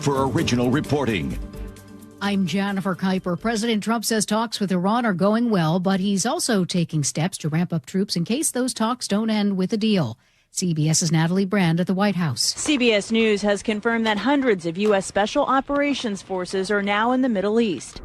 for original reporting. I'm Jennifer Kuiper. President Trump says talks with Iran are going well, but he's also taking steps to ramp up troops in case those talks don't end with a deal. CBS's Natalie Brand at the White House. CBS News has confirmed that hundreds of U.S. Special Operations Forces are now in the Middle East.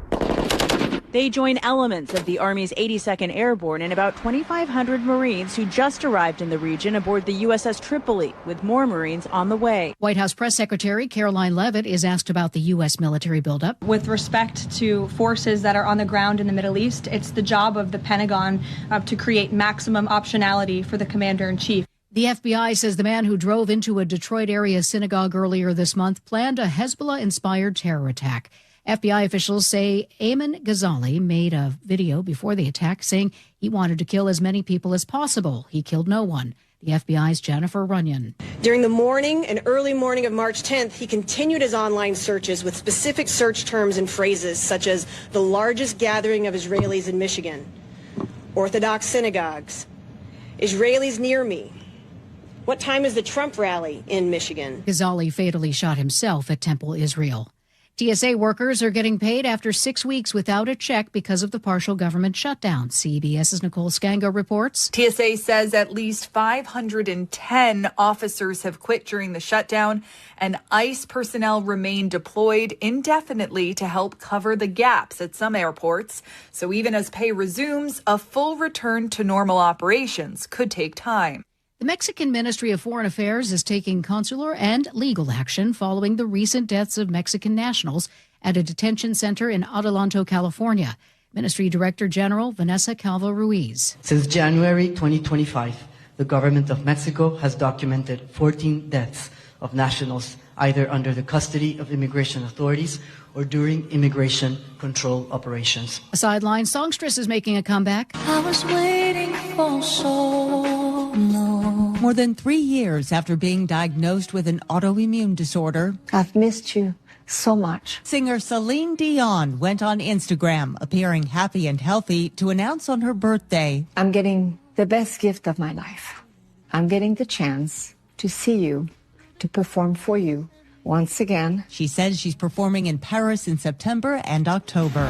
They join elements of the Army's 82nd Airborne and about 2,500 Marines who just arrived in the region aboard the USS Tripoli, with more Marines on the way. White House Press Secretary Caroline Leavitt is asked about the U.S. military buildup. With respect to forces that are on the ground in the Middle East, it's the job of the Pentagon to create maximum optionality for the commander-in-chief. The FBI says the man who drove into a Detroit area synagogue earlier this month planned a Hezbollah-inspired terror attack. FBI officials say Ayman Ghazali made a video before the attack saying he wanted to kill as many people as possible. He killed no one. The FBI's Jennifer Runyon. During the morning and early morning of March 10th, he continued his online searches with specific search terms and phrases such as the largest gathering of Israelis in Michigan, Orthodox synagogues, Israelis near me. What time is the Trump rally in Michigan? Ghazali fatally shot himself at Temple Israel. TSA workers are getting paid after 6 weeks without a check because of the partial government shutdown. CBS's Nicole Scango reports. TSA says at least 510 officers have quit during the shutdown, and ICE personnel remain deployed indefinitely to help cover the gaps at some airports. So even as pay resumes, a full return to normal operations could take time. The Mexican Ministry of Foreign Affairs is taking consular and legal action following the recent deaths of Mexican nationals at a detention center in Adelanto, California. Ministry Director General Vanessa Calvo Ruiz. Since January 2025, the government of Mexico has documented 14 deaths of nationals either under the custody of immigration authorities or during immigration control operations. A sideline songstress is making a comeback. I was waiting for so long. More than 3 years after being diagnosed with an autoimmune disorder, I've missed you so much. Singer Celine Dion went on Instagram, appearing happy and healthy, to announce on her birthday, I'm getting the best gift of my life. I'm getting the chance to see you, to perform for you once again. She says she's performing in Paris in September and October.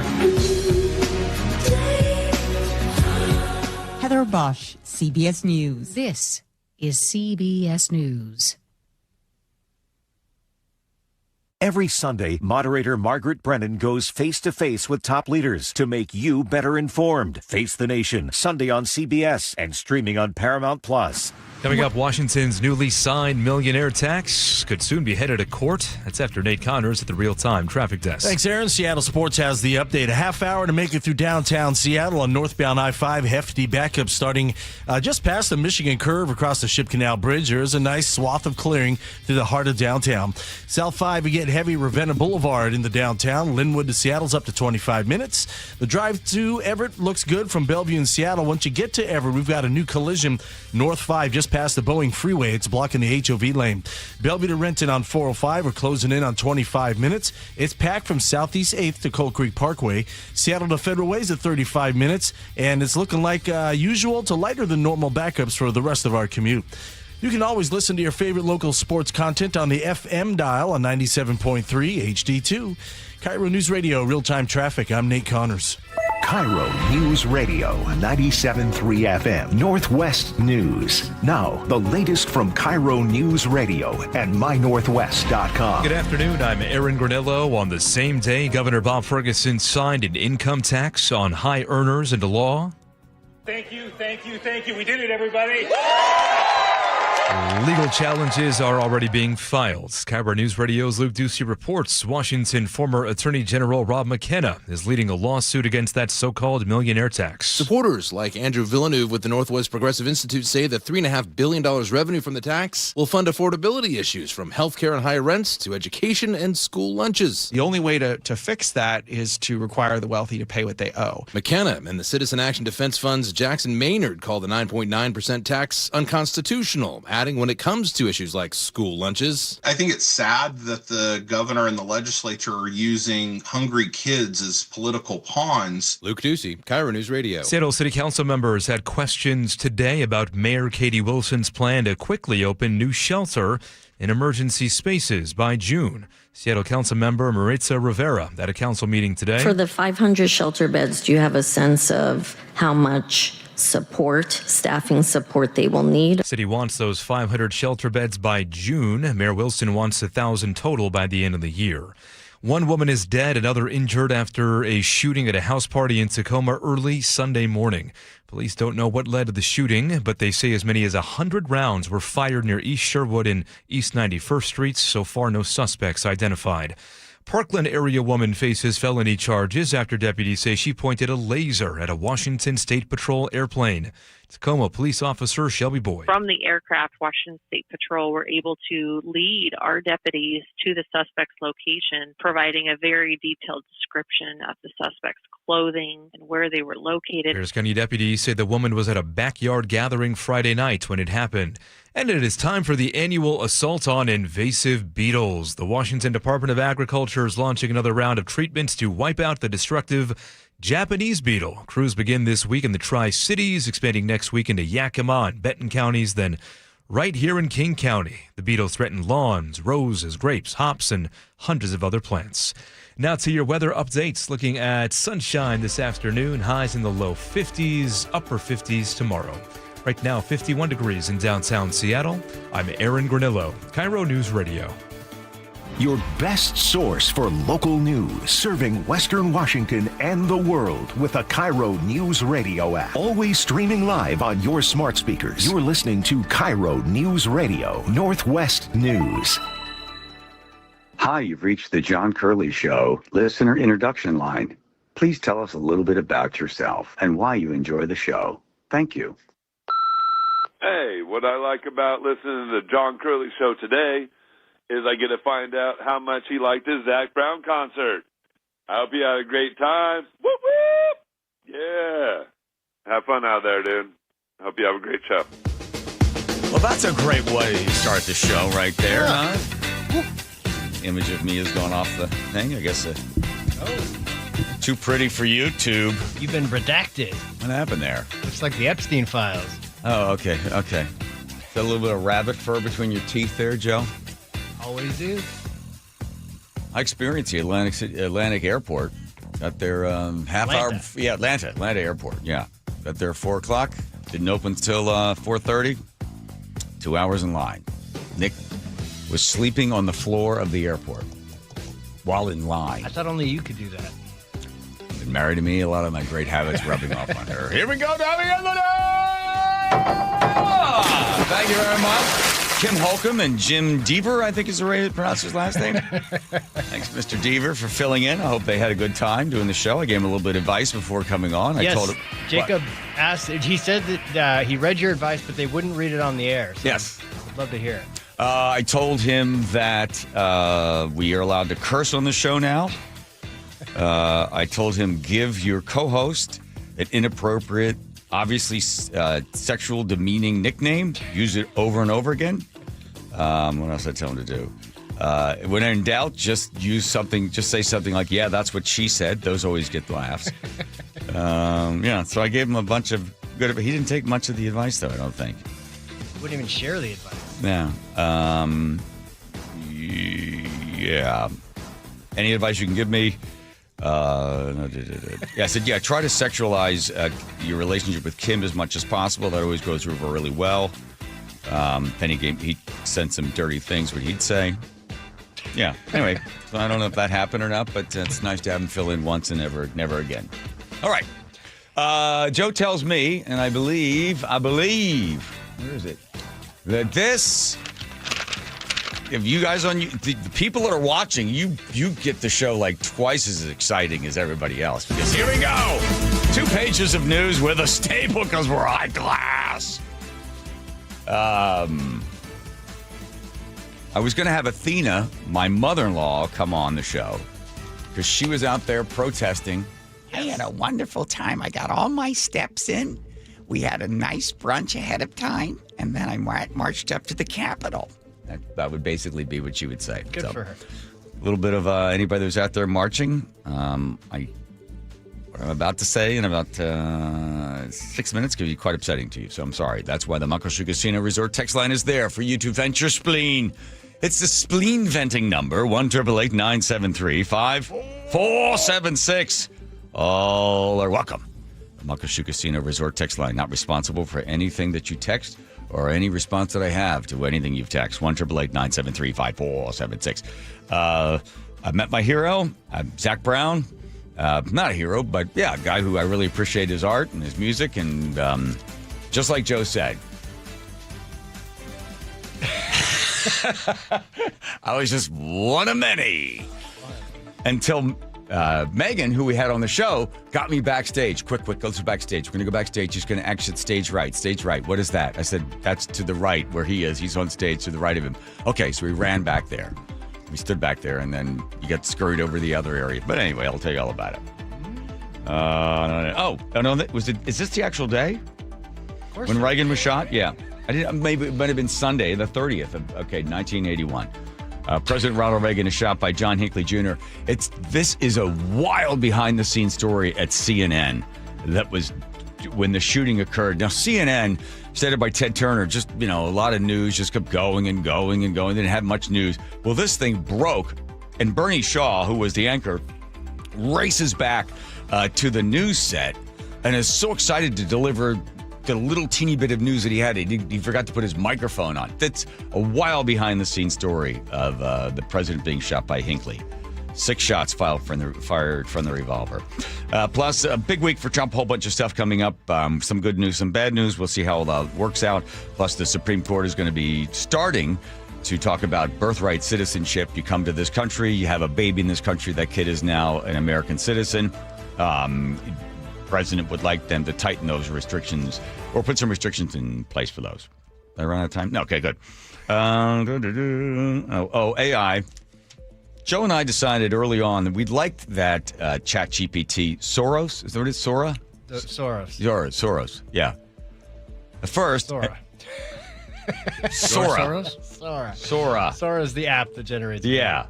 Heather Bosch, CBS News. This is CBS News. Every Sunday, moderator Margaret Brennan goes face-to-face with top leaders to make you better informed. Face the Nation, Sunday on CBS and streaming on Paramount+. Coming up, Washington's newly signed Millionaire tax could soon be headed to court. That's after Nate Connors at the Real-Time Traffic Desk. Thanks, Aaron. Seattle Sports has the update. A half hour to make it through downtown Seattle on northbound I-5. Hefty backup starting just past the Michigan curve across the Ship Canal Bridge. There is a nice swath of clearing through the heart of downtown. South 5, we get heavy Ravenna Boulevard into downtown. Linwood to Seattle's up to 25 minutes. The drive to Everett looks good from Bellevue and Seattle. Once you get to Everett, we've got a new collision. North 5 just past the Boeing Freeway. It's blocking the HOV lane. Bellevue to Renton on 405. We're closing in on 25 minutes. It's packed from Southeast 8th to Coal Creek Parkway. Seattle to Federal Way is at 35 minutes. And it's looking like usual to lighter than normal backups for the rest of our commute. You can always listen to your favorite local sports content on the FM dial on 97.3 HD2. KIRO Newsradio, real-time traffic. I'm Nate Connors. KIRO News Radio, 97.3 FM, Northwest News. Now, the latest from KIRO News Radio and mynorthwest.com. Good afternoon. I'm Aaron Granillo. On the same day, Governor Bob Ferguson signed an income tax on high earners into law. Thank you. We did it, everybody. Legal challenges are already being filed. KIRO News Radio's Luke Ducey reports Washington former Attorney General Rob McKenna is leading a lawsuit against that so-called millionaire tax. Supporters like Andrew Villeneuve with the Northwest Progressive Institute say that $3.5 billion revenue from the tax will fund affordability issues from health care and higher rents to education and school lunches. The only way to fix that is to require the wealthy to pay what they owe. McKenna and the Citizen Action Defense Fund's Jackson Maynard called the 9.9% tax unconstitutional, adding when it comes to issues like school lunches. I think it's sad that the governor and the legislature are using hungry kids as political pawns. Luke Ducey, KIRO News Radio. Seattle City Council members had questions today about Mayor Katie Wilson's plan to quickly open new shelter in emergency spaces by June. Seattle Council member Maritza Rivera at a council meeting today. For the 500 shelter beds, do you have a sense of how much staffing support they will need? City wants those 500 shelter beds by June. Mayor Wilson wants 1,000 total by the end of the year. One woman is dead, another injured after a shooting at a house party in Tacoma early Sunday morning. Police don't know what led to the shooting, but they say as many as 100 rounds were fired near East Sherwood and East 91st Streets. So far, no suspects identified. Parkland area woman faces felony charges after deputies say she pointed a laser at a Washington State Patrol airplane. Tacoma police officer Shelby Boyd. From the aircraft, Washington State Patrol were able to lead our deputies to the suspect's location, providing a very detailed description of the suspect's clothing and where they were located. Harris County deputies say the woman was at a backyard gathering Friday night when it happened. And it is time for the annual assault on invasive beetles. The Washington Department of Agriculture is launching another round of treatments to wipe out the destructive Japanese beetle. Crews begin this week in the Tri-Cities, expanding next week into Yakima and Benton counties, then right here in King County. The beetle threatened lawns, roses, grapes, hops, and hundreds of other plants. Now to your weather updates. Looking at sunshine this afternoon, highs in the low 50s, upper 50s tomorrow. Right now, 51 degrees in downtown Seattle. I'm Aaron Granillo, KIRO News Radio. Your best source for local news, serving Western Washington and the world with the KIRO Newsradio app. Always streaming live on your smart speakers. You're listening to KIRO Newsradio, Northwest News. Hi, you've reached the John Curley Show listener introduction line. Please tell us a little bit about yourself and why you enjoy the show. Thank you. Hey, what I like about listening to the John Curley Show today is I get to find out how much he liked his Zack Brown concert. I hope you had a great time. Whoop, whoop! Yeah. Have fun out there, dude. I hope you have a great show. Well, that's a great way to start the show right there, huh? Image of me has gone off the thing, I guess. Too pretty for YouTube. You've been redacted. What happened there? Looks like the Epstein files. Oh, okay. Got a little bit of rabbit fur between your teeth there, Joe? Always do. I experienced the Atlantic Airport. Got there Atlanta. Yeah, Atlanta Airport. Yeah, got there 4 o'clock. Didn't open until 4:30. 2 hours in line. Nick was sleeping on the floor of the airport while in line. I thought only you could do that. Been married to me, a lot of my great habits rubbing off on her. Here we go, Tommy in the Thank you very much. Kim Holcomb and Jim Deaver, I think is the way to pronounce his last name. Thanks, Mr. Deaver, for filling in. I hope they had a good time doing the show. I gave him a little bit of advice before coming on. Yes, I told him. Jacob asked, he said that he read your advice, but they wouldn't read it on the air. So yes. I'd love to hear it. I told him that we are allowed to curse on the show now. I told him give your co-host an inappropriate, obviously sexual demeaning nickname. Use it over and over again. What else did I tell him to do? When in doubt, just say something like, yeah, that's what she said. Those always get laughs. So I gave him a bunch of good advice. He didn't take much of the advice, though, I don't think. He wouldn't even share the advice. Yeah. Yeah. Any advice you can give me? Yeah, I said, try to sexualize your relationship with Kim as much as possible. That always goes over really well. Then he sent some dirty things, what he'd say. Yeah, anyway, so I don't know if that happened or not, but it's nice to have him fill in once and never again. All right. Joe tells me, and I believe, where is it? That this... If you guys the people that are watching, you get the show like twice as exciting as everybody else. Because here we go. 2 pages of news with a staple because we're high class. I was going to have Athena, my mother-in-law, come on the show because she was out there protesting. I had a wonderful time. I got all my steps in. We had a nice brunch ahead of time, and then I marched up to the Capitol. That would basically be what she would say. Good for her. A little bit of anybody who's out there marching. What I'm about to say in about 6 minutes could be quite upsetting to you, so I'm sorry. That's why the Muckleshoot Casino Resort text line is there for you to vent your spleen It's the spleen venting number, 1-888-973-5476. All are welcome. Muckleshoot Casino Resort text line, not responsible for anything that you text or any response that I have to anything you've texted. 1-888-973-5476. I met my hero, Zack Brown. Not a hero, but yeah, a guy who I really appreciate his art and his music. And just like Joe said, I was just one of many until Megan, who we had on the show, got me backstage. Quick, go to backstage. We're going to go backstage. He's going to exit stage right. Stage right. What is that? I said, that's to the right where he is. He's on stage to the right of him. Okay, so we ran back there. We stood back there, and then you got scurried over the other area. But anyway, I'll tell you all about it. Is this the actual day? Of course. When Reagan was shot? Yeah. Maybe it might have been Sunday, the 30th of 1981. President Ronald Reagan is shot by John Hinckley Jr. This is a wild behind-the-scenes story at CNN. That was when the shooting occurred. Now, CNN, stated by Ted Turner, just, a lot of news just kept going and going and going. They didn't have much news. Well, this thing broke, and Bernie Shaw, who was the anchor, races back to the news set and is so excited to deliver the little teeny bit of news that he had. He forgot to put his microphone on. That's a wild behind-the-scenes story of the president being shot by Hinckley. 6 shots fired from the revolver. Plus, a big week for Trump. A whole bunch of stuff coming up. Some good news, some bad news. We'll see how it all works out. Plus, the Supreme Court is going to be starting to talk about birthright citizenship. You come to this country, you have a baby in this country. That kid is now an American citizen. President would like them to tighten those restrictions or put some restrictions in place for those. Did I run out of time? No, okay, good. AI. Joe and I decided early on that we'd liked that ChatGPT. Soros? Is that what it is? Sora? Soros, yeah. At first... Sora. Sora. Sora is the app that generates... Yeah.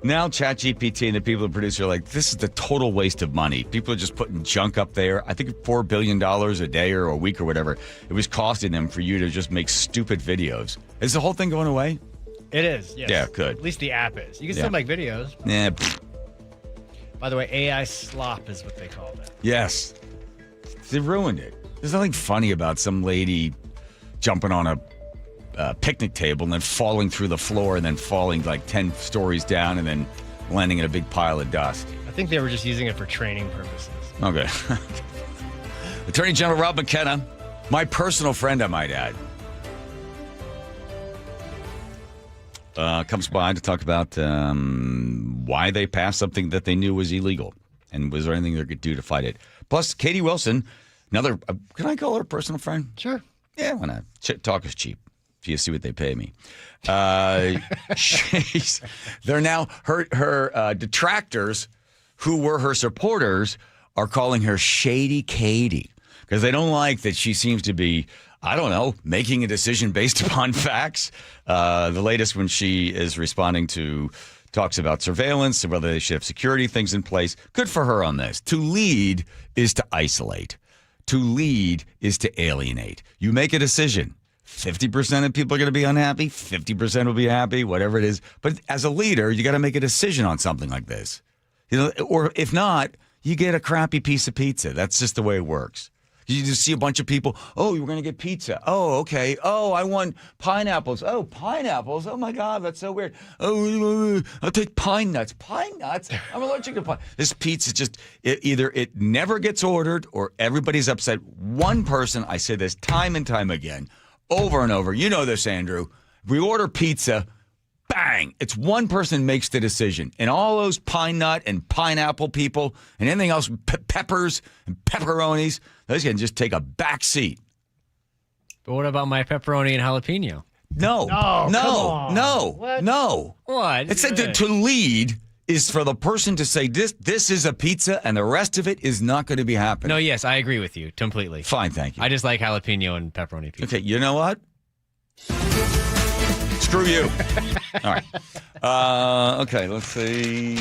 Now ChatGPT and the people who produce are like, this is the total waste of money. People are just putting junk up there. I think $4 billion a day or a week or whatever it was costing them for you to just make stupid videos. Is the whole thing going away? It is, yes. Yeah, good. At least the app is. You can still make videos. Yeah. By the way, AI slop is what they called it. Yes. They ruined it. There's nothing funny about some lady jumping on a picnic table and then falling through the floor and then falling like 10 stories down and then landing in a big pile of dust. I think they were just using it for training purposes. Okay. Attorney General Rob McKenna, my personal friend, I might add, comes by to talk about why they passed something that they knew was illegal and was there anything they could do to fight it. Plus, Katie Wilson, another, can I call her a personal friend? Sure. Yeah, why not? Talk is cheap. If you see what they pay me. They're now, her detractors who were her supporters are calling her Shady Katie because they don't like that she seems to be, I don't know, making a decision based upon facts. The latest when she is responding to talks about surveillance and whether they should have security things in place. Good for her on this. To lead is to isolate. To lead is to alienate. You make a decision. 50% of people are going to be unhappy. 50% will be happy, whatever it is. But as a leader, you got to make a decision on something like this. Or if not, you get a crappy piece of pizza. That's just the way it works. You just see a bunch of people, oh, you're going to get pizza. Oh, okay. Oh, I want pineapples. Oh, pineapples. Oh, my God, that's so weird. Oh, I'll take pine nuts. Pine nuts? I'm allergic to pine. This pizza just, either it never gets ordered or everybody's upset. One person, I say this time and time again, over and over. You know this, Andrew. We order pizza, bang. It's one person makes the decision. And all those pine nut and pineapple people and anything else, peppers and pepperonis, those can just take a back seat. But what about my pepperoni and jalapeno? No. What? It said to lead is for the person to say, this is a pizza, and the rest of it is not going to be happening. No, yes, I agree with you completely. Fine, thank you. I just like jalapeno and pepperoni pizza. Okay, you know what? Screw you. All right. Okay, let's see.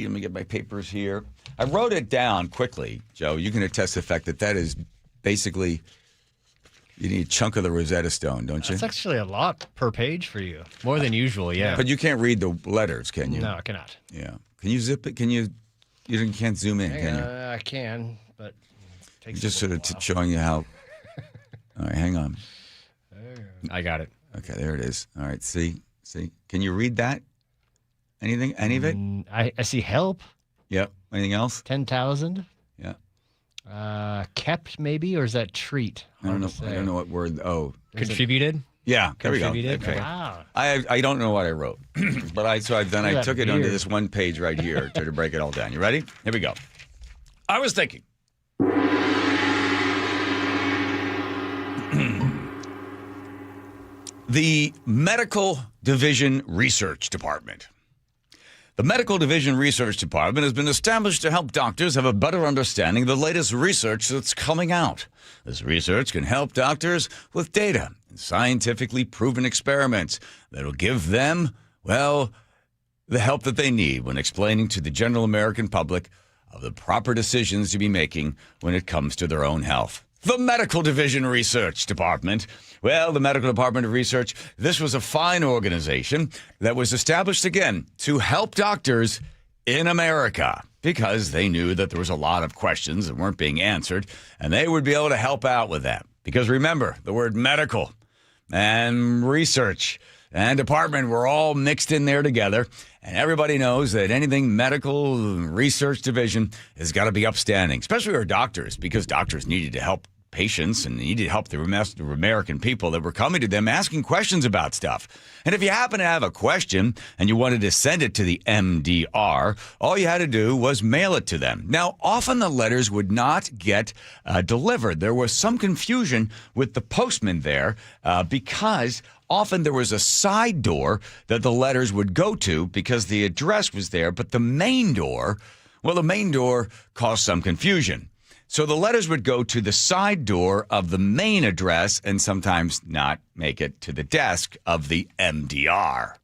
Let me get my papers here. I wrote it down quickly, Joe. You can attest to the fact that is basically You need a chunk of the Rosetta Stone, don't you? That's actually a lot per page for you. More than usual, yeah. But you can't read the letters, can you? No, I cannot. Yeah. Can you zip it? Can you? You can't zoom in, can you? I can, but it takes Just sort of showing you how. All right, hang on. I got it. Okay, there it is. All right, see. Can you read that? Any of it? I see help. Yep. Anything else? 10,000. Yeah. Kept maybe, or is that treat? I don't know. I don't know what word. Oh, contributed. Yeah, there we go. Contributed. Okay. Wow. I don't know what I wrote, but I took it onto beard. this one page right here to break it all down. You ready? Here we go. I was thinking. The Medical Division Research Department. The Medical Division Research Department has been established to help doctors have a better understanding of the latest research that's coming out. This research can help doctors with data and scientifically proven experiments that'll give them, well, the help that they need when explaining to the general American public of the proper decisions to be making when it comes to their own health. The Medical Division Research Department. Well, the Medical Department of Research, this was a fine organization that was established again to help doctors in America because they knew that there was a lot of questions that weren't being answered, and they would be able to help out with that. Because remember, the word medical and research and department were all mixed in there together, and everybody knows that anything medical research division has got to be upstanding, especially our doctors, because doctors needed to help patients and needed to help the American people that were coming to them asking questions about stuff. And if you happen to have a question and you wanted to send it to the MDR, all you had to do was mail it to them. Now, often the letters would not get delivered. There was some confusion with the postman there because often there was a side door that the letters would go to because the address was there, but the main door caused some confusion. So the letters would go to the side door of the main address and sometimes not make it to the desk of the MDR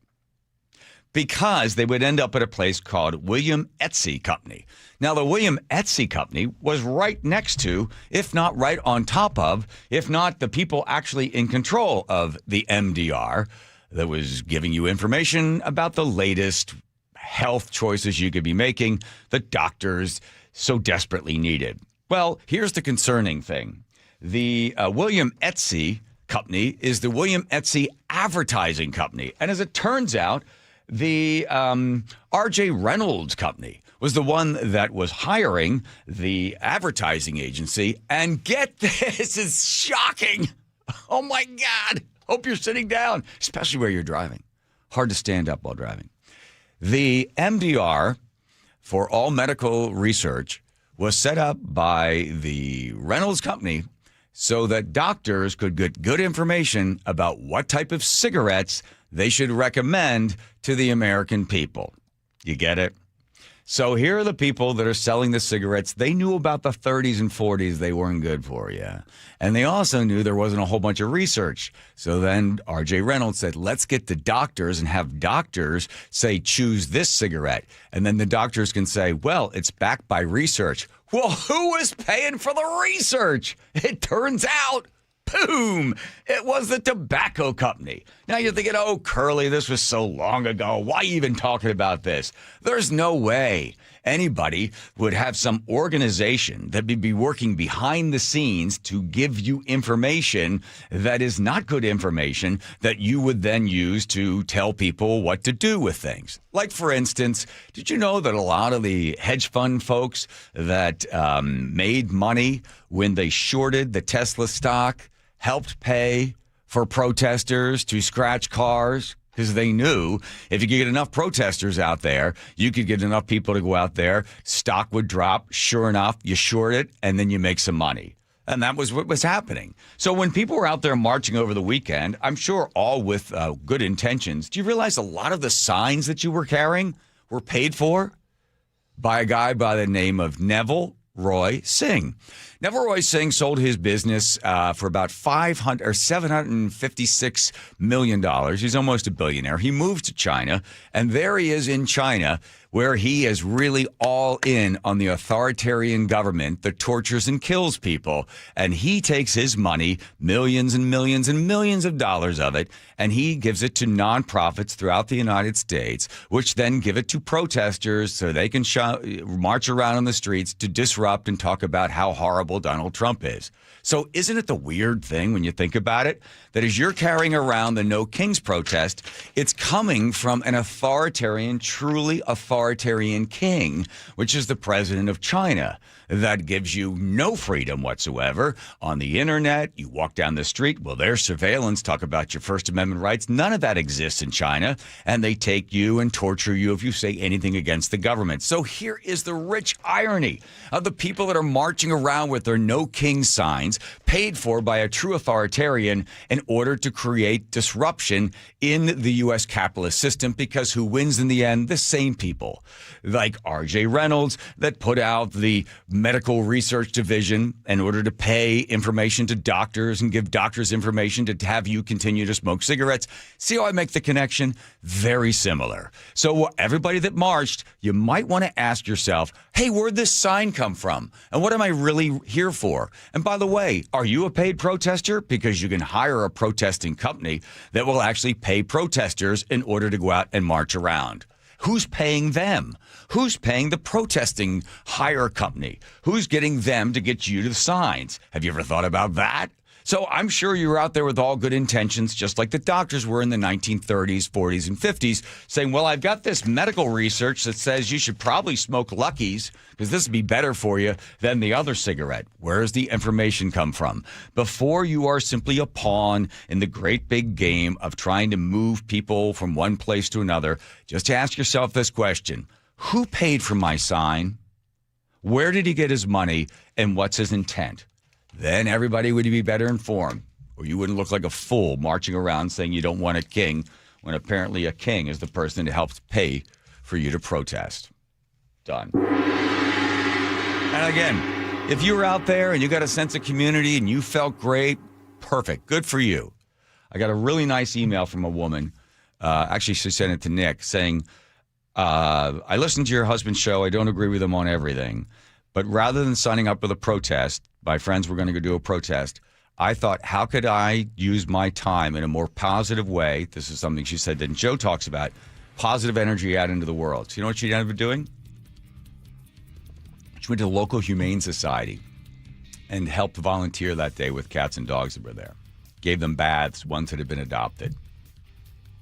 because they would end up at a place called William Etsy Company. Now, the William Etsy Company was right next to, if not right on top of, if not the people actually in control of the MDR that was giving you information about the latest health choices you could be making that doctors so desperately needed. Well, here's the concerning thing. The William Etsy Company is the William Etsy Advertising Company. And as it turns out, the R.J. Reynolds Company was the one that was hiring the advertising agency. And get this, it's shocking. Oh, my God. Hope you're sitting down, especially where you're driving. Hard to stand up while driving. The MDR for all medical research was set up by the Reynolds Company so that doctors could get good information about what type of cigarettes they should recommend to the American people. You get it? So here are the people that are selling the cigarettes. They knew about the 30s and 40s. They weren't good for you. And they also knew there wasn't a whole bunch of research. So then R.J. Reynolds said, let's get the doctors and have doctors say, choose this cigarette. And then the doctors can say, well, it's backed by research. Well, who was paying for the research? It turns out, boom, it was the tobacco company. Now you're thinking, oh, Curly, this was so long ago. Why even talking about this? There's no way anybody would have some organization that would be working behind the scenes to give you information that is not good information that you would then use to tell people what to do with things. Like, for instance, did you know that a lot of the hedge fund folks that made money when they shorted the Tesla stock helped pay for protesters to scratch cars? Because they knew if you could get enough protesters out there, you could get enough people to go out there, stock would drop. Sure enough, you short it, and then you make some money. And that was what was happening. So when people were out there marching over the weekend, I'm sure all with good intentions, do you realize a lot of the signs that you were carrying were paid for by a guy by the name of Neville Roy Singh? Neville Roy Singh sold his business for about $756 million. He's almost a billionaire. He moved to China, and there he is in China where he is really all in on the authoritarian government that tortures and kills people. And he takes his money, millions and millions and millions of dollars of it, and he gives it to nonprofits throughout the United States, which then give it to protesters so they can march around on the streets to disrupt and talk about how horrible Donald Trump is. So isn't it the weird thing when you think about it, that as you're carrying around the No Kings protest, it's coming from an authoritarian, truly authoritarian king, which is the president of China. That gives you no freedom whatsoever on the internet. You walk down the street, well, there's surveillance, talk about your First Amendment rights. None of that exists in China, and they take you and torture you if you say anything against the government. So here is the rich irony of the people that are marching around with their No King signs, paid for by a true authoritarian in order to create disruption in the U.S. capitalist system, because who wins in the end? The same people, like R.J. Reynolds, that put out the medical research division in order to pay information to doctors and give doctors information to have you continue to smoke cigarettes. See how I make the connection? Very similar. So everybody that marched, you might want to ask yourself, hey, where'd this sign come from? And what am I really here for? And by the way, are you a paid protester? Because you can hire a protesting company that will actually pay protesters in order to go out and march around. Who's paying them? Who's paying the protesting hire company? Who's getting them to get you to the signs? Have you ever thought about that? So I'm sure you were out there with all good intentions, just like the doctors were in the 1930s, 40s, and 50s, saying, well, I've got this medical research that says you should probably smoke Luckies because this would be better for you than the other cigarette. Where does the information come from? Before you are simply a pawn in the great big game of trying to move people from one place to another, just ask yourself this question. Who paid for my sign? Where did he get his money? And what's his intent? Then everybody would be better informed, or you wouldn't look like a fool marching around saying you don't want a king when apparently a king is the person that helps pay for you to protest. Done. And again, if you were out there and you got a sense of community and you felt great, perfect. Good for you. I got a really nice email from a woman. Actually, she sent it to Nick saying, I listened to your husband's show. I don't agree with him on everything. But rather than signing up with a protest, my friends were going to go do a protest, I thought, how could I use my time in a more positive way? This is something she said that Joe talks about, positive energy out into the world. So you know what she ended up doing? She went to the local humane society and helped volunteer that day with cats and dogs that were there. Gave them baths, ones that had been adopted.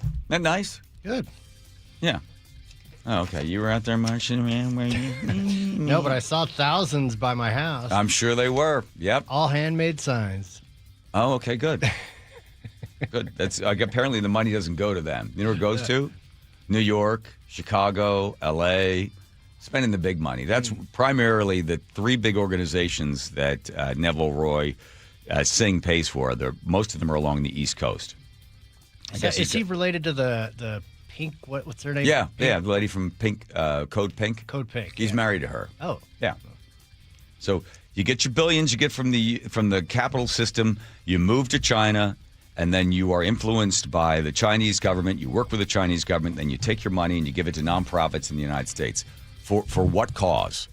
Isn't that nice? Good. Yeah. Oh, okay. You were out there marching, man? Were you? No, but I saw thousands by my house. I'm sure they were. Yep. All handmade signs. Oh, okay, good. Good. That's apparently the money doesn't go to them. You know where it goes to? New York, Chicago, L.A., spending the big money. That's primarily the three big organizations that Neville Roy Singh pays for. Most of them are along the East Coast. Is he related to the Pink? What's her name? Yeah, Pink? yeah, the lady from Pink, Code Pink. Code Pink. He's married to her. Oh, yeah. So you get your billions you get from the capital system. You move to China, and then you are influenced by the Chinese government. You work with the Chinese government, then you take your money and you give it to nonprofits in the United States. For what cause?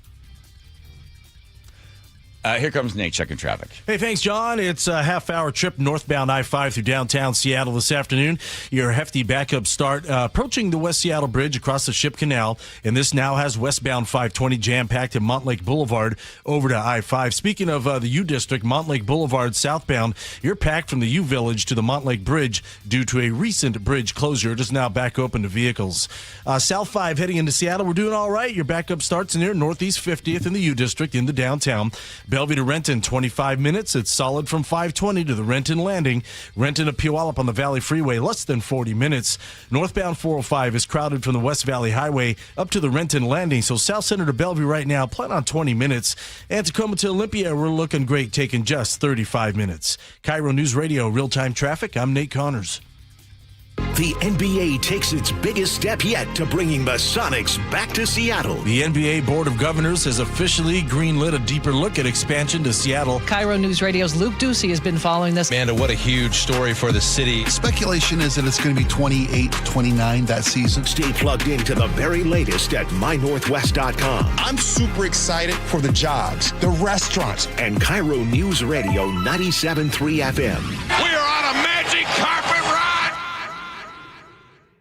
Here comes Nate checking traffic. Hey, thanks, John. It's a half-hour trip northbound I-5 through downtown Seattle this afternoon. Your hefty backup start approaching the West Seattle Bridge across the Ship Canal, and this now has westbound 520 jam-packed at Montlake Boulevard over to I-5. Speaking of the U-District, Montlake Boulevard southbound, you're packed from the U-Village to the Montlake Bridge due to a recent bridge closure. It is now back open to vehicles. South 5 heading into Seattle, we're doing all right. Your backup starts near Northeast 50th in the U-District into downtown. Bellevue to Renton, 25 minutes. It's solid from 520 to the Renton Landing. Renton to Puyallup on the Valley Freeway, less than 40 minutes. Northbound 405 is crowded from the West Valley Highway up to the Renton Landing. So South Center to Bellevue right now, plan on 20 minutes. And Tacoma to Olympia, we're looking great, taking just 35 minutes. KIRO News Radio, real-time traffic. I'm Nate Connors. The NBA takes its biggest step yet to bringing the Sonics back to Seattle. The NBA Board of Governors has officially greenlit a deeper look at expansion to Seattle. KIRO Newsradio's Luke Ducey has been following this. Amanda, what a huge story for the city. Speculation is that it's going to be 28-29 that season. Stay plugged into the very latest at mynorthwest.com. I'm super excited for the jobs, the restaurants. And KIRO News Radio 97.3 FM. We are on a magic carpet ride!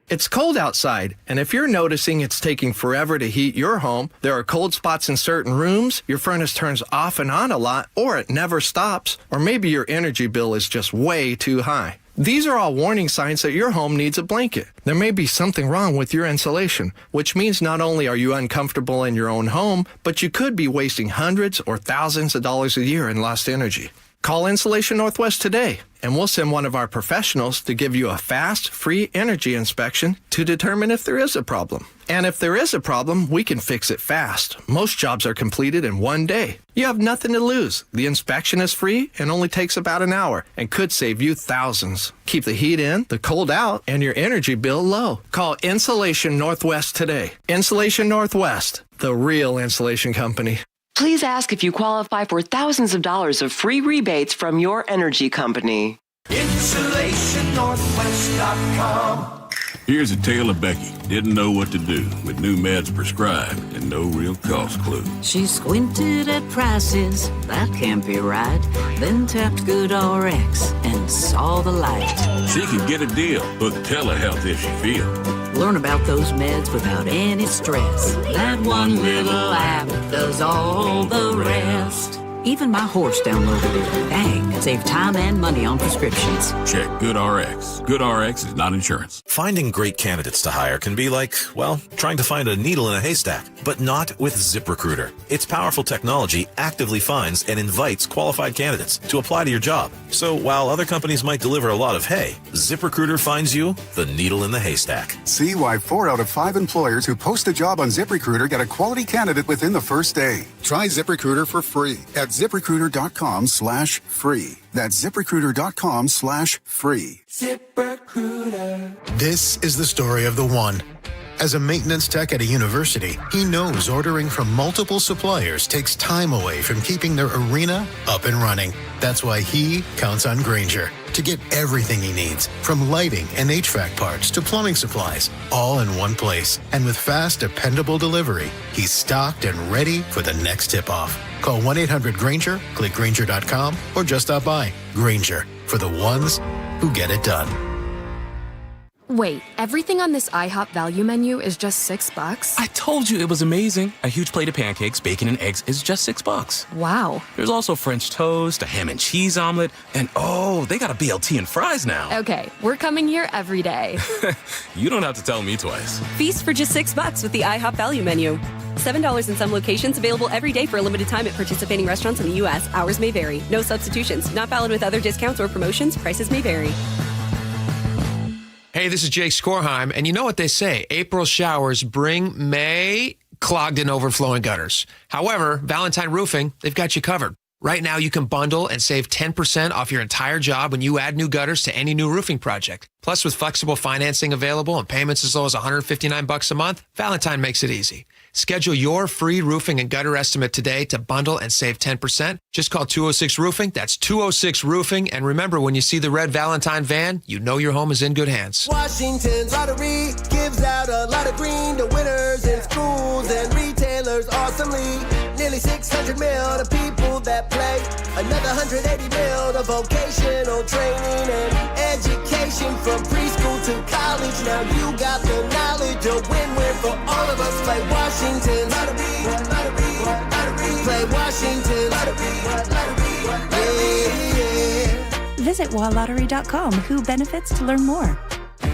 It's cold outside, and if you're noticing it's taking forever to heat your home, there are cold spots in certain rooms, your furnace turns off and on a lot, or it never stops, or maybe your energy bill is just way too high. These are all warning signs that your home needs a blanket. There may be something wrong with your insulation, which means not only are you uncomfortable in your own home, but you could be wasting hundreds or thousands of dollars a year in lost energy. Call Insulation Northwest today, and we'll send one of our professionals to give you a fast, free energy inspection to determine if there is a problem. And if there is a problem, we can fix it fast. Most jobs are completed in one day. You have nothing to lose. The inspection is free and only takes about an hour and could save you thousands. Keep the heat in, the cold out, and your energy bill low. Call Insulation Northwest today. Insulation Northwest, the real insulation company. Please ask if you qualify for thousands of dollars of free rebates from your energy company. InsulationNorthwest.com. Here's a tale of Becky. Didn't know what to do with new meds prescribed and no real cost clue. She squinted at prices, that can't be right. Then tapped GoodRx and saw the light. She could get a deal, book telehealth if she feels. Learn about those meds without any stress. That one little app does all the rest. Even my horse downloaded it. Dang, save time and money on prescriptions. Check GoodRx. GoodRx is not insurance. Finding great candidates to hire can be like, well, trying to find a needle in a haystack, but not with ZipRecruiter. Its powerful technology actively finds and invites qualified candidates to apply to your job. So while other companies might deliver a lot of hay, ZipRecruiter finds you the needle in the haystack. See why 4 out of 5 employers who post a job on ZipRecruiter get a quality candidate within the first day. Try ZipRecruiter for free at ZipRecruiter.com/free. That's ZipRecruiter.com/free. ZipRecruiter. This is the story of the one. As a maintenance tech at a university, he knows ordering from multiple suppliers takes time away from keeping their arena up and running. That's why he counts on Grainger to get everything he needs, from lighting and HVAC parts to plumbing supplies, all in one place. And with fast, dependable delivery, he's stocked and ready for the next tip-off. Call 1-800-GRAINGER, click Grainger.com, or just stop by. Grainger, for the ones who get it done. Wait, everything on this IHOP value menu is just $6? I told you it was amazing. A huge plate of pancakes, bacon, and eggs is just $6. Wow. There's also French toast, a ham and cheese omelet, and oh, they got a BLT and fries now. Okay, we're coming here every day. You don't have to tell me twice. Feast for just $6 with the IHOP value menu. $7 in some locations, available every day for a limited time at participating restaurants in the U.S. Hours may vary. No substitutions. Not valid with other discounts or promotions. Prices may vary. Hey, this is Jake Skorheim, and you know what they say, April showers bring May clogged and overflowing gutters. However, Valentine Roofing, they've got you covered. Right now, you can bundle and save 10% off your entire job when you add new gutters to any new roofing project. Plus, with flexible financing available and payments as low as $159 a month, Valentine makes it easy. Schedule your free roofing and gutter estimate today to bundle and save 10%. Just call 206 Roofing. That's 206 Roofing. And remember, when you see the red Valentine van, you know your home is in good hands. Washington's lottery gives out a lot of green to winners in schools and retailers awesomely. Nearly 600 mil to people that play. Another 180 mil to vocational training and education from preschool to college. Now you got the knowledge, a win-win for all of us. Play Washington lottery, lottery, lottery. Play Washington lottery, lottery, lottery. Visit walottery.com. Who benefits to learn more?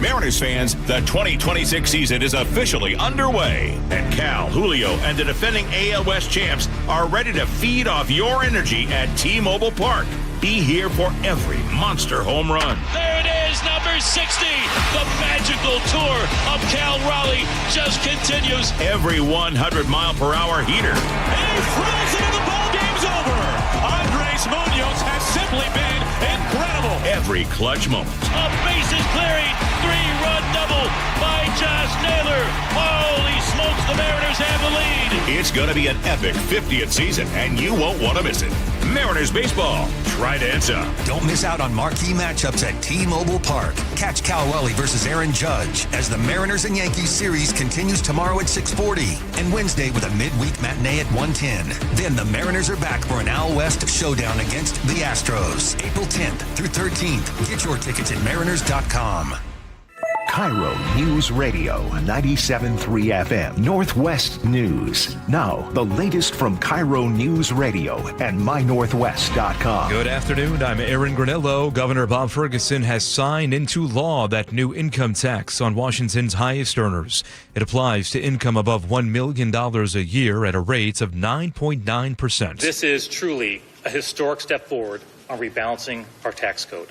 Mariners fans, the 2026 season is officially underway, and Cal, Julio, and the defending AL West champs are ready to feed off your energy at T-Mobile Park. Be here for every monster home run. There it is, number 60. The magical tour of Cal Raleigh just continues. Every 100-mile-per-hour heater. He throws it and the ball game's over. Andres Munoz has simply been incredible. every clutch moment. A bases clearing, 3-run double by Josh Naylor. Holy smokes, the Mariners have the lead. It's going to be an epic 50th season, and you won't want to miss it. Mariners baseball. Try to answer. Don't miss out on marquee matchups at T-Mobile Park. Catch Cal Raleigh versus Aaron Judge as the Mariners and Yankees series continues tomorrow at 6:40 and Wednesday with a midweek matinee at 1:10. Then the Mariners are back for an Al West showdown against the Astros, April 10th through 13th. Get your tickets at mariners.com. KIRO News Radio 97.3 FM Northwest News. Now, the latest from KIRO News Radio and mynorthwest.com. Good afternoon. I'm Aaron Granillo. Governor Bob Ferguson has signed into law that new income tax on Washington's highest earners. It applies to income above $1 million a year at a rate of 9.9%. This is truly a historic step forward on rebalancing our tax code.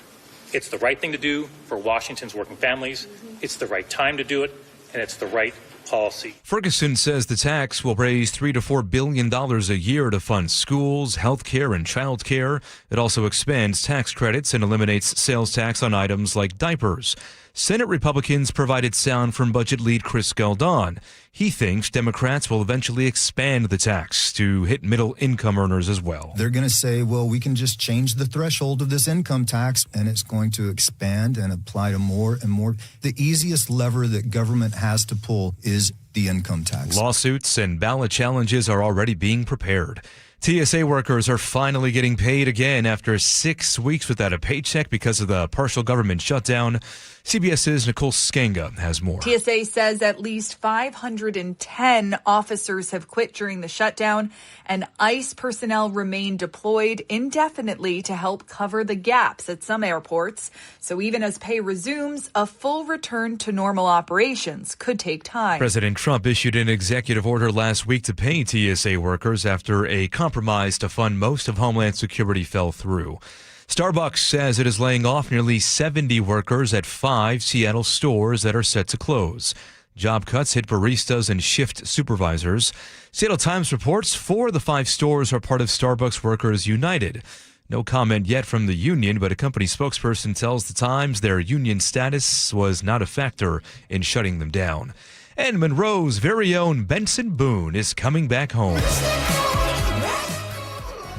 It's the right thing to do for Washington's working families. It's the right time to do it, and it's the right policy. Ferguson says the tax will raise $3 to $4 billion a year to fund schools, health care, and child care. It also expands tax credits and eliminates sales tax on items like diapers. Senate Republicans provided sound from budget lead Chris Galdon. He thinks Democrats will eventually expand the tax to hit middle-income earners as well. They're going to say, well, we can just change the threshold of this income tax, and it's going to expand and apply to more and more. The easiest lever that government has to pull is the income tax. Lawsuits and ballot challenges are already being prepared. TSA workers are finally getting paid again after 6 weeks without a paycheck because of the partial government shutdown. CBS's Nicole Skenga has more. TSA says at least 510 officers have quit during the shutdown, and ICE personnel remain deployed indefinitely to help cover the gaps at some airports. So even as pay resumes, a full return to normal operations could take time. President Trump issued an executive order last week to pay TSA workers after a compromise to fund most of Homeland Security fell through. Starbucks says it is laying off nearly 70 workers at 5 Seattle stores that are set to close. Job cuts hit baristas and shift supervisors. Seattle Times reports 4 of the 5 stores are part of Starbucks Workers United. No comment yet from the union, but a company spokesperson tells the Times their union status was not a factor in shutting them down. And Monroe's very own Benson Boone is coming back home.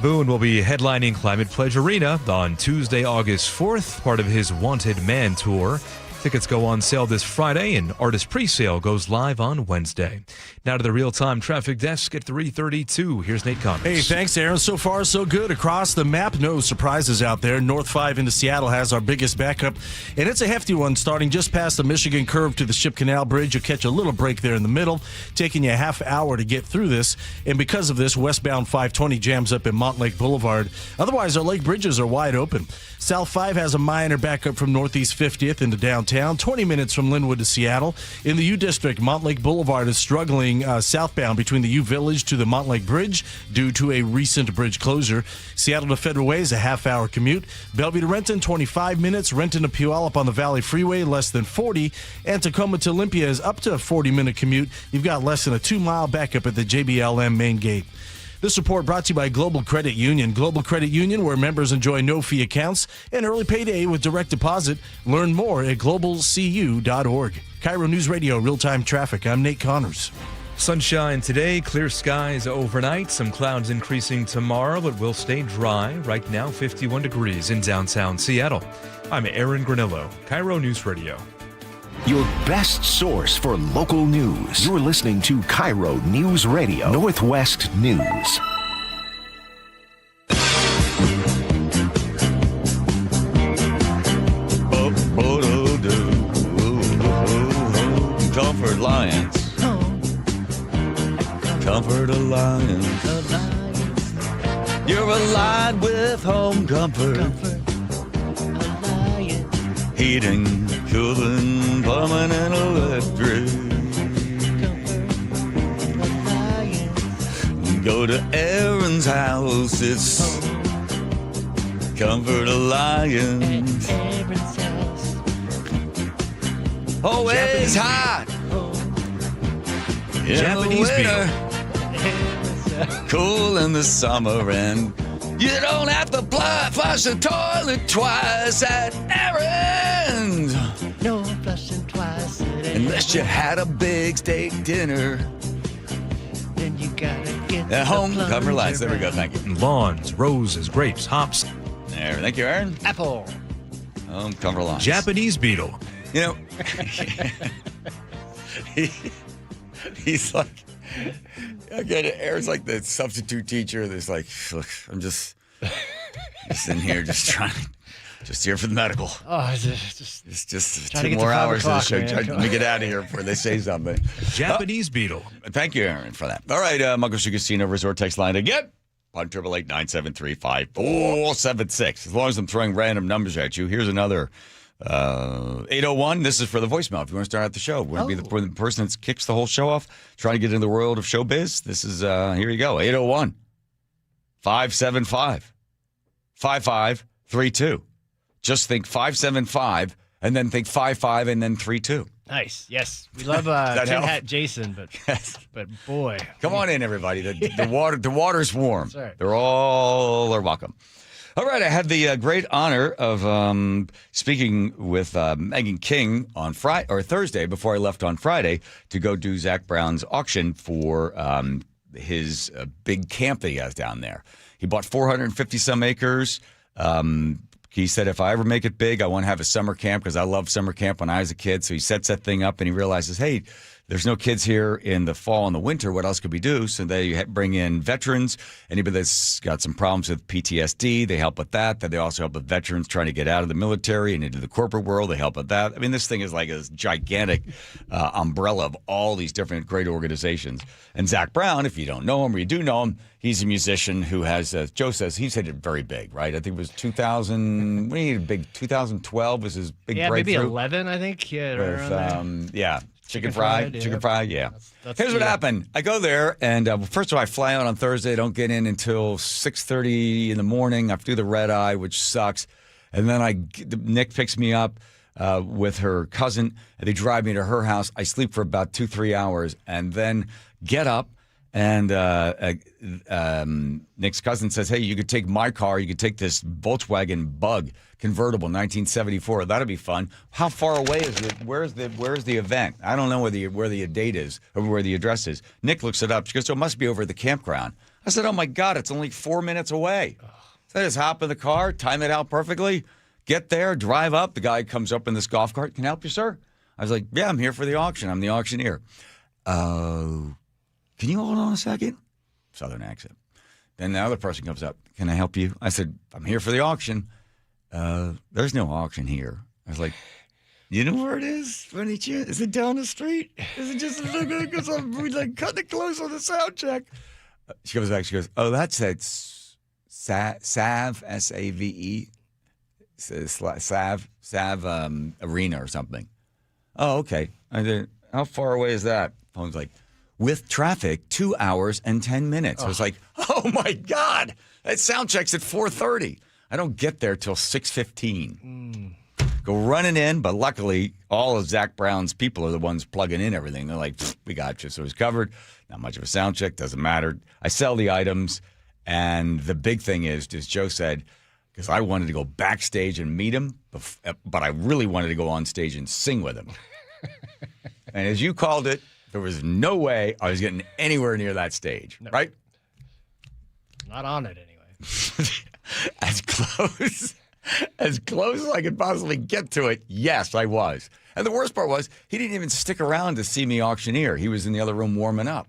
Boone will be headlining Climate Pledge Arena on Tuesday, August 4th, part of his Wanted Man tour. Tickets go on sale this Friday, and artist pre-sale goes live on Wednesday. Now to the real-time traffic desk at 3:32. Here's Nate Connors. Hey, thanks, Aaron. So far, so good. Across the map, no surprises out there. North 5 into Seattle has our biggest backup, and it's a hefty one starting just past the Michigan curve to the Ship Canal Bridge. You'll catch a little break there in the middle, taking you a half hour to get through this. And because of this, westbound 520 jams up in Montlake Boulevard. Otherwise, our lake bridges are wide open. South 5 has a minor backup from Northeast 50th into downtown, 20 minutes from Linwood to Seattle. In the U District, Montlake Boulevard is struggling southbound between the U Village to the Montlake Bridge due to a recent bridge closure. Seattle to Federal Way is a half-hour commute. Bellevue to Renton, 25 minutes. Renton to Puyallup on the Valley Freeway, less than 40. And Tacoma to Olympia is up to a 40-minute commute. You've got less than a 2-mile backup at the JBLM main gate. This report brought to you by Global Credit Union. Global Credit Union, where members enjoy no-fee accounts and early payday with direct deposit. Learn more at globalcu.org. KIRO News Radio, real-time traffic. I'm Nate Connors. Sunshine today, clear skies overnight. Some clouds increasing tomorrow, but will stay dry. Right now, 51 degrees in downtown Seattle. I'm Aaron Granillo, KIRO News Radio. Your best source for local news. You're listening to KIRO News Radio, Northwest News. Comfort Alliance. Comfort Alliance. You're allied with Home Comfort. Heating, cooling, plumbing, and electric. Go to Aaron's house, it's Comfort Alliance. Always hot. In Japanese the winter. Cool in the summer and You don't have to flush the toilet twice at Aaron's. No flushing twice at Aaron's. Unless you had a big steak dinner. Then you gotta get At home, cover lights. There we go. Thank you. Lawns, roses, grapes, hops. There. Thank you, Aaron. Apple. Home, cover lawns. Japanese beetle. You know, he's like, again, Aaron's like the substitute teacher. There's like, look, I'm just in here, just here for the medical. Oh, it's just trying to 2 get more to 5 hours of the o'clock, show. man. Let me get out of here before they say something. Japanese beetle. Thank you, Aaron, for that. All right, Muckleshoot Casino Resort text line again. 1-888-973-5476. As long as I'm throwing random numbers at you, here's another 801. This is for the voicemail. If you want to start out the show, want to be the person that kicks the whole show off, trying to get into the world of showbiz. This is here you go. 801-575-5532. Just think 575 and then think 55 and then 32. Nice. Yes. We love Tin Hat Jason, but boy. Come on in, everybody. The water's warm. That's right. They're welcome. All right, I had the great honor of speaking with Megan King on Thursday before I left on Friday to go do Zack Brown's auction for his big camp that he has down there. He bought 450 some acres. He said, if I ever make it big, I want to have a summer camp because I loved summer camp when I was a kid. So he sets that thing up and he realizes, hey, there's no kids here in the fall and the winter. What else could we do? So they bring in veterans. Anybody that's got some problems with PTSD, they help with that. Then they also help with veterans trying to get out of the military and into the corporate world. They help with that. I mean, this thing is like a gigantic umbrella of all these different great organizations. And Zack Brown, if you don't know him or you do know him, he's a musician who has, as Joe says, he's hit it very big, right? I think it was 2012 was his big breakthrough. Yeah, maybe 11, I think. Yeah, with, around there. yeah. Chicken fried, yeah. That's Here's what happened. I go there, and first of all, I fly out on Thursday. I don't get in until 6:30 in the morning. I have to do the red eye, which sucks. And then Nick picks me up with her cousin, and they drive me to her house. I sleep for about 2-3 hours, and then get up. And Nick's cousin says, hey, you could take my car. You could take this Volkswagen Bug convertible, 1974. That'd be fun. How far away is it? Where's the event? I don't know where the date is or where the address is. Nick looks it up. She goes, so it must be over at the campground. I said, oh, my God, it's only 4 minutes away. So I just hop in the car, time it out perfectly, get there, drive up. The guy comes up in this golf cart. Can I help you, sir? I was like, yeah, I'm here for the auction. I'm the auctioneer. Can you hold on a second? Southern accent. Then the other person comes up. Can I help you? I said, I'm here for the auction. There's no auction here. I was like, you know where it is? Is it down the street? Is it just because I'm like cutting it close on the sound check? She goes back. She goes, oh, that's Sav, S-A-V-E, Sav Arena or something. Oh, okay. I said, how far away is that? Phone's like, with traffic, 2 hours and 10 minutes. I was like, oh, my God. That sound check's at 4:30. I don't get there till 6:15. Go running in, but luckily, all of Zack Brown's people are the ones plugging in everything. They're like, we got you. So he's covered. Not much of a sound check. Doesn't matter. I sell the items. And the big thing is, as Joe said, because I wanted to go backstage and meet him, but I really wanted to go on stage and sing with him. And as you called it, there was no way I was getting anywhere near that stage, right? Not on it anyway. As close as I could possibly get to it, yes, I was. And the worst part was he didn't even stick around to see me auctioneer. He was in the other room warming up.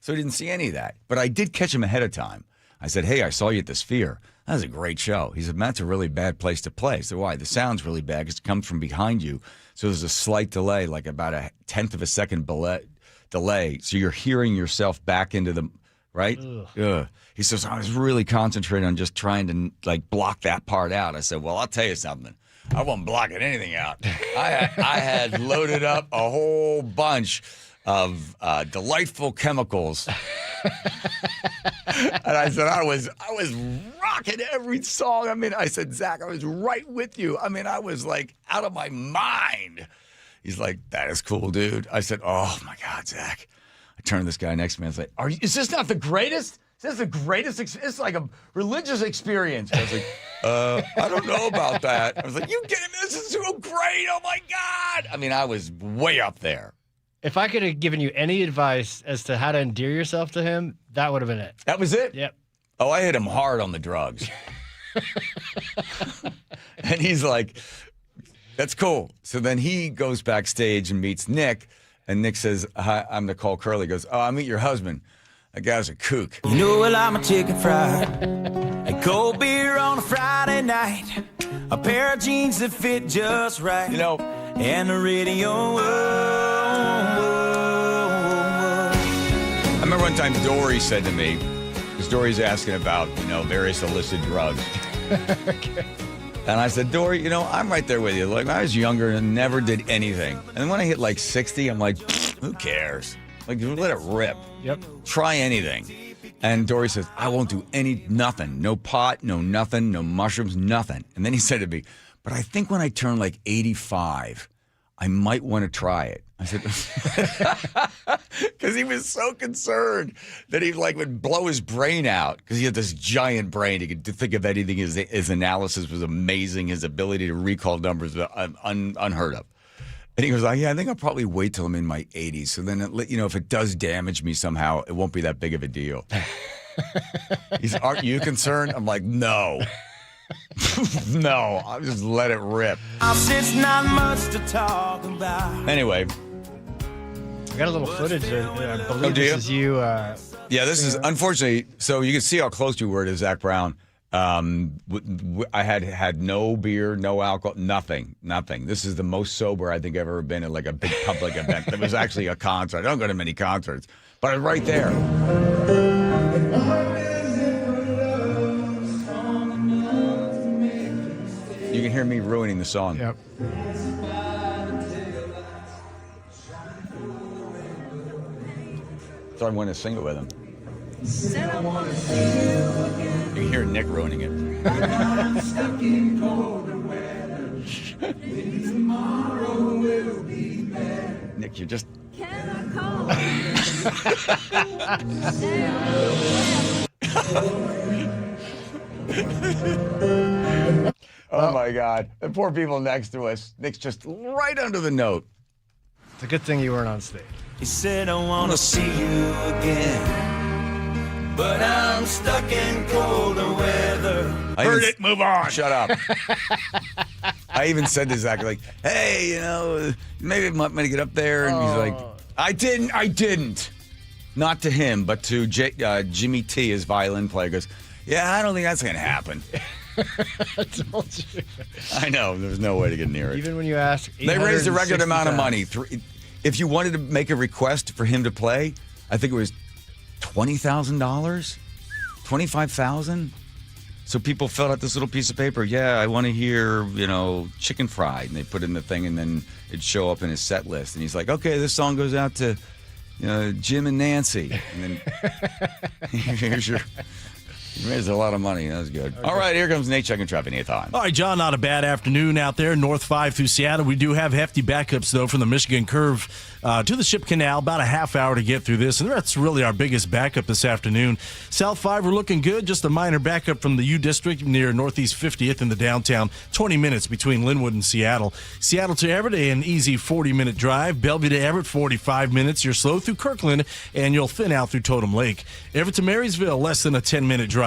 So he didn't see any of that. But I did catch him ahead of time. I said, hey, I saw you at the Sphere. That was a great show. He said, that's a really bad place to play. So why? The sound's really bad because it comes from behind you. So there's a slight delay, like about a 1/10 of a second delay. So you're hearing yourself back into the, right? Ugh. He says, I was really concentrating on just trying to like block that part out. I said, well, I'll tell you something. I wasn't blocking anything out. I had loaded up a whole bunch of delightful chemicals. And I said, I was rocking every song. I mean, I said, Zach, I was right with you. I mean, I was like out of my mind. He's like, that is cool, dude. I said, oh, my God, Zach. I turned to this guy next to me. I was like, is this not the greatest? This is the greatest. It's like a religious experience. I was like, I don't know about that. I was like, you kidding me? This is so great. Oh, my God. I mean, I was way up there. If I could have given you any advice as to how to endear yourself to him, that would have been it. That was it? Yep. Oh, I hit him hard on the drugs. And he's like, that's cool. So then he goes backstage and meets Nick. And Nick says, hi, I'm Nicole Curley. He goes, oh, I meet your husband. That guy's a kook. You know, well, I'm a chicken fried. A cold beer on a Friday night. A pair of jeans that fit just right. You know. And the radio. I remember one time Dory said to me, because Dory's asking about, various illicit drugs. Okay. And I said, Dory, I'm right there with you. Like, I was younger and never did anything. And then when I hit like 60, I'm like, who cares? Like, let it rip. Yep. Try anything. And Dory says, I won't do nothing. No pot, no nothing, no mushrooms, nothing. And then he said to me, but I think when I turn like 85, I might want to try it. I said, because he was so concerned that he would blow his brain out because he had this giant brain. He could think of anything. His analysis was amazing. His ability to recall numbers was unheard of. And he goes, yeah, I think I'll probably wait till I'm in my 80s. So then, if it does damage me somehow, it won't be that big of a deal. He said, aren't you concerned? I'm like, no. No, I'll just let it rip. It's not much to talk about. Anyway. I got a little footage. I believe this is you. Yeah, this is, unfortunately, so you can see how close we were to Zack Brown. I had no beer, no alcohol, nothing. This is the most sober I think I've ever been at like a big public event. That was actually a concert. I don't go to many concerts, but I was right there. You can hear me ruining the song. Yep. So I want to sing it with him. You can hear Nick ruining it. Nick, you're just... Oh, my God. The poor people next to us. Nick's just right under the note. It's a good thing you weren't on stage. He said, I want to see you again, but I'm stuck in colder weather. Heard it, move on. Shut up. I even said to Zach, like, hey, maybe I might get up there. And he's like, I didn't. Not to him, but to Jimmy T, his violin player, goes, yeah, I don't think that's going to happen. I told you. I know. There's no way to get near it. Even when you ask, they raised a record amount of money. If you wanted to make a request for him to play, I think it was $20,000, $25,000. So people filled out this little piece of paper. Yeah, I want to hear, chicken fried, and they put it in the thing, and then it'd show up in his set list. And he's like, okay, this song goes out to, Jim and Nancy, and then here's your. You raised a lot of money. That was good. Okay. All right, here comes Nate checking traffic. Nathan. All right, John, not a bad afternoon out there. North 5 through Seattle. We do have hefty backups, though, from the Michigan curve to the Ship Canal. About a half hour to get through this, and that's really our biggest backup this afternoon. South 5, we're looking good. Just a minor backup from the U District near Northeast 50th in the downtown. 20 minutes between Linwood and Seattle. Seattle to Everett, an easy 40-minute drive. Bellevue to Everett, 45 minutes. You're slow through Kirkland, and you'll thin out through Totem Lake. Everett to Marysville, less than a 10-minute drive.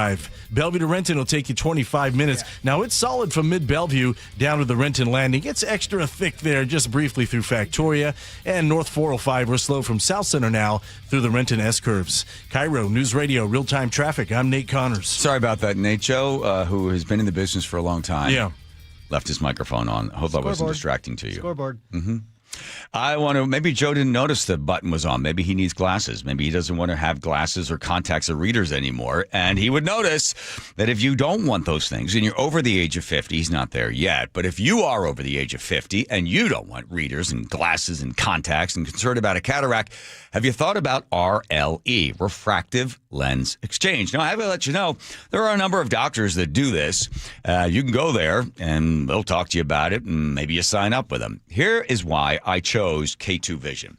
Bellevue to Renton will take you 25 minutes. Yeah. Now, it's solid from mid-Bellevue down to the Renton Landing. It's extra thick there just briefly through Factoria. And North 405, we're slow from South Center now through the Renton S-curves. KIRO News Radio, real-time traffic. I'm Nate Connors. Sorry about that, Nate. Joe, who has been in the business for a long time, left his microphone on. I hope I wasn't distracting to you. Scoreboard. Mm-hmm. Maybe Joe didn't notice the button was on. Maybe he needs glasses. Maybe he doesn't want to have glasses or contacts or readers anymore. And he would notice that if you don't want those things and you're over the age of 50, he's not there yet. But if you are over the age of 50 and you don't want readers and glasses and contacts and concerned about a cataract, have you thought about RLE, refractive lens exchange? Now, I have to let you know, there are a number of doctors that do this. You can go there and they'll talk to you about it and maybe you sign up with them. Here is why I chose K2 Vision.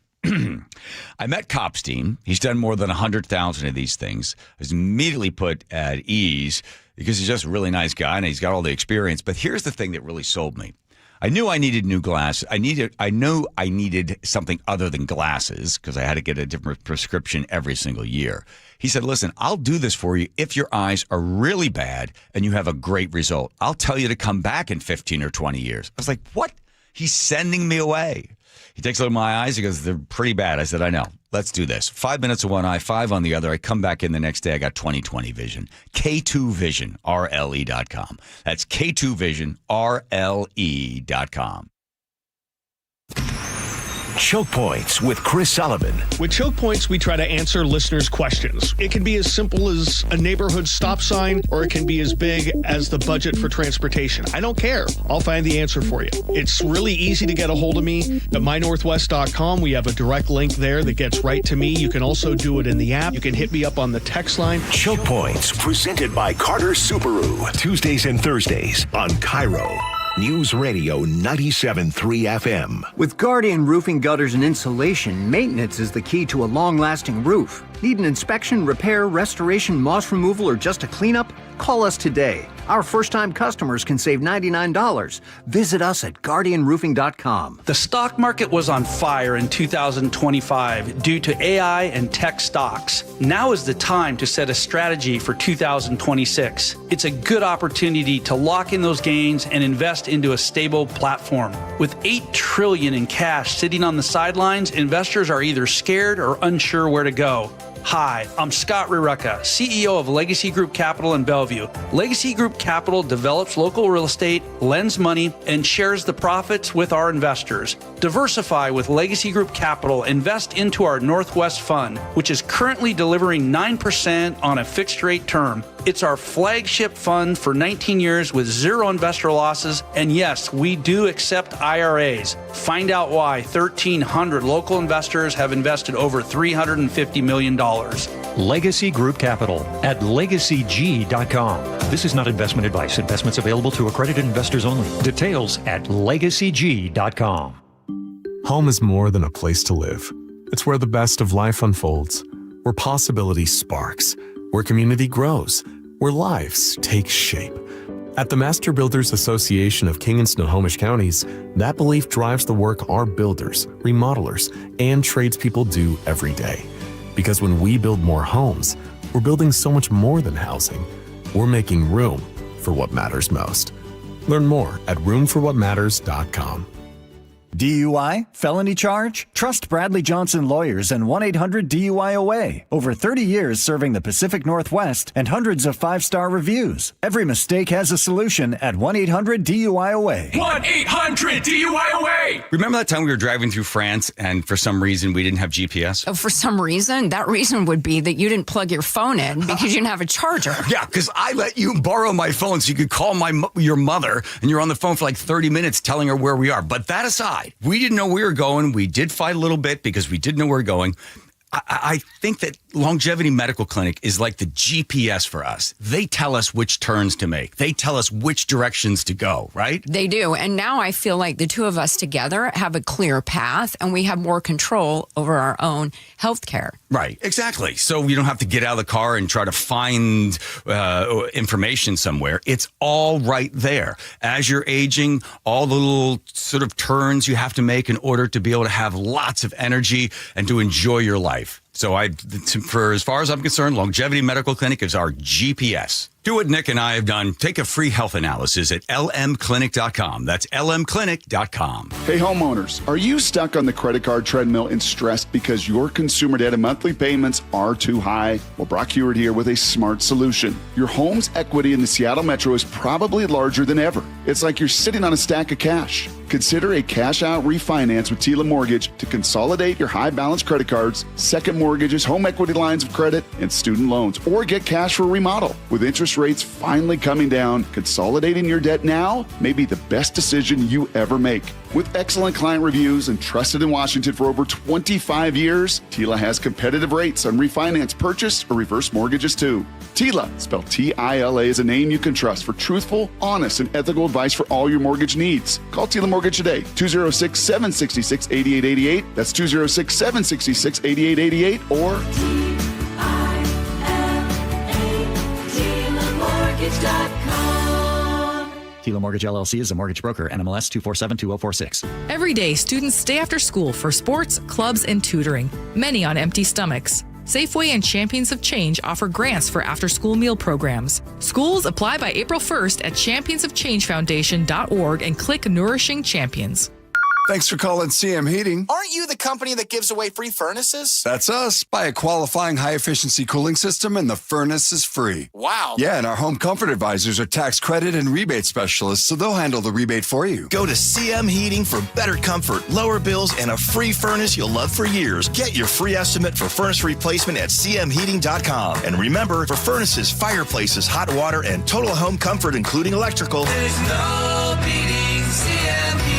I met Kopstein. He's done more than 100,000 of these things. I was immediately put at ease because he's just a really nice guy and he's got all the experience. But here's the thing that really sold me. I knew I needed new glasses. I knew I needed something other than glasses because I had to get a different prescription every single year. He said, listen, I'll do this for you if your eyes are really bad and you have a great result. I'll tell you to come back in 15 or 20 years. I was like, what? He's sending me away. He takes a look at my eyes. He goes, they're pretty bad. I said, I know. Let's do this. 5 minutes of one eye, 5 on the other. I come back in the next day. I got 20/20 vision. K2Vision, RLE.com. That's K2Vision, RLE.com. Choke Points with Chris Sullivan. With Choke Points, we try to answer listeners' questions. It can be as simple as a neighborhood stop sign, or it can be as big as the budget for transportation. I don't care. I'll find the answer for you. It's really easy to get a hold of me at mynorthwest.com. We have a direct link there that gets right to me. You can also do it in the app. You can hit me up on the text line. Choke Points, presented by Carter Subaru. Tuesdays and Thursdays on KIRO Newsradio 97.3 FM. With Guardian Roofing, Gutters, and Insulation, maintenance is the key to a long-lasting roof. Need an inspection, repair, restoration, moss removal, or just a cleanup? Call us today. Our first-time customers can save $99. Visit us at guardianroofing.com. The stock market was on fire in 2025 due to AI and tech stocks. Now is the time to set a strategy for 2026. It's a good opportunity to lock in those gains and invest into a stable platform. With $8 trillion in cash sitting on the sidelines, investors are either scared or unsure where to go. Hi, I'm Scott Rirucka, CEO of Legacy Group Capital in Bellevue. Legacy Group Capital develops local real estate, lends money, and shares the profits with our investors. Diversify with Legacy Group Capital. Invest into our Northwest Fund, which is currently delivering 9% on a fixed rate term. It's our flagship fund for 19 years with zero investor losses. And yes, we do accept IRAs. Find out why 1,300 local investors have invested over $350 million. Legacy Group Capital at legacyg.com. This is not investment advice. Investments available to accredited investors only. Details at legacyg.com. Home is more than a place to live. It's where the best of life unfolds, where possibility sparks, where community grows, where lives take shape. At the Master Builders Association of King and Snohomish Counties, that belief drives the work our builders, remodelers, and tradespeople do every day. Because when we build more homes, we're building so much more than housing. We're making room for what matters most. Learn more at roomforwhatmatters.com. DUI? Felony charge? Trust Bradley Johnson Lawyers and 1-800-DUI-OA. Over 30 years serving the Pacific Northwest and hundreds of 5-star reviews. Every mistake has a solution at 1-800-DUI-OA. 1-800-DUI-OA! Remember that time we were driving through France and for some reason we didn't have GPS? Oh, for some reason? That reason would be that you didn't plug your phone in because you didn't have a charger. Yeah, because I let you borrow my phone so you could call your mother and you're on the phone for like 30 minutes telling her where we are. But that aside, we didn't know where we were going. We did fight a little bit because we didn't know where we were going. I think that Longevity Medical Clinic is like the GPS for us. They tell us which turns to make. They tell us which directions to go, right? They do. And now I feel like the two of us together have a clear path and we have more control over our own health care. Right, exactly. So you don't have to get out of the car and try to find information somewhere. It's all right there. As you're aging, all the little sort of turns you have to make in order to be able to have lots of energy and to enjoy your life. So for as far as I'm concerned, Longevity Medical Clinic is our GPS. Do what Nick and I have done. Take a free health analysis at lmclinic.com. That's lmclinic.com. Hey, homeowners, are you stuck on the credit card treadmill and stressed because your consumer debt and monthly payments are too high? Well, Brock Heward here with a smart solution. Your home's equity in the Seattle Metro is probably larger than ever. It's like you're sitting on a stack of cash. Consider a cash-out refinance with Tila Mortgage to consolidate your high-balance credit cards, second mortgages, home equity lines of credit, and student loans, or get cash for a remodel. With interest rates finally coming down, consolidating your debt now may be the best decision you ever make. With excellent client reviews and trusted in Washington for over 25 years, TILA has competitive rates on refinance, purchase, or reverse mortgages too. TILA, spelled T-I-L-A, is a name you can trust for truthful, honest, and ethical advice for all your mortgage needs. Call TILA Mortgage today, 206-766-8888. That's 206-766-8888 or TILA Mortgage LLC is a mortgage broker. NMLS 2472046. Every day, students stay after school for sports, clubs, and tutoring, many on empty stomachs. Safeway and Champions of Change offer grants for after-school meal programs. Schools apply by April 1st at championsofchangefoundation.org and click Nourishing Champions. Thanks for calling CM Heating. Aren't you the company that gives away free furnaces? That's us. Buy a qualifying high-efficiency cooling system and the furnace is free. Wow. Yeah, and our home comfort advisors are tax credit and rebate specialists, so they'll handle the rebate for you. Go to CM Heating for better comfort, lower bills, and a free furnace you'll love for years. Get your free estimate for furnace replacement at cmheating.com. And remember, for furnaces, fireplaces, hot water, and total home comfort, including electrical, There's no beating CM Heating.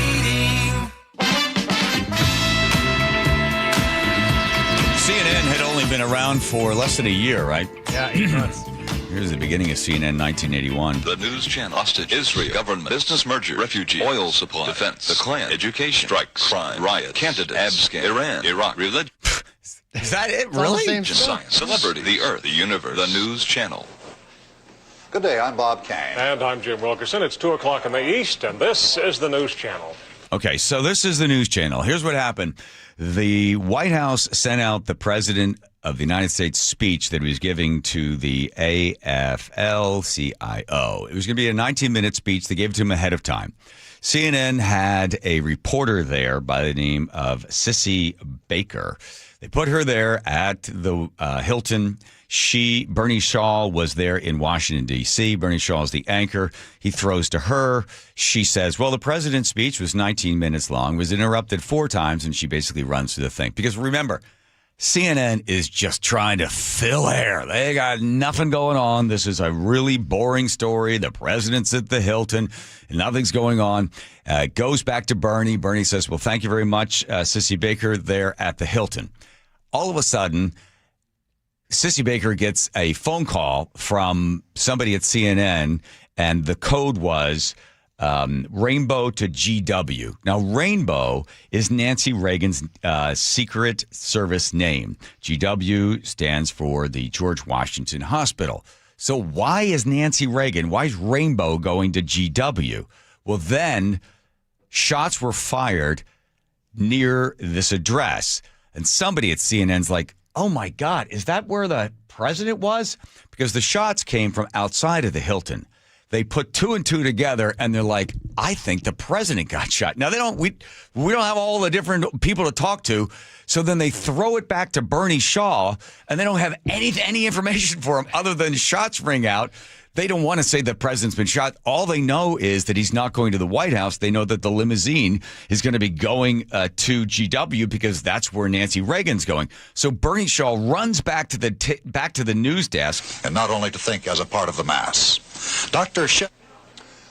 CNN had only been around for less than a year, right? Yeah, 8 months. Here's the beginning of CNN 1981. The news channel, hostage, Israel, government, business merger, refugee, oil supply, defense, the Klan, education, strikes, crime, riot, candidates, abscam, Iran, Iraq, religion. Is that it, It's all really? the same science, celebrity, the earth, the universe, the news channel. Good day, I'm Bob Kane. And I'm Jim Wilkerson. It's 2 o'clock in the East, and this is the news channel. Okay, so this is the news channel. Here's what happened. The White House sent out the President of the United States speech that he was giving to the AFL-CIO. It was going to be a 19-minute speech. They gave it to him ahead of time. CNN had a reporter there by the name of Sissy Baker. They put her there at the Hilton. Bernie Shaw was there in Washington, D.C. Bernie Shaw is the anchor. He throws to her. She says, well, the president's speech was 19 minutes long, was interrupted 4 times, and she basically runs through the thing. Because remember, CNN is just trying to fill air. They got nothing going on. This is a really boring story. The president's at the Hilton, and nothing's going on. Goes back to Bernie. Bernie says, well, thank you very much, Sissy Baker, there at the Hilton. All of a sudden, Sissy Baker gets a phone call from somebody at CNN, and the code was Rainbow to GW. Now, Rainbow is Nancy Reagan's Secret Service name. GW stands for the George Washington Hospital. So why is Nancy Reagan, why is Rainbow going to GW? Well, then shots were fired near this address, and somebody at CNN's like, oh, my God, is that where the president was? Because the shots came from outside of the Hilton. They put 2 and 2 together, and they're like, I think the president got shot. Now, we don't have all the different people to talk to, so then they throw it back to Bernie Shaw, and they don't have any information for him other than shots ring out. They don't want to say the president's been shot. All they know is that he's not going to the White House. They know that the limousine is going to be going to GW because that's where Nancy Reagan's going. So Bernie Shaw runs back to the news desk. And not only to think as a part of the mass. Dr.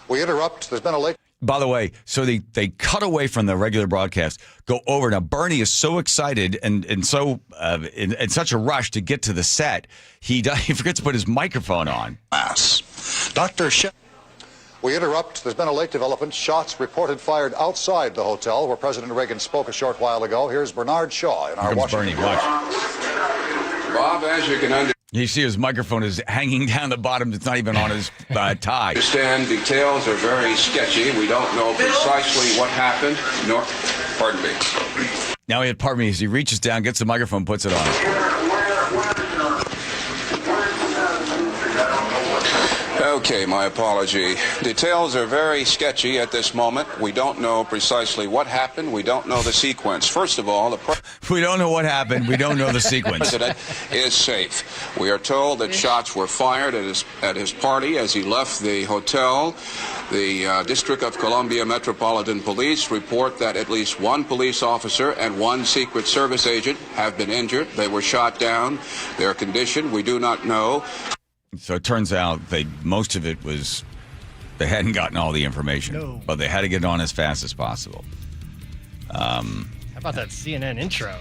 We interrupt. There's been a late... By the way, so they cut away from the regular broadcast, go over. Now, Bernie is so excited and so in such a rush to get to the set, he forgets to put his microphone on. Mass. Dr. We interrupt. There's been a late development. Shots reported fired outside the hotel where President Reagan spoke a short while ago. Here's Bernard Shaw in our Washington. Bernie, watch. Bob, as you can understand. You see his microphone is hanging down the bottom. It's not even on his tie. Understand details are very sketchy. We don't know precisely what happened. Nor, pardon me. Now pardon me, as he reaches down, gets the microphone, puts it on. Okay, my apology. Details are very sketchy at this moment. We don't know precisely what happened. We don't know the sequence. First of all, we don't know what happened. We don't know the sequence. The president is safe. We are told that shots were fired at his party as he left the hotel. The District of Columbia Metropolitan Police report that at least 1 police officer and 1 Secret Service agent have been injured. They were shot down. Their condition, we do not know. So it turns out most of it was they hadn't gotten all the information, but they had to get on as fast as possible. How about that CNN intro?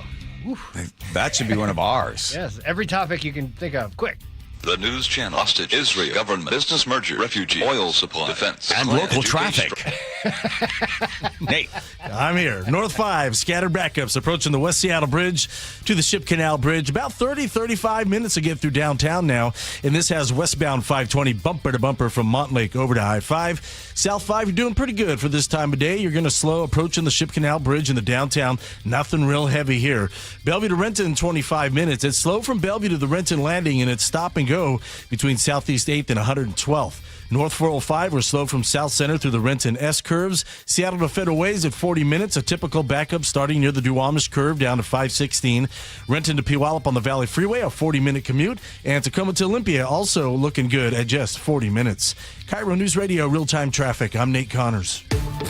Oof. That should be one of ours. Yes, every topic you can think of. Quick. The news channel, hostage, Israel, government, business merger, refugee, oil supply, defense, and clan, local education, traffic. Nate. I'm here. North 5, scattered backups approaching the West Seattle Bridge to the Ship Canal Bridge. About 35 minutes to get through downtown now. And this has westbound 520 bumper to bumper from Montlake over to I-5. South 5, you're doing pretty good for this time of day. You're going to slow approaching the Ship Canal Bridge in the downtown. Nothing real heavy here. Bellevue to Renton, 25 minutes. It's slow from Bellevue to the Renton Landing, and it's stop and go between Southeast 8th and 112th. North 405, we're slow from South Center through the Renton S curves. Seattle to Federal Ways at 40 minutes. A typical backup starting near the Duwamish curve down to 516. Renton to Puyallup on the Valley Freeway, a 40-minute commute. And Tacoma to Olympia also looking good at just 40 minutes. KIRO News Radio, real-time traffic. I'm Nate Connors.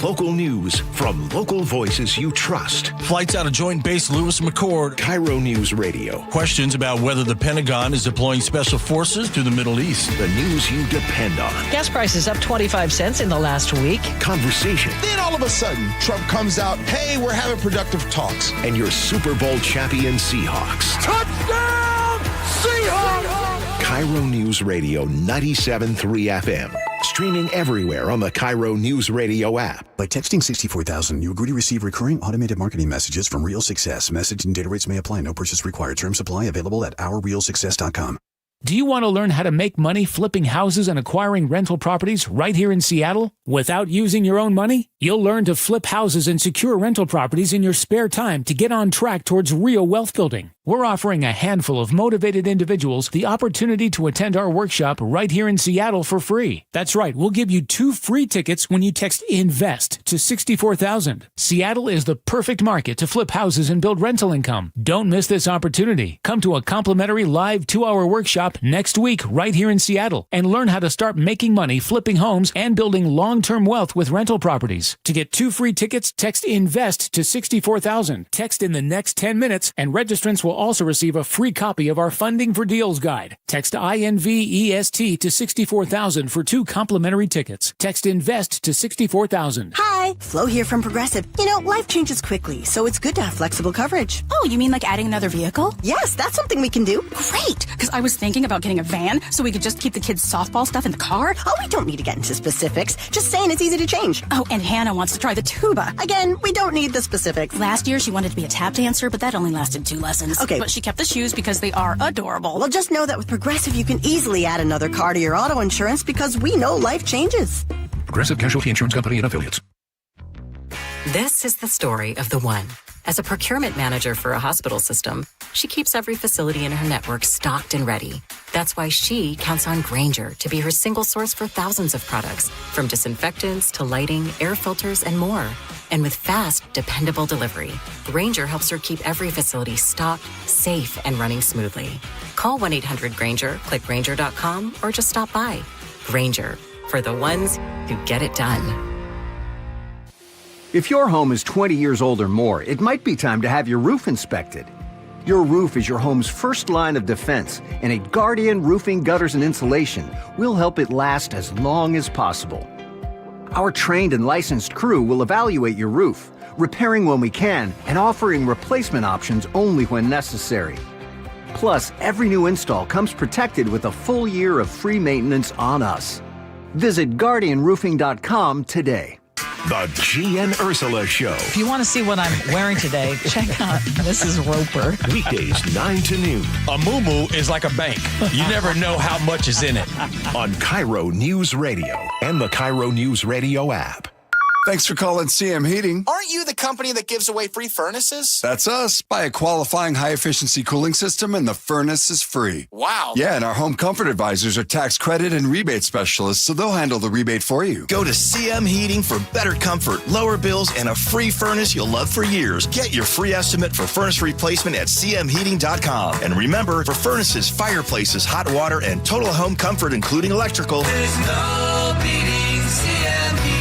Local news from local voices you trust. Flights out of Joint Base Lewis McChord. KIRO News Radio. Questions about whether the Pentagon is deploying special forces to the Middle East. The news you depend on. Gas prices up 25 cents in the last week. Conversation. Then all of a sudden, Trump comes out, hey, we're having productive talks. And your Super Bowl champion Seahawks. Touchdown, Seahawks! KIRO News Radio 97.3 FM. Streaming everywhere on the KIRO News Radio app. By texting 64,000, you agree to receive recurring automated marketing messages from Real Success. Message and data rates may apply. No purchase required. Terms apply. Available at ourrealsuccess.com. Do you want to learn how to make money flipping houses and acquiring rental properties right here in Seattle without using your own money? You'll learn to flip houses and secure rental properties in your spare time to get on track towards real wealth building. We're offering a handful of motivated individuals the opportunity to attend our workshop right here in Seattle for free. That's right, we'll give you 2 free tickets when you text INVEST to 64,000. Seattle is the perfect market to flip houses and build rental income. Don't miss this opportunity. Come to a complimentary live 2-hour workshop next week right here in Seattle and learn how to start making money flipping homes and building long-term wealth with rental properties. To get 2 free tickets, text INVEST to 64,000. Text in the next 10 minutes and registrants will also receive a free copy of our Funding for Deals guide. Text INVEST to 64,000 for 2 complimentary tickets. Text INVEST to 64,000. Hi, Flo here from Progressive. You know, life changes quickly, so it's good to have flexible coverage. Oh, you mean like adding another vehicle? Yes, that's something we can do. Great, because I was thinking about getting a van so we could just keep the kids' softball stuff in the car. Oh, we don't need to get into specifics. Just saying it's easy to change. Oh, and Hannah wants to try the tuba. Again, we don't need the specifics. Last year, she wanted to be a tap dancer, but that only lasted 2 lessons. Okay. But she kept the shoes because they are adorable. Well, just know that with Progressive, you can easily add another car to your auto insurance because we know life changes. Progressive Casualty Insurance Company and Affiliates. This is the story of the one. As a procurement manager for a hospital system, she keeps every facility in her network stocked and ready. That's why she counts on Grainger to be her single source for thousands of products, from disinfectants to lighting, air filters, and more. And with fast, dependable delivery, Grainger helps her keep every facility stocked, safe, and running smoothly. Call 1-800-GRAINGER, click Grainger.com, or just stop by. Grainger, for the ones who get it done. If your home is 20 years old or more, it might be time to have your roof inspected. Your roof is your home's first line of defense, and at Guardian Roofing, Gutters, and Insulation, we'll help it last as long as possible. Our trained and licensed crew will evaluate your roof, repairing when we can and offering replacement options only when necessary. Plus, every new install comes protected with a full year of free maintenance on us. Visit GuardianRoofing.com today. The G and Ursula Show. If you want to see what I'm wearing today, check out Mrs. Roper. Weekdays 9 to noon. A moo-moo is like a bank. You never know how much is in it. On KIRO News Radio and the KIRO News Radio app. Thanks for calling CM Heating. Aren't you the company that gives away free furnaces? That's us. Buy a qualifying high-efficiency cooling system and the furnace is free. Wow. Yeah, and our home comfort advisors are tax credit and rebate specialists, so they'll handle the rebate for you. Go to CM Heating for better comfort, lower bills, and a free furnace you'll love for years. Get your free estimate for furnace replacement at cmheating.com. And remember, for furnaces, fireplaces, hot water, and total home comfort, including electrical, There's no beating CM Heating.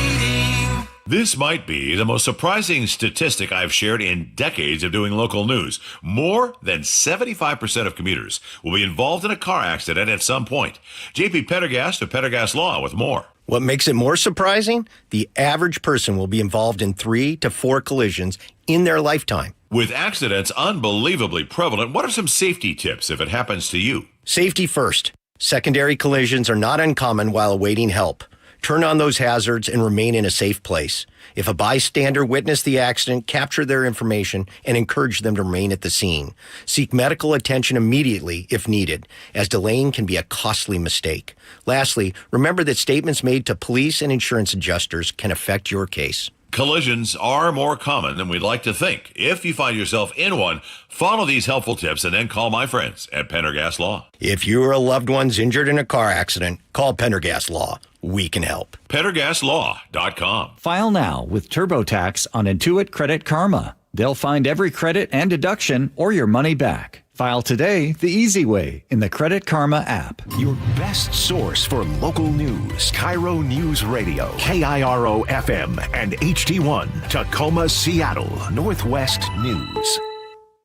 This might be the most surprising statistic I've shared in decades of doing local news. More than 75% of commuters will be involved in a car accident at some point. JP Pendergast of Pendergast Law with more. What makes it more surprising? The average person will be involved in 3 to 4 collisions in their lifetime. With accidents unbelievably prevalent, what are some safety tips if it happens to you? Safety first. Secondary collisions are not uncommon while awaiting help. Turn on those hazards and remain in a safe place. If a bystander witnessed the accident, capture their information and encourage them to remain at the scene. Seek medical attention immediately if needed, as delaying can be a costly mistake. Lastly, remember that statements made to police and insurance adjusters can affect your case. Collisions are more common than we'd like to think. If you find yourself in one, follow these helpful tips and then call my friends at Pendergast Law. If you or a loved one's injured in a car accident, call Pendergast Law. We can help. PendergastLaw.com. File now with TurboTax on Intuit Credit Karma. They'll find every credit and deduction or your money back. File today the easy way in the Credit Karma app. Your best source for local news. KIRO Newsradio, KIRO FM and HD1, Tacoma, Seattle, Northwest News.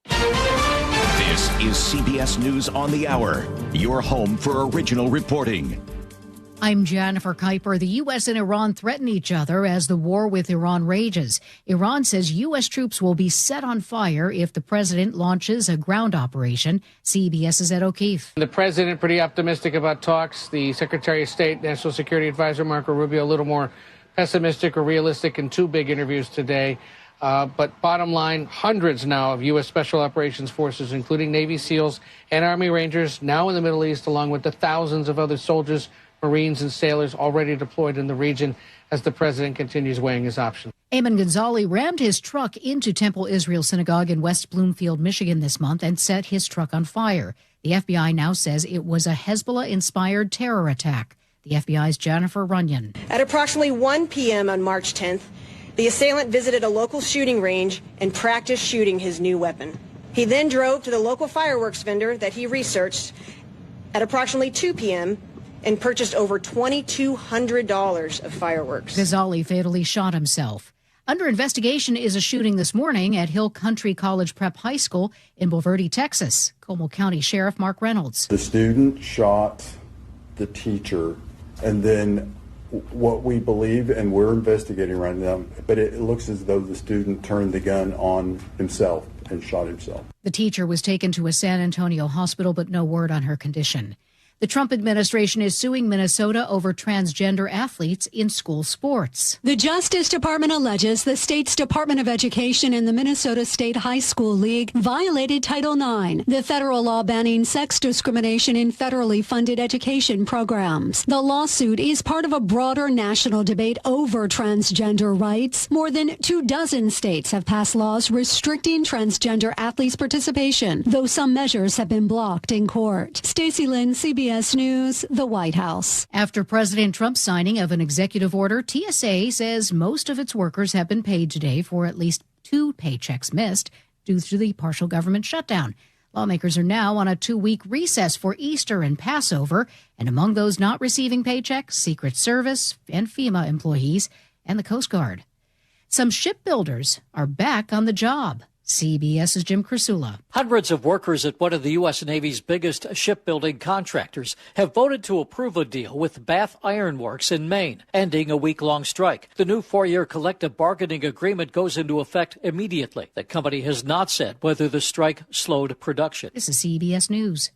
This is CBS News on the Hour, your home for original reporting. I'm Jennifer Kuiper. The U.S. and Iran threaten each other as the war with Iran rages. Iran says U.S. troops will be set on fire if the president launches a ground operation. CBS's Ed O'Keefe. The president pretty optimistic about talks. The Secretary of State, National Security Advisor Marco Rubio, a little more pessimistic or realistic in 2 big interviews today. But bottom line, hundreds now of U.S. Special Operations Forces, including Navy SEALs and Army Rangers, now in the Middle East, along with the thousands of other soldiers, Marines and sailors already deployed in the region as the president continues weighing his options. Ayman Ghazali rammed his truck into Temple Israel Synagogue in West Bloomfield, Michigan this month and set his truck on fire. The FBI now says it was a Hezbollah-inspired terror attack. The FBI's Jennifer Runyon. At approximately 1 p.m. on March 10th, the assailant visited a local shooting range and practiced shooting his new weapon. He then drove to the local fireworks vendor that he researched at approximately 2 p.m., and purchased over $2,200 of fireworks. Ghazali fatally shot himself. Under investigation is a shooting this morning at Hill Country College Prep High School in Bulverde, Texas. Como County Sheriff Mark Reynolds. The student shot the teacher, and then what we believe, and we're investigating right now, but it looks as though the student turned the gun on himself and shot himself. The teacher was taken to a San Antonio hospital, but no word on her condition. The Trump administration is suing Minnesota over transgender athletes in school sports. The Justice Department alleges the state's Department of Education and the Minnesota State High School League violated Title IX, the federal law banning sex discrimination in federally funded education programs. The lawsuit is part of a broader national debate over transgender rights. More than 24 states have passed laws restricting transgender athletes' participation, though some measures have been blocked in court. Stacey Lynn, CBS News, the White House. After President Trump's signing of an executive order, TSA says most of its workers have been paid today for at least 2 paychecks missed due to the partial government shutdown. Lawmakers are now on a 2-week recess for Easter and Passover, and among those not receiving paychecks, Secret Service and FEMA employees and the Coast Guard. Some shipbuilders are back on the job. CBS's Jim Crisula. Hundreds of workers at one of the U.S. Navy's biggest shipbuilding contractors have voted to approve a deal with Bath Iron Works in Maine, ending a week-long strike. The new 4-year collective bargaining agreement goes into effect immediately. The company has not said whether the strike slowed production. This is CBS News.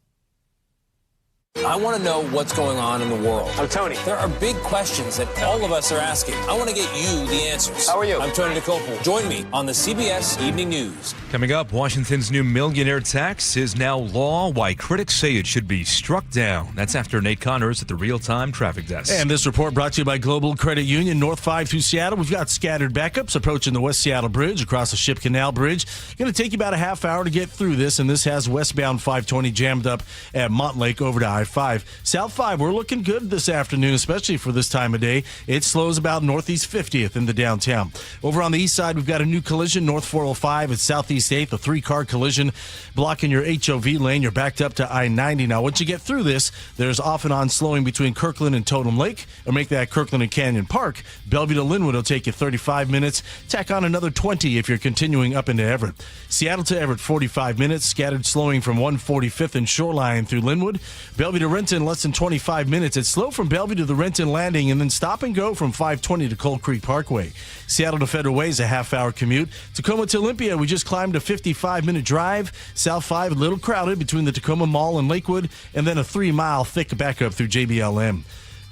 I want to know what's going on in the world. I'm Tony. There are big questions that all of us are asking. I want to get you the answers. How are you? I'm Tony DeCopel. Join me on the CBS Evening News. Coming up, Washington's new millionaire tax is now law, why critics say it should be struck down. That's after Nate Connors at the Real-Time Traffic Desk. And this report brought to you by Global Credit Union, North 5 through Seattle. We've got scattered backups approaching the West Seattle Bridge across the Ship Canal Bridge. Going to take you about a half hour to get through this, and this has westbound 520 jammed up at Montlake over to I-5. 5. South 5, we're looking good this afternoon, especially for this time of day. It slows about northeast 50th in the downtown. Over on the east side, we've got a new collision, north 405 at southeast 8th, a 3-car collision blocking your HOV lane. You're backed up to I-90. Now, once you get through this, there's off and on slowing between Kirkland and Totem Lake, or make that Kirkland and Canyon Park. Bellevue to Linwood will take you 35 minutes. Tack on another 20 if you're continuing up into Everett. Seattle to Everett, 45 minutes. Scattered slowing from 145th and Shoreline through Linwood. Bellevue to Renton, less than 25 minutes. It's slow from Bellevue to the Renton Landing, and then stop and go from 520 to Cold Creek Parkway. Seattle to Federal Way is a half-hour commute. Tacoma to Olympia, we just climbed a 55-minute drive. South 5, a little crowded between the Tacoma Mall and Lakewood, and then a 3-mile thick backup through JBLM.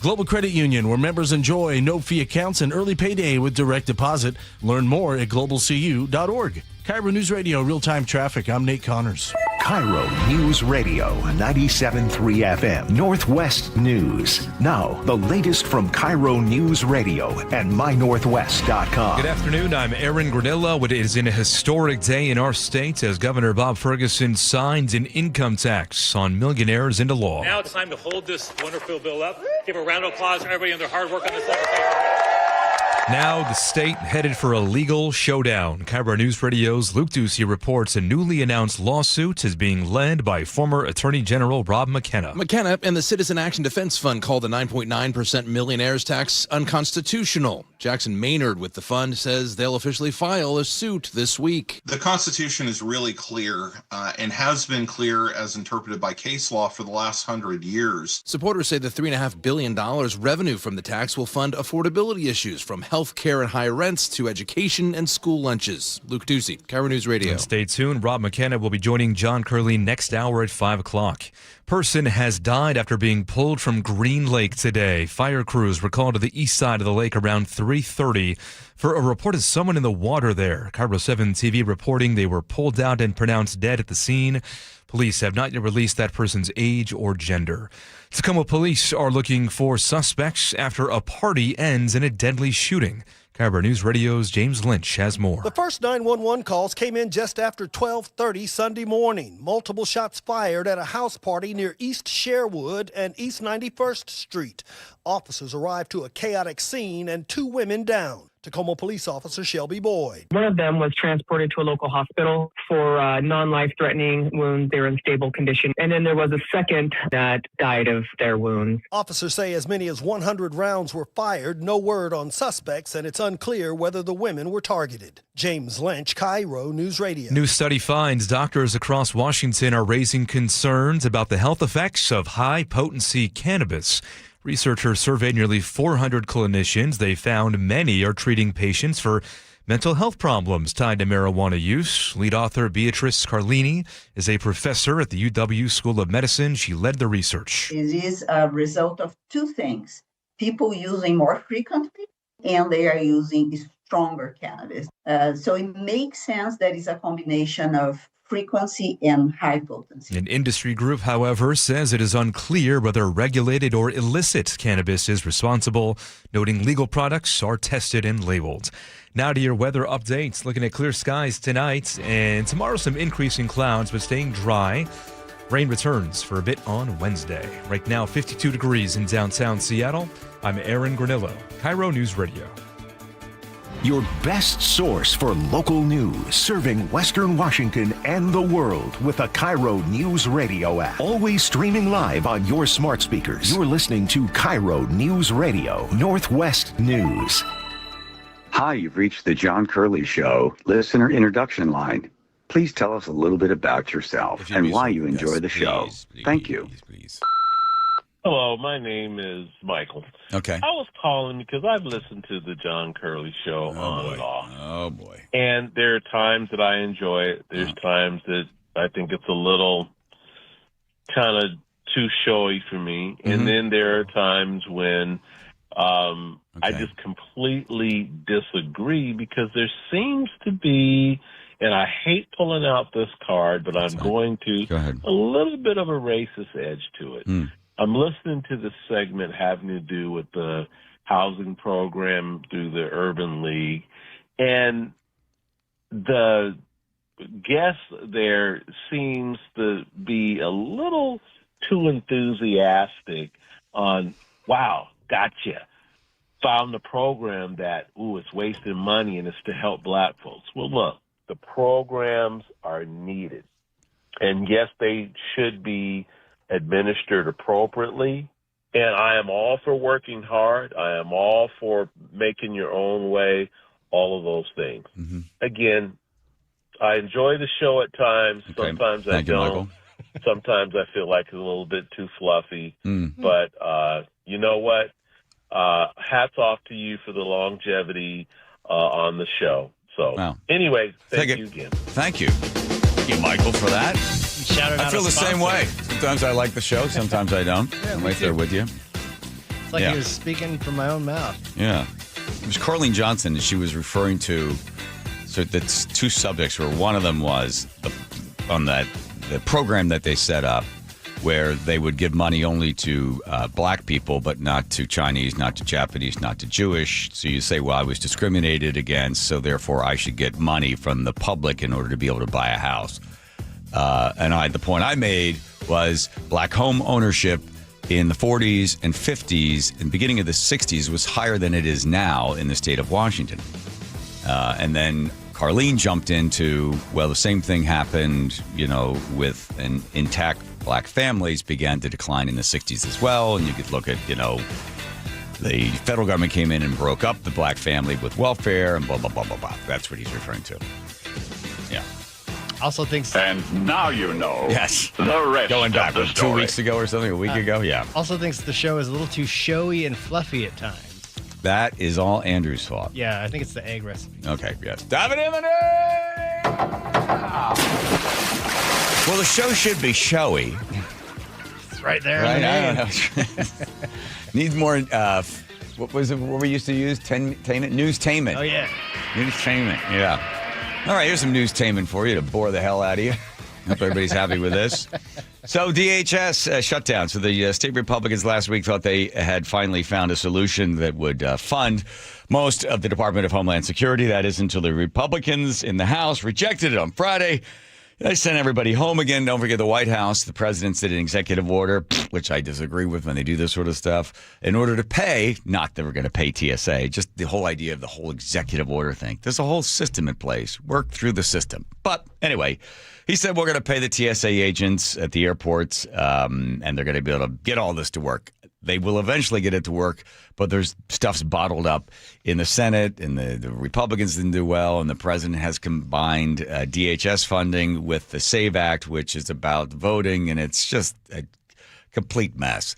Global Credit Union, where members enjoy no-fee accounts and early payday with direct deposit. Learn more at globalcu.org. KIRO News Radio, real-time traffic. I'm Nate Connors. KIRO News Radio, 97.3 FM, Northwest News. Now, the latest from KIRO News Radio and mynorthwest.com. Good afternoon, I'm Aaron Granillo. It is in a historic day in our state as Governor Bob Ferguson signs an income tax on millionaires into law. Now it's time to hold this wonderful bill up. Give a round of applause for everybody and their hard work on this legislation. Now the state headed for a legal showdown. KIRO News Radio's Luke Ducey reports a newly announced lawsuit is being led by former Attorney General Rob McKenna. McKenna and the Citizen Action Defense Fund called the 9.9% millionaires tax unconstitutional. Jackson Maynard with the fund says they'll officially file a suit this week. The Constitution is really clear and has been clear as interpreted by case law for the last 100 years. Supporters say the $3.5 billion revenue from the tax will fund affordability issues from health care and high rents to education and school lunches. Luke Ducey, KIRO News Radio. And stay tuned. Rob McKenna will be joining John Curley next hour at 5 o'clock. Person has died after being pulled from Green Lake today. Fire crews were called to the east side of the lake around 3:30 for a report of someone in the water there. KIRO 7 TV reporting they were pulled out and pronounced dead at the scene. Police have not yet released that person's age or gender. Tacoma police are looking for suspects after a party ends in a deadly shooting. KIRO News Radio's James Lynch has more. The first 911 calls came in just after 12:30 Sunday morning. Multiple shots fired at a house party near East Sherwood and East 91st Street. Officers arrived to a chaotic scene and 2 women down. Tacoma Police Officer Shelby Boyd. One of them was transported to a local hospital for non-life-threatening wounds. They were in stable condition. And then there was a second that died of their wounds. Officers say as many as 100 rounds were fired. No word on suspects, and it's unclear whether the women were targeted. James Lynch, KIRO News Radio. New study finds doctors across Washington are raising concerns about the health effects of high-potency cannabis. Researchers surveyed nearly 400 clinicians. They found many are treating patients for mental health problems tied to marijuana use. Lead author Beatrice Carlini is a professor at the UW School of Medicine. She led the research. It is a result of 2 things. People using more frequently, and they are using stronger cannabis. So it makes sense that it's a combination of frequency and high potency. An industry group, however, says it is unclear whether regulated or illicit cannabis is responsible, noting legal products are tested and labeled. Now to your weather updates. Looking at clear skies tonight and tomorrow, some increasing clouds, but staying dry. Rain returns for a bit on Wednesday. Right now, 52 degrees in downtown Seattle. I'm Aaron Granillo, KIRO News Radio. Your best source for local news, serving Western Washington and the world with a KIRO News Radio app. Always streaming live on your smart speakers. You're listening to KIRO News Radio, Northwest News. Hi, you've reached the John Curley Show listener introduction line. Please tell us a little bit about yourself and why you enjoy the show. Thank you. Hello, my name is Michael. Okay. I was calling because I've listened to the John Curley Show on and off. Oh, boy. And there are times that I enjoy it. There's times that I think it's a little kind of too showy for me. Mm-hmm. And then there are times when I just completely disagree because there seems to be, and I hate pulling out this card, but I'm going to, a little bit of a racist edge to it. I'm listening to the segment having to do with the housing program through the Urban League, and the guest there seems to be a little too enthusiastic on, wow, gotcha. Found the program that, it's wasting money and it's to help black folks. Well, look, the programs are needed. And yes, they should be administered appropriately. And I am all for working hard. I am all for making your own way, all of those things. Mm-hmm. Again, I enjoy the show at times. Okay. Sometimes I Thank you, don't. Michael. Sometimes I feel like it's a little bit too fluffy. Mm. But you know what? Hats off to you for the longevity on the show. So anyway, thank you again. Thank you. Thank you, Michael, for that. I feel the same way. Sometimes I like the show. Sometimes I don't. Yeah, I'm me right there too. with you. It's like he was speaking from my own mouth. Yeah. It was Carlene Johnson, and she was referring to, so that's two subjects where one of them was the program that they set up where they would give money only to black people, but not to Chinese, not to Japanese, not to Jewish. So you say, well, I was discriminated against, so therefore I should get money from the public in order to be able to buy a house. And the point I made was black home ownership in the 40s and 50s and beginning of the 60s was higher than it is now in the state of Washington. And then Carlene jumped into, well, the same thing happened, with an intact black families began to decline in the 60s as well. And you could look at, the federal government came in and broke up the black family with welfare and blah, blah, blah, blah, blah. That's what he's referring to. Yeah. Also thinks... And now you know. Yes. The rest Going back, of the 2 story. weeks ago or something, a week ago? Yeah. Also thinks the show is a little too showy and fluffy at times. That is all Andrew's fault. Yeah, I think it's the egg recipe. Okay, yes. Dive it in the Well, the show should be showy. It's right there. Right? In the I name. don't know. Needs more, what was it, what we used to use? Newstainment. Oh, yeah. Newstainment, yeah. All right, here's some newstainment for you to bore the hell out of you. Hope everybody's happy with this. So DHS shutdown. So the state Republicans last week thought they had finally found a solution that would fund most of the Department of Homeland Security. That is until the Republicans in the House rejected it on Friday. They sent everybody home again. Don't forget the White House. The president did an executive order, which I disagree with when they do this sort of stuff, in order to pay, not that we're going to pay TSA, just the whole idea of the whole executive order thing. There's a whole system in place. Work through the system. But anyway, he said we're going to pay the TSA agents at the airports, and they're going to be able to get all this to work. They will eventually get it to work, but there's stuff's bottled up in the Senate, and the Republicans didn't do well, and the president has combined DHS funding with the SAVE Act, which is about voting, and it's just a complete mess.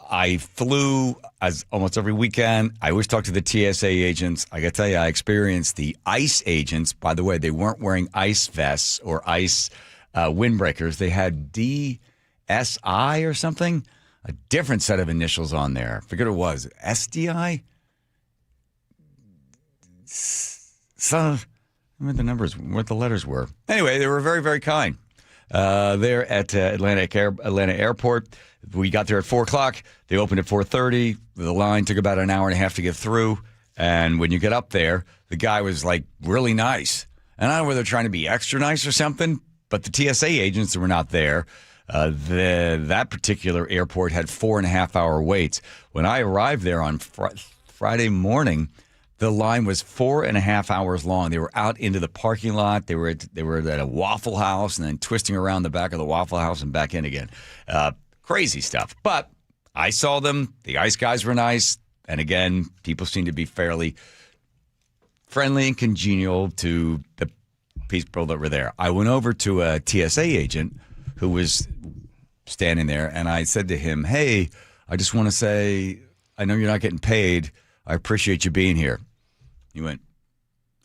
I flew as almost every weekend. I always talk to the TSA agents. I got to tell you, I experienced the ICE agents. By the way, they weren't wearing ICE vests or ICE windbreakers. They had DSI or something. A different set of initials on there. I forget what it was. SDI? So, what the numbers, what the letters were. Anyway, they were very, very kind. There at Atlanta Airport. We got there at 4 o'clock. They opened at 4:30. The line took about an hour and a half to get through. And when you get up there, the guy was like really nice. And I don't know whether they're trying to be extra nice or something, but the TSA agents were not there. That particular airport had 4.5 hour waits. When I arrived there on Friday morning, the line was 4.5 hours long. They were out into the parking lot. They were at a Waffle House and then twisting around the back of the Waffle House and back in again. Crazy stuff. But I saw them. The ICE guys were nice. And again, people seem to be fairly friendly and congenial to the people that were there. I went over to a TSA agent who was standing there, and I said to him, hey, I just want to say, I know you're not getting paid. I appreciate you being here. He went,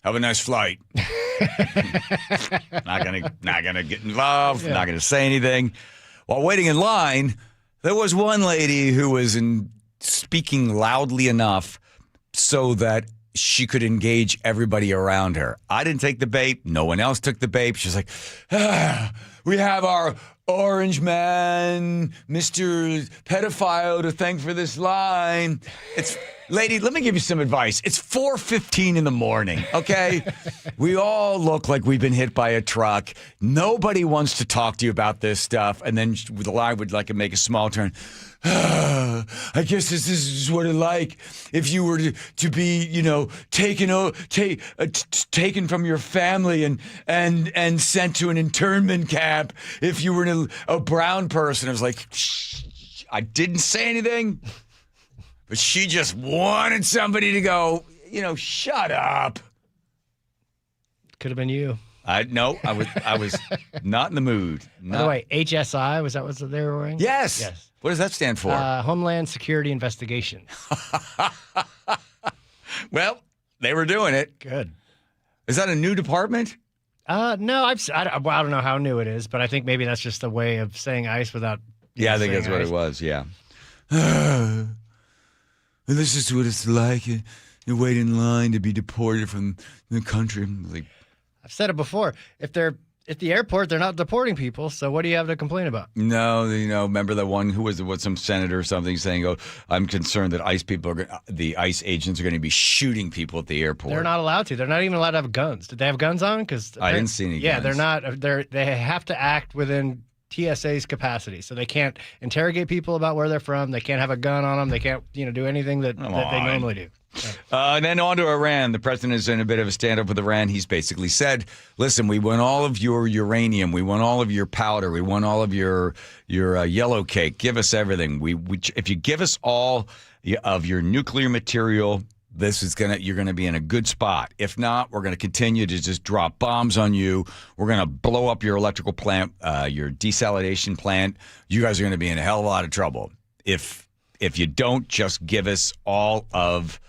have a nice flight. Not gonna get involved, not gonna say anything. While waiting in line, there was one lady who was speaking loudly enough so that she could engage everybody around her. I didn't take the bait. No one else took the bait. She's like, we have our orange man, Mr. Pedophile, to thank for this line. Lady, let me give you some advice. It's 4:15 in the morning, okay? We all look like we've been hit by a truck. Nobody wants to talk to you about this stuff. And then the line would make a small turn. I guess this is what it's like if you were to be, taken from your family and sent to an internment camp. If you were a brown person, it was like, shh, I didn't say anything, but she just wanted somebody to go, shut up. Could have been you. I was not in the mood. By the way, HSI, was that what they were wearing? Yes. What does that stand for? Homeland Security Investigation. Well, they were doing it. Good. Is that a new department? No, I don't know how new it is, but I think maybe that's just a way of saying ICE without. Yeah, I think that's what it was. Yeah. This is what it's like. You wait in line to be deported from the country. I've said it before. If they're at the airport, they're not deporting people. So what do you have to complain about? No, remember the one who was some senator or something saying, "Oh, I'm concerned that the ICE agents are going to be shooting people at the airport." They're not allowed to. They're not even allowed to have guns. Did they have guns on? Because I didn't see any. Yeah, guns. they're not. They have to act within TSA's capacity, so they can't interrogate people about where they're from. They can't have a gun on them. They can't, do anything that they normally do. And then on to Iran. The president is in a bit of a standoff with Iran. He's basically said, listen, we want all of your uranium. We want all of your powder. We want all of your yellow cake. Give us everything. If you give us all of your nuclear material, you're going to be in a good spot. If not, we're going to continue to just drop bombs on you. We're going to blow up your electrical plant, your desalination plant. You guys are going to be in a hell of a lot of trouble. If you don't just give us all of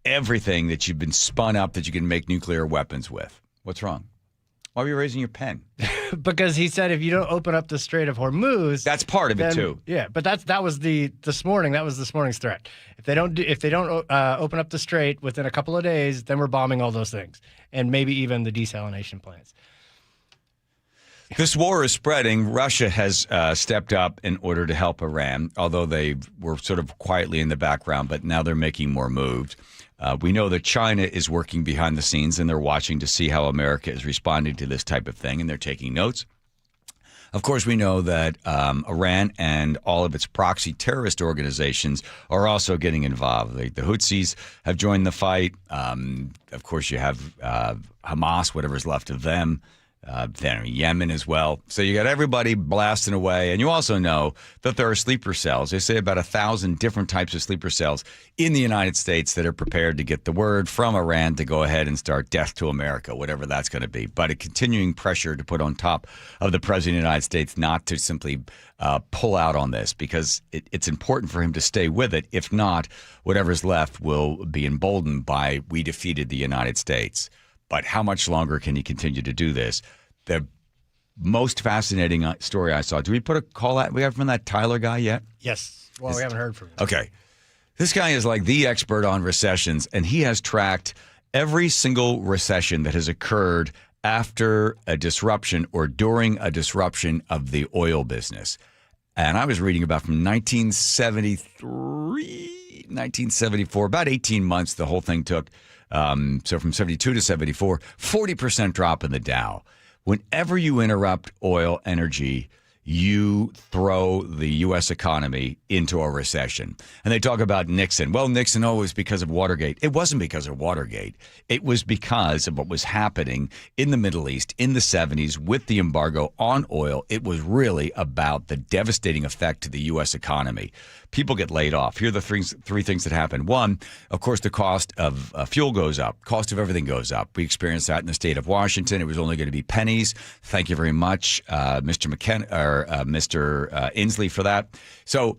everything that you've been spun up that you can make nuclear weapons with. What's wrong? Why are you raising your pen? Because he said if you don't open up the Strait of Hormuz, that's part of it too. Yeah, but that was this morning. That was this morning's threat. If they don't open up the strait within a couple of days, then we're bombing all those things, and maybe even the desalination plants. This war is spreading. Russia has stepped up in order to help Iran, although they were sort of quietly in the background, but now they're making more moves. We know that China is working behind the scenes, and they're watching to see how America is responding to this type of thing, and they're taking notes. Of course, we know that Iran and all of its proxy terrorist organizations are also getting involved. The Houthis have joined the fight. Of course, you have Hamas, whatever's left of them. Then Yemen as well. So you got everybody blasting away. And you also know that there are sleeper cells. They say about 1,000 different types of sleeper cells in the United States that are prepared to get the word from Iran to go ahead and start death to America, whatever that's going to be. But a continuing pressure to put on top of the President of the United States not to simply pull out on this, because it's important for him to stay with it. If not, whatever's left will be emboldened by we defeated the United States. But how much longer can he continue to do this? The most fascinating story I saw. Do we put a call out? We have from that Tyler guy yet? Yes. Well, we haven't heard from him. Okay. This guy is like the expert on recessions, and he has tracked every single recession that has occurred after a disruption or during a disruption of the oil business. And I was reading about from 1973, 1974, about 18 months the whole thing took. So from 72 to 74, 40% drop in the Dow. Whenever you interrupt oil energy, you throw the U.S. economy into a recession. And they talk about Nixon. Well, Nixon, it was because of Watergate. It wasn't because of Watergate. It was because of what was happening in the Middle East in the 70s with the embargo on oil. It was really about the devastating effect to the U.S. economy. People get laid off. Here are the three things that happen. One, of course, the cost of fuel goes up. Cost of everything goes up. We experienced that in the state of Washington. It was only going to be pennies. Thank you very much, Mr. Inslee, for that. So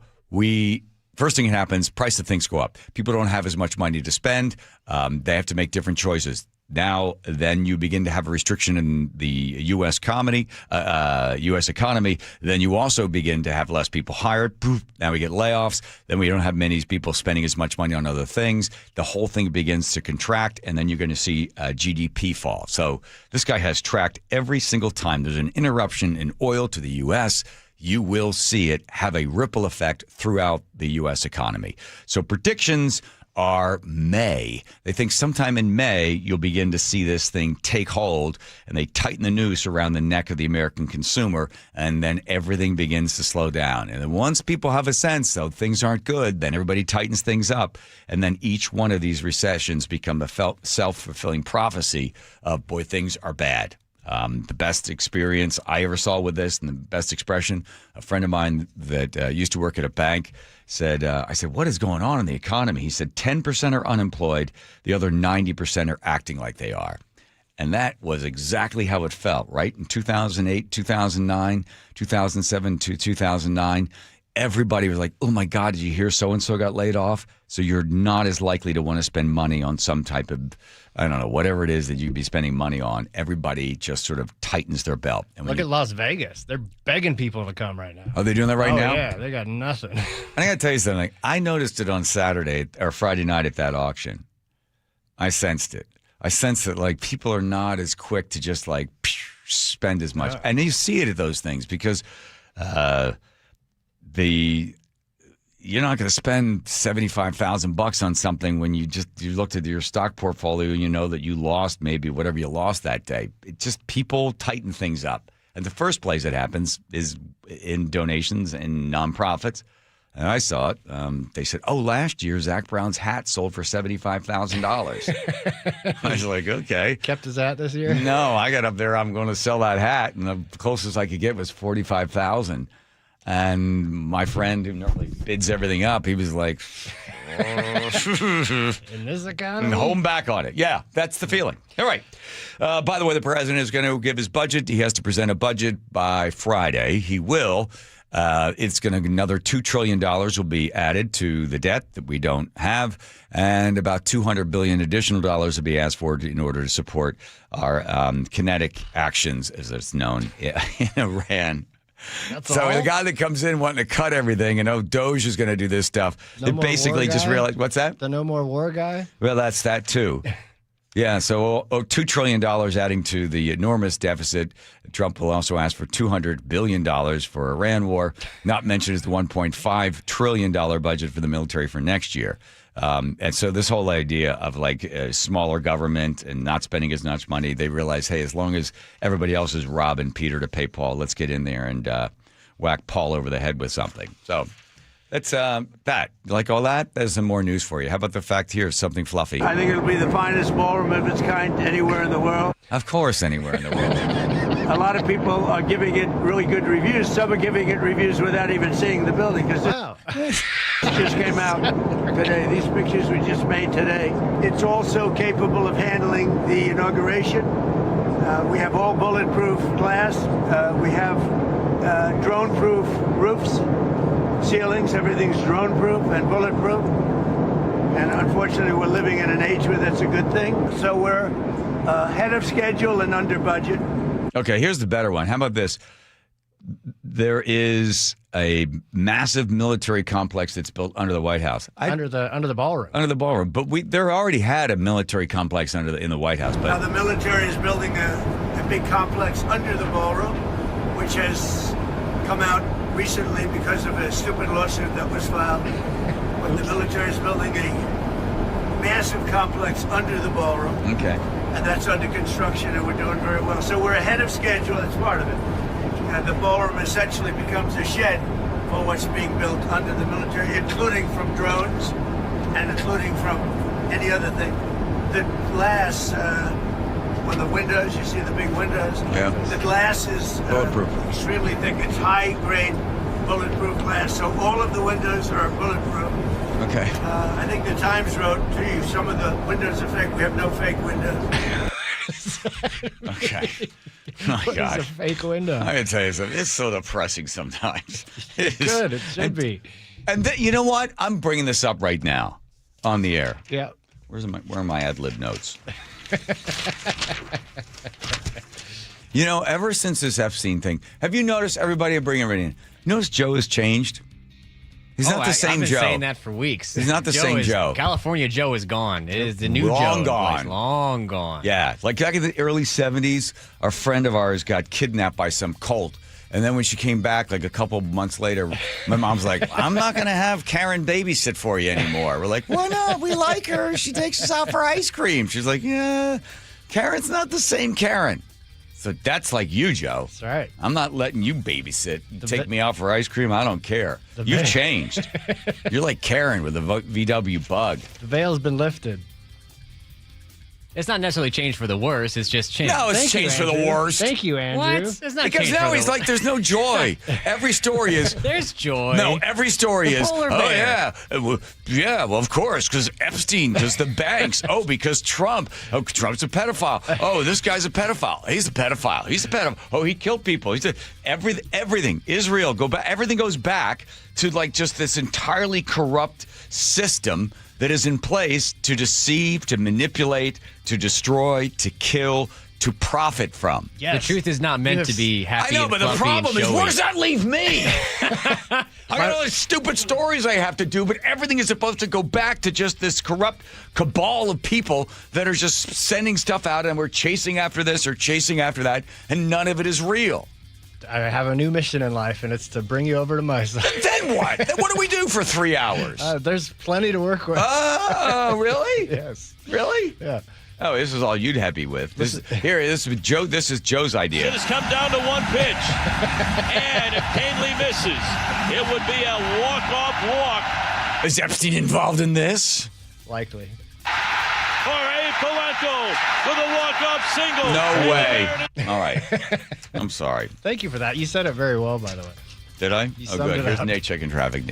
first thing that happens, price of things go up. People don't have as much money to spend. They have to make different choices. Now, then you begin to have a restriction in the U.S. economy. Then you also begin to have less people hired. Poof, now we get layoffs. Then we don't have many people spending as much money on other things. The whole thing begins to contract, and then you're going to see GDP fall. So this guy has tracked every single time there's an interruption in oil to the U.S., you will see it have a ripple effect throughout the U.S. economy. So predictions are May. They think sometime in May, you'll begin to see this thing take hold, and they tighten the noose around the neck of the American consumer, and then everything begins to slow down. And then once people have a sense, though, things aren't good, then everybody tightens things up, and then each one of these recessions become a self-fulfilling prophecy of, boy, things are bad. The best experience I ever saw with this, and the best expression, a friend of mine that used to work at a bank said, I said, what is going on in the economy? He said, 10% are unemployed. The other 90% are acting like they are. And that was exactly how it felt, right? In 2008, 2009, 2007 to 2009, everybody was like, oh, my God, did you hear so-and-so got laid off? So you're not as likely to want to spend money on some type of, I don't know, whatever it is that you'd be spending money on. Everybody just sort of tightens their belt. And Look at Las Vegas. They're begging people to come right now. Are they doing that right now? Yeah, they got nothing. And I got to tell you something. I noticed it on Saturday or Friday night at that auction. I sensed it. I sensed that, like, people are not as quick to just, like, spend as much. And you see it at those things because you're not going to spend $75,000 on something when you looked at your stock portfolio and you know that you lost maybe whatever you lost that day. It just, people tighten things up. And the first place it happens is in donations and nonprofits. And I saw it. They said, oh, last year Zack Brown's hat sold for $75,000. I was like, okay. Kept his hat this year? No, I got up there. I'm going to sell that hat. And the closest I could get was $45,000. And my friend, who normally bids everything up, he was like, in this economy? Hold back on it. Yeah, that's the feeling. All right. By the way, the president is going to give his budget. He has to present a budget by Friday. He will. It's going to, another $2 trillion will be added to the debt that we don't have, and about $200 billion additional dollars will be asked for in order to support our kinetic actions, as it's known, in Iran. So the guy that comes in wanting to cut everything, and Doge is going to do this stuff. They basically just realized, what's that? The no more war guy? Well, that's that too. Yeah, so $2 trillion adding to the enormous deficit. Trump will also ask for $200 billion for Iran war. Not mentioned is the $1.5 trillion budget for the military for next year. And so this whole idea of like a smaller government and not spending as much money, they realize, hey, as long as everybody else is robbing Peter to pay Paul, let's get in there and whack Paul over the head with something. So that's that. You like all that? There's some more news for you. How about the fact here of something fluffy? I think it'll be the finest ballroom of its kind anywhere in the world. Of course, anywhere in the world. A lot of people are giving it really good reviews. Some are giving it reviews without even seeing the building because this just came out today. These pictures we just made today. It's also capable of handling the inauguration. We have all bulletproof glass. We have drone-proof roofs, ceilings. Everything's drone-proof and bulletproof. And unfortunately, we're living in an age where that's a good thing. So we're ahead of schedule and under budget. Okay, here's the better one. How about this? There is a massive military complex that's built under the White House. Under the ballroom. Under the ballroom. But there already had a military complex in the White House. But now the military is building a big complex under the ballroom, which has come out recently because of a stupid lawsuit that was filed. But the military is building a massive complex under the ballroom. Okay. And that's under construction, and we're doing very well. So we're ahead of schedule. That's part of it. And the ballroom essentially becomes a shed for what's being built under the military, including from drones and including from any other thing. The glass, when the windows, you see the big windows, the glass is extremely thick. It's high-grade bulletproof glass. So all of the windows are bulletproof. Okay. I think the Times wrote, gee, some of the windows are fake. We have no fake windows. Okay. My What gosh. is a fake window? I gotta tell you something. It's so depressing sometimes. Good. It should be. And you know what? I'm bringing this up right now on the air. Yeah. Where are my ad lib notes? You know, ever since this Epstein thing, have you noticed everybody bring everybody in? Notice Joe has changed? He's not the same I've been Joe. saying that for weeks. He's not the same Joe. California Joe is gone. It is the new Long Joe. gone. Long gone. Yeah, like back in the early 70s, a friend of ours got kidnapped by some cult. And then when she came back, like a couple months later, my mom's like, I'm not going to have Karen babysit for you anymore. We're like, why not? We like her. She takes us out for ice cream. She's like, yeah, Karen's not the same Karen. So that's like you, Joe. That's right. I'm not letting you babysit. Take me out for ice cream. I don't care. You've changed. You're like Karen with a VW bug. The veil's been lifted. It's not necessarily changed for the worse. It's just changed. No, it's changed for the worst. Thank you, Andrew. What? It's not Because changed now for he's the like, there's no joy. Every story is. There's joy. No, every story The is. polar Oh, bear. yeah. Well, of course, because Epstein, because the banks. Oh, because Trump. Oh, Trump's a pedophile. Oh, this guy's a pedophile. He's a pedophile. He's a pedophile. Oh, he killed people. Everything. Israel. Go back. Everything goes back to like just this entirely corrupt system that is in place to deceive, to manipulate, to destroy, to kill, to profit from. The truth is not meant to be happy. I know, and but the fluffy and problem is, showy. where does that leave me? I got all these stupid stories I have to do, but everything is supposed to go back to just this corrupt cabal of people that are just sending stuff out, and we're chasing after this or chasing after that, and none of it is real. I have a new mission in life, and it's to bring you over to my side. Then what? Then what do we do for 3 hours? There's plenty to work with. Oh, really? Yes. Really? Yeah. Oh, this is all you'd happy with. This is Joe. This is Joe's idea. It has come down to one pitch. And if Canely misses, it would be a walk-off walk. Is Epstein involved in this? Likely. Jorge Polanco with a walk-off single. No way. All right. I'm sorry. Thank you for that. You said it very well, by the way. Did I? You Oh, summed good. it Here's up. Nate checking traffic.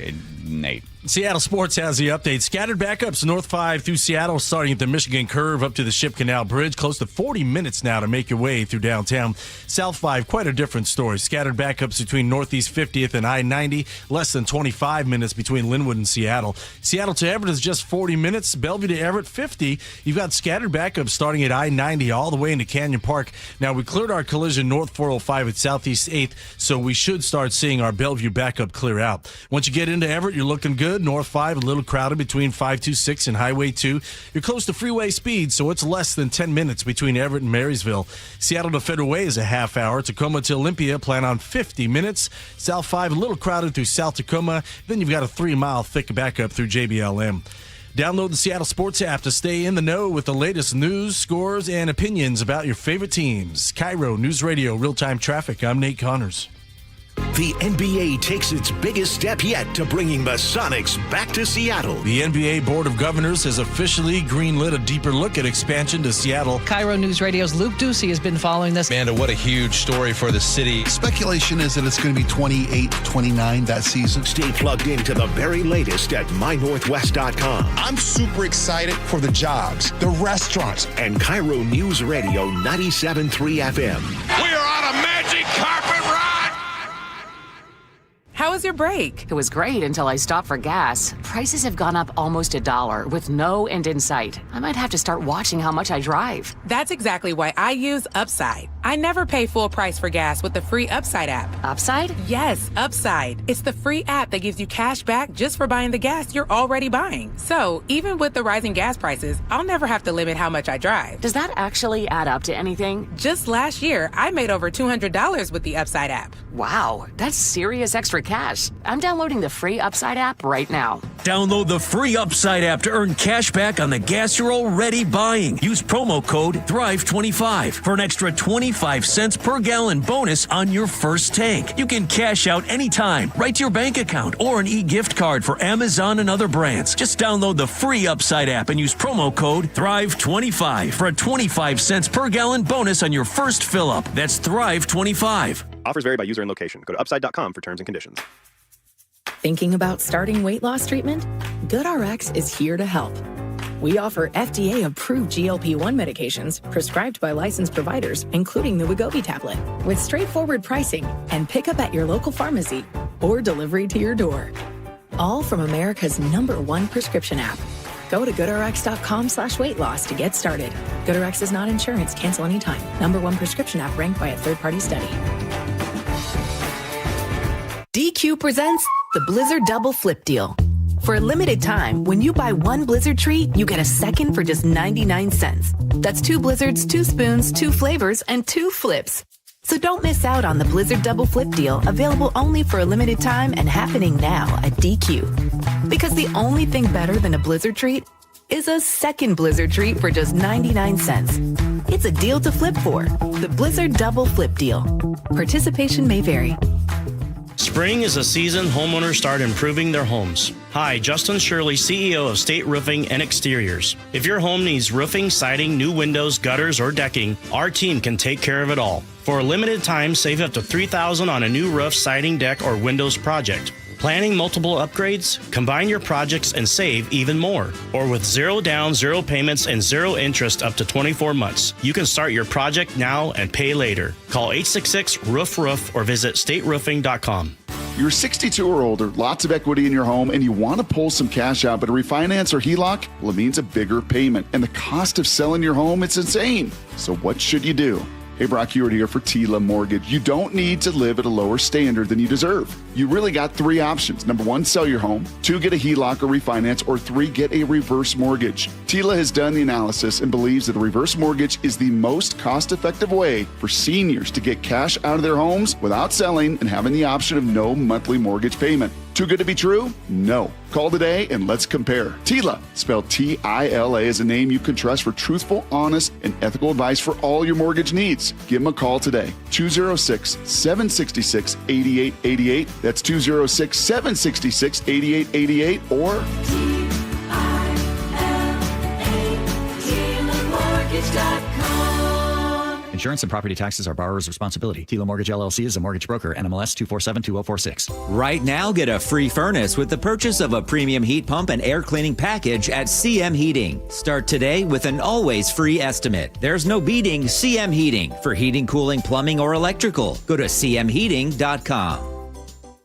Nate. Seattle Sports has the update. Scattered backups north 5 through Seattle, starting at the Michigan curve up to the Ship Canal Bridge. Close to 40 minutes now to make your way through downtown. South 5, quite a different story. Scattered backups between Northeast 50th and I-90. Less than 25 minutes between Linwood and Seattle. Seattle to Everett is just 40 minutes. Bellevue to Everett, 50. You've got scattered backups starting at I-90 all the way into Canyon Park. Now, we cleared our collision north 405 at Southeast 8th, so we should start seeing our Bellevue backup clear out. Once you get into Everett, you're looking good. North 5, a little crowded between 526 and Highway 2. You're close to freeway speed, so it's less than 10 minutes between Everett and Marysville. Seattle to Federal Way is a half hour. Tacoma to Olympia, plan on 50 minutes. South 5, a little crowded through South Tacoma. Then you've got a 3-mile thick backup through JBLM. Download the Seattle Sports app to stay in the know with the latest news, scores, and opinions about your favorite teams. KIRO Newsradio Real-Time Traffic. I'm Nate Connors. The NBA takes its biggest step yet to bringing the Sonics back to Seattle. The NBA Board of Governors has officially greenlit a deeper look at expansion to Seattle. KIRO News Radio's Luke Ducey has been following this. Amanda, what a huge story for the city. Speculation is that it's going to be 28-29 that season. Stay plugged into the very latest at mynorthwest.com. I'm super excited for the jobs, the restaurants. And KIRO News Radio 97.3 FM. We are on a magic carpet ride. How was your break? It was great until I stopped for gas. Prices have gone up almost $1 with no end in sight. I might have to start watching how much I drive. That's exactly why I use Upside. I never pay full price for gas with the free Upside app. Upside? Yes, Upside. It's the free app that gives you cash back just for buying the gas you're already buying. So even with the rising gas prices, I'll never have to limit how much I drive. Does that actually add up to anything? Just last year, I made over $200 with the Upside app. Wow, that's serious extra cash. I'm downloading the free Upside app right now. Download the free Upside app to earn cash back on the gas you're already buying. Use promo code THRIVE25 for an extra 25 cents per gallon bonus on your first tank. You can cash out anytime, right to your bank account, or an e-gift card for Amazon and other brands. Just download the free Upside app and use promo code THRIVE25 for a 25 cents per gallon bonus on your first fill-up. That's THRIVE25. Offers vary by user and location. Go to upside.com for terms and conditions. Thinking about starting weight loss treatment? GoodRx is here to help. We offer FDA-approved GLP-1 medications prescribed by licensed providers, including the Wegovy tablet, with straightforward pricing and pickup at your local pharmacy or delivery to your door. All from America's #1 prescription app. Go to goodrx.com/weight-loss to get started. GoodRx is not insurance. Cancel anytime. #1 prescription app ranked by a third-party study. DQ presents the Blizzard Double Flip Deal. For a limited time, when you buy one Blizzard treat, you get a second for just 99 cents. That's 2 Blizzards, 2 spoons, 2 flavors, and 2 flips. So don't miss out on the Blizzard Double Flip Deal, available only for a limited time and happening now at DQ. Because the only thing better than a Blizzard treat is a second Blizzard treat for just 99 cents. It's a deal to flip for. The Blizzard Double Flip Deal. Participation may vary. Spring is a season homeowners start improving their homes. Hi, Justin Shirley, CEO of State Roofing and Exteriors. If your home needs roofing, siding, new windows, gutters, or decking, our team can take care of it all. For a limited time, save up to $3,000 on a new roof, siding, deck, or windows project. Planning multiple upgrades? Combine your projects and save even more. Or with 0 down, 0 payments, and 0 interest up to 24 months. You can start your project now and pay later. Call 866-ROOF-ROOF or visit stateroofing.com. You're 62 or older, lots of equity in your home, and you want to pull some cash out, but a refinance or HELOC? Well, it means a bigger payment. And the cost of selling your home, it's insane. So what should you do? Hey, Brock Hewitt here for Tila Mortgage. You don't need to live at a lower standard than you deserve. You really got 3 options. Number 1, sell your home. 2, get a HELOC or refinance. Or 3, get a reverse mortgage. Tila has done the analysis and believes that a reverse mortgage is the most cost-effective way for seniors to get cash out of their homes without selling and having the option of no monthly mortgage payment. Too good to be true? No. Call today and let's compare. Tila, spelled T-I-L-A, is a name you can trust for truthful, honest, and ethical advice for all your mortgage needs. Give them a call today. 206-766-8888. That's 206-766-8888 or Insurance and property taxes are borrower's responsibility. Tila Mortgage LLC is a mortgage broker. NMLS 2472046. Right now, get a free furnace with the purchase of a premium heat pump and air cleaning package at CM Heating. Start today with an always free estimate. There's no beating CM Heating for heating, cooling, plumbing, or electrical. Go to cmheating.com.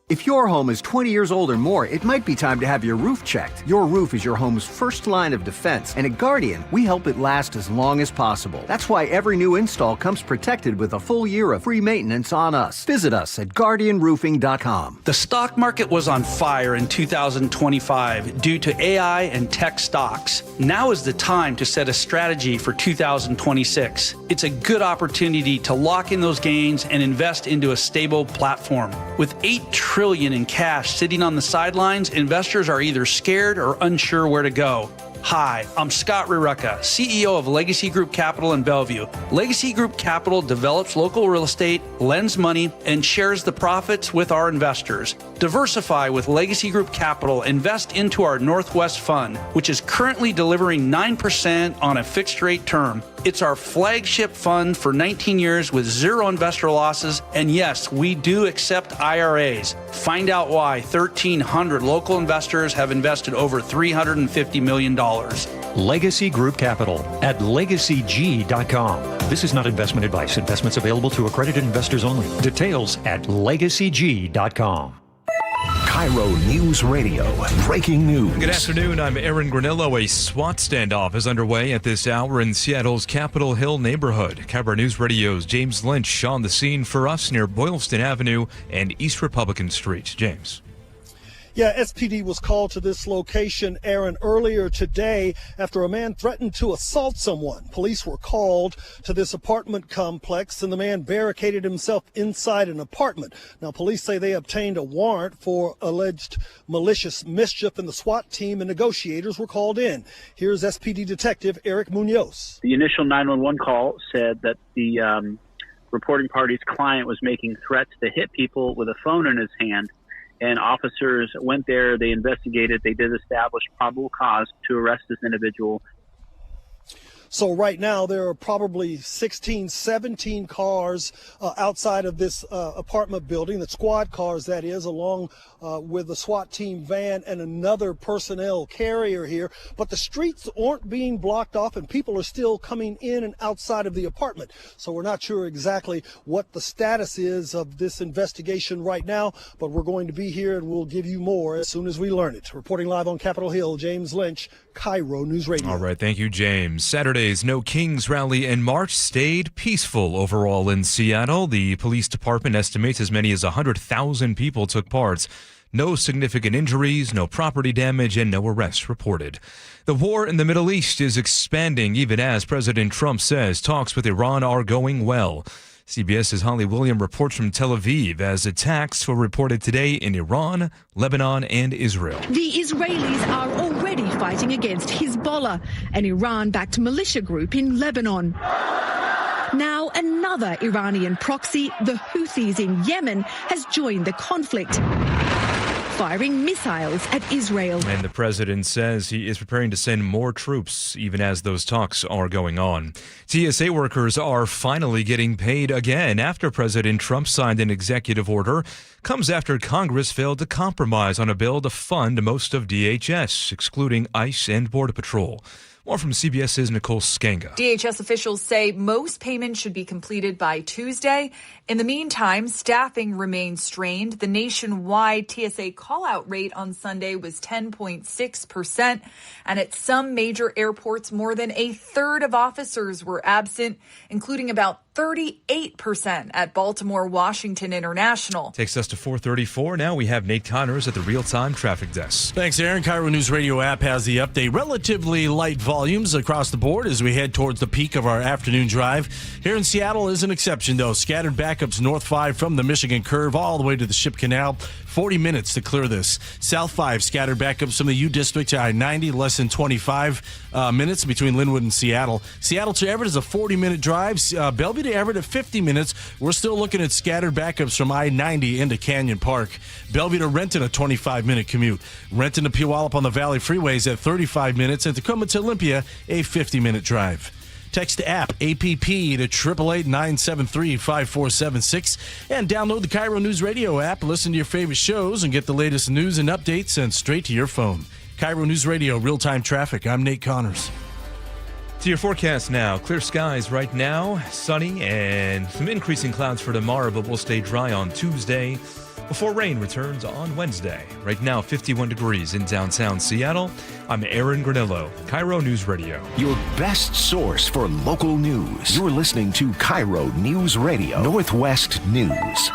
If your home is 20 years old or more, it might be time to have your roof checked. Your roof is your home's first line of defense, and at Guardian, we help it last as long as possible. That's why every new install comes protected with a full year of free maintenance on us. Visit us at guardianroofing.com. The stock market was on fire in 2025 due to AI and tech stocks. Now is the time to set a strategy for 2026. It's a good opportunity to lock in those gains and invest into a stable platform. With $8 trillion in cash sitting on the sidelines, investors are either scared or unsure where to go. Hi, I'm Scott Rurecka, CEO of Legacy Group Capital in Bellevue. Legacy Group Capital develops local real estate, lends money, and shares the profits with our investors. Diversify with Legacy Group Capital. Invest into our Northwest Fund, which is currently delivering 9% on a fixed rate term. It's our flagship fund for 19 years with 0 investor losses. And yes, we do accept IRAs. Find out why 1,300 local investors have invested over $350 million. Legacy Group Capital at legacyg.com. This is not investment advice. Investments available to accredited investors only. Details at legacyg.com. KIRO News Radio. Breaking news. Good afternoon. I'm Aaron Granillo. A SWAT standoff is underway at this hour in Seattle's Capitol Hill neighborhood. KIRO News Radio's James Lynch on the scene for us near Boylston Avenue and East Republican Street. James. Yeah, SPD was called to this location, Aaron, earlier today after a man threatened to assault someone. Police were called to this apartment complex, and the man barricaded himself inside an apartment. Now, police say they obtained a warrant for alleged malicious mischief, and the SWAT team and negotiators were called in. Here's SPD Detective Eric Munoz. The initial 911 call said that the reporting party's client was making threats to hit people with a phone in his hand. And officers went there, they investigated, they did establish probable cause to arrest this individual. So right now there are probably 16, 17 cars outside of this apartment building, the squad cars that is, along with the SWAT team van and another personnel carrier here. But the streets aren't being blocked off and people are still coming in and outside of the apartment. So we're not sure exactly what the status is of this investigation right now, but we're going to be here and we'll give you more as soon as we learn it. Reporting live on Capitol Hill, James Lynch, KIRO News Radio. All right, thank you, James. Saturday's No Kings rally and march stayed peaceful overall in Seattle. The police department estimates as many as 100,000 people took part. No significant injuries, no property damage, and no arrests reported. The war in the Middle East is expanding even as President Trump says talks with Iran are going well. CBS's Holly William reports from Tel Aviv as attacks were reported today in Iran, Lebanon, and Israel. The Israelis are already fighting against Hezbollah, an Iran-backed militia group in Lebanon. Now another Iranian proxy, the Houthis in Yemen, has joined the conflict, firing missiles at Israel. And the president says he is preparing to send more troops even as those talks are going on. TSA workers are finally getting paid again after President Trump signed an executive order. Comes after Congress failed to compromise on a bill to fund most of DHS, excluding ICE and Border Patrol. More from CBS's Nicole Skenga. DHS officials say most payments should be completed by Tuesday. In the meantime, staffing remains strained. The nationwide TSA call-out rate on Sunday was 10.6%. And at some major airports, more than a third of officers were absent, including about 38% at Baltimore Washington International. Takes us to 4:34. Now we have Nate Connors at the real-time traffic desk. Thanks, Aaron. KIRO Newsradio App has the update. Relatively light volumes across the board as we head towards the peak of our afternoon drive. Here in Seattle is an exception, though. Scattered backups north 5 from the Michigan curve all the way to the Ship Canal. 40 minutes to clear this. South 5 scattered backups from the U District to I-90, less than 25 minutes between Linwood and Seattle. Seattle to Everett is a 40-minute drive. Bellevue to Everett at 50 minutes. We're still looking at scattered backups from I-90 into Canyon Park. Bellevue to Renton, a 25-minute commute. Renton to Puyallup on the Valley Freeways at 35 minutes. And Tacoma to Olympia, a 50-minute drive. Text app APP to 888-973-5476 and download the KIRO News Radio app. Listen to your favorite shows and get the latest news and updates sent straight to your phone. KIRO News Radio, real-time traffic. I'm Nate Connors. To your forecast now. Clear skies right now, sunny and some increasing clouds for tomorrow, but will stay dry on Tuesday before rain returns on Wednesday. Right now, 51 degrees in downtown Seattle. I'm Aaron Granillo, KIRO News Radio. Your best source for local news. You're listening to KIRO News Radio, Northwest News.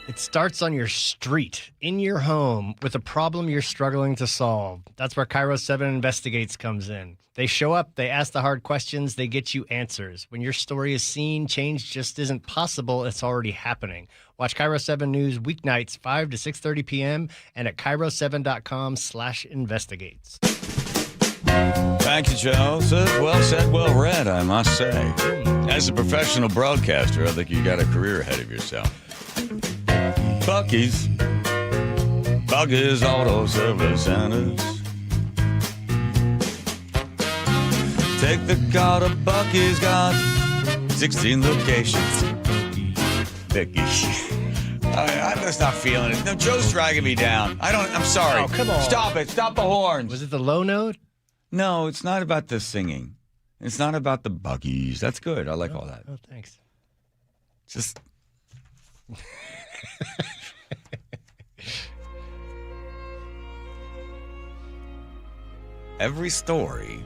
It starts on your street, in your home, with a problem you're struggling to solve. That's where KIRO 7 Investigates comes in. They show up, they ask the hard questions, they get you answers. When your story is seen, change just isn't possible, it's already happening. Watch KIRO 7 News weeknights 5 to 6:30 p.m. and at KIRO7.com/investigates. Thank you, Joe. Well said, well read, I must say. As a professional broadcaster, I think you got a career ahead of yourself. Bucky's Auto Service Centers. Take the car to Bucky's, got 16 locations. Vicky. I'm just not feeling it. No, Joe's dragging me down. I'm sorry. Oh, come on. Stop it. Stop the horns. Was it the low note? No, it's not about the singing. It's not about the Bucky's. That's good. I like all that. Oh, thanks. Just... Every story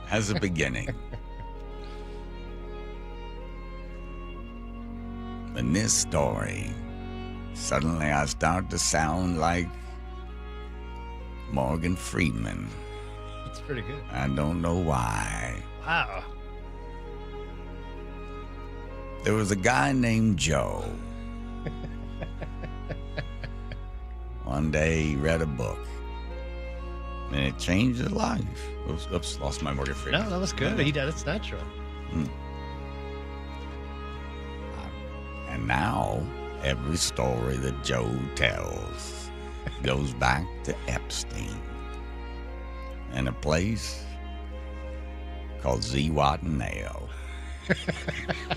has a beginning. In this story, suddenly I start to sound like Morgan Freeman. That's pretty good. I don't know why. Wow. There was a guy named Joe. One day he read a book, and it changed his life. Oops, lost my Morgan Freeman. No, that was good. He did. It's natural. And now, every story that Joe tells goes back to Epstein and a place called Zihuatanejo.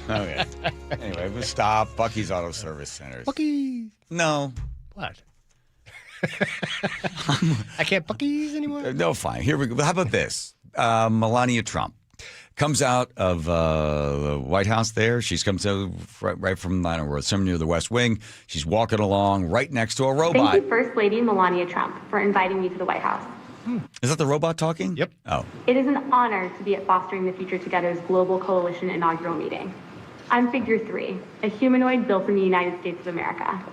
Okay. Anyway, we'll stop. Bucky's Auto Service Centers. Bucky. No. What? I can't Bucky's anymore? No, fine. Here we go. How about this? Melania Trump comes out of the White House there. She's comes out right from, I don't know, somewhere near the West Wing. She's walking along right next to a robot. Thank you, First Lady Melania Trump, for inviting me to the White House. Is that the robot talking? Yep. Oh. It is an honor to be at Fostering the Future Together's Global Coalition inaugural meeting. I'm Figure 3, a humanoid built in the United States of America.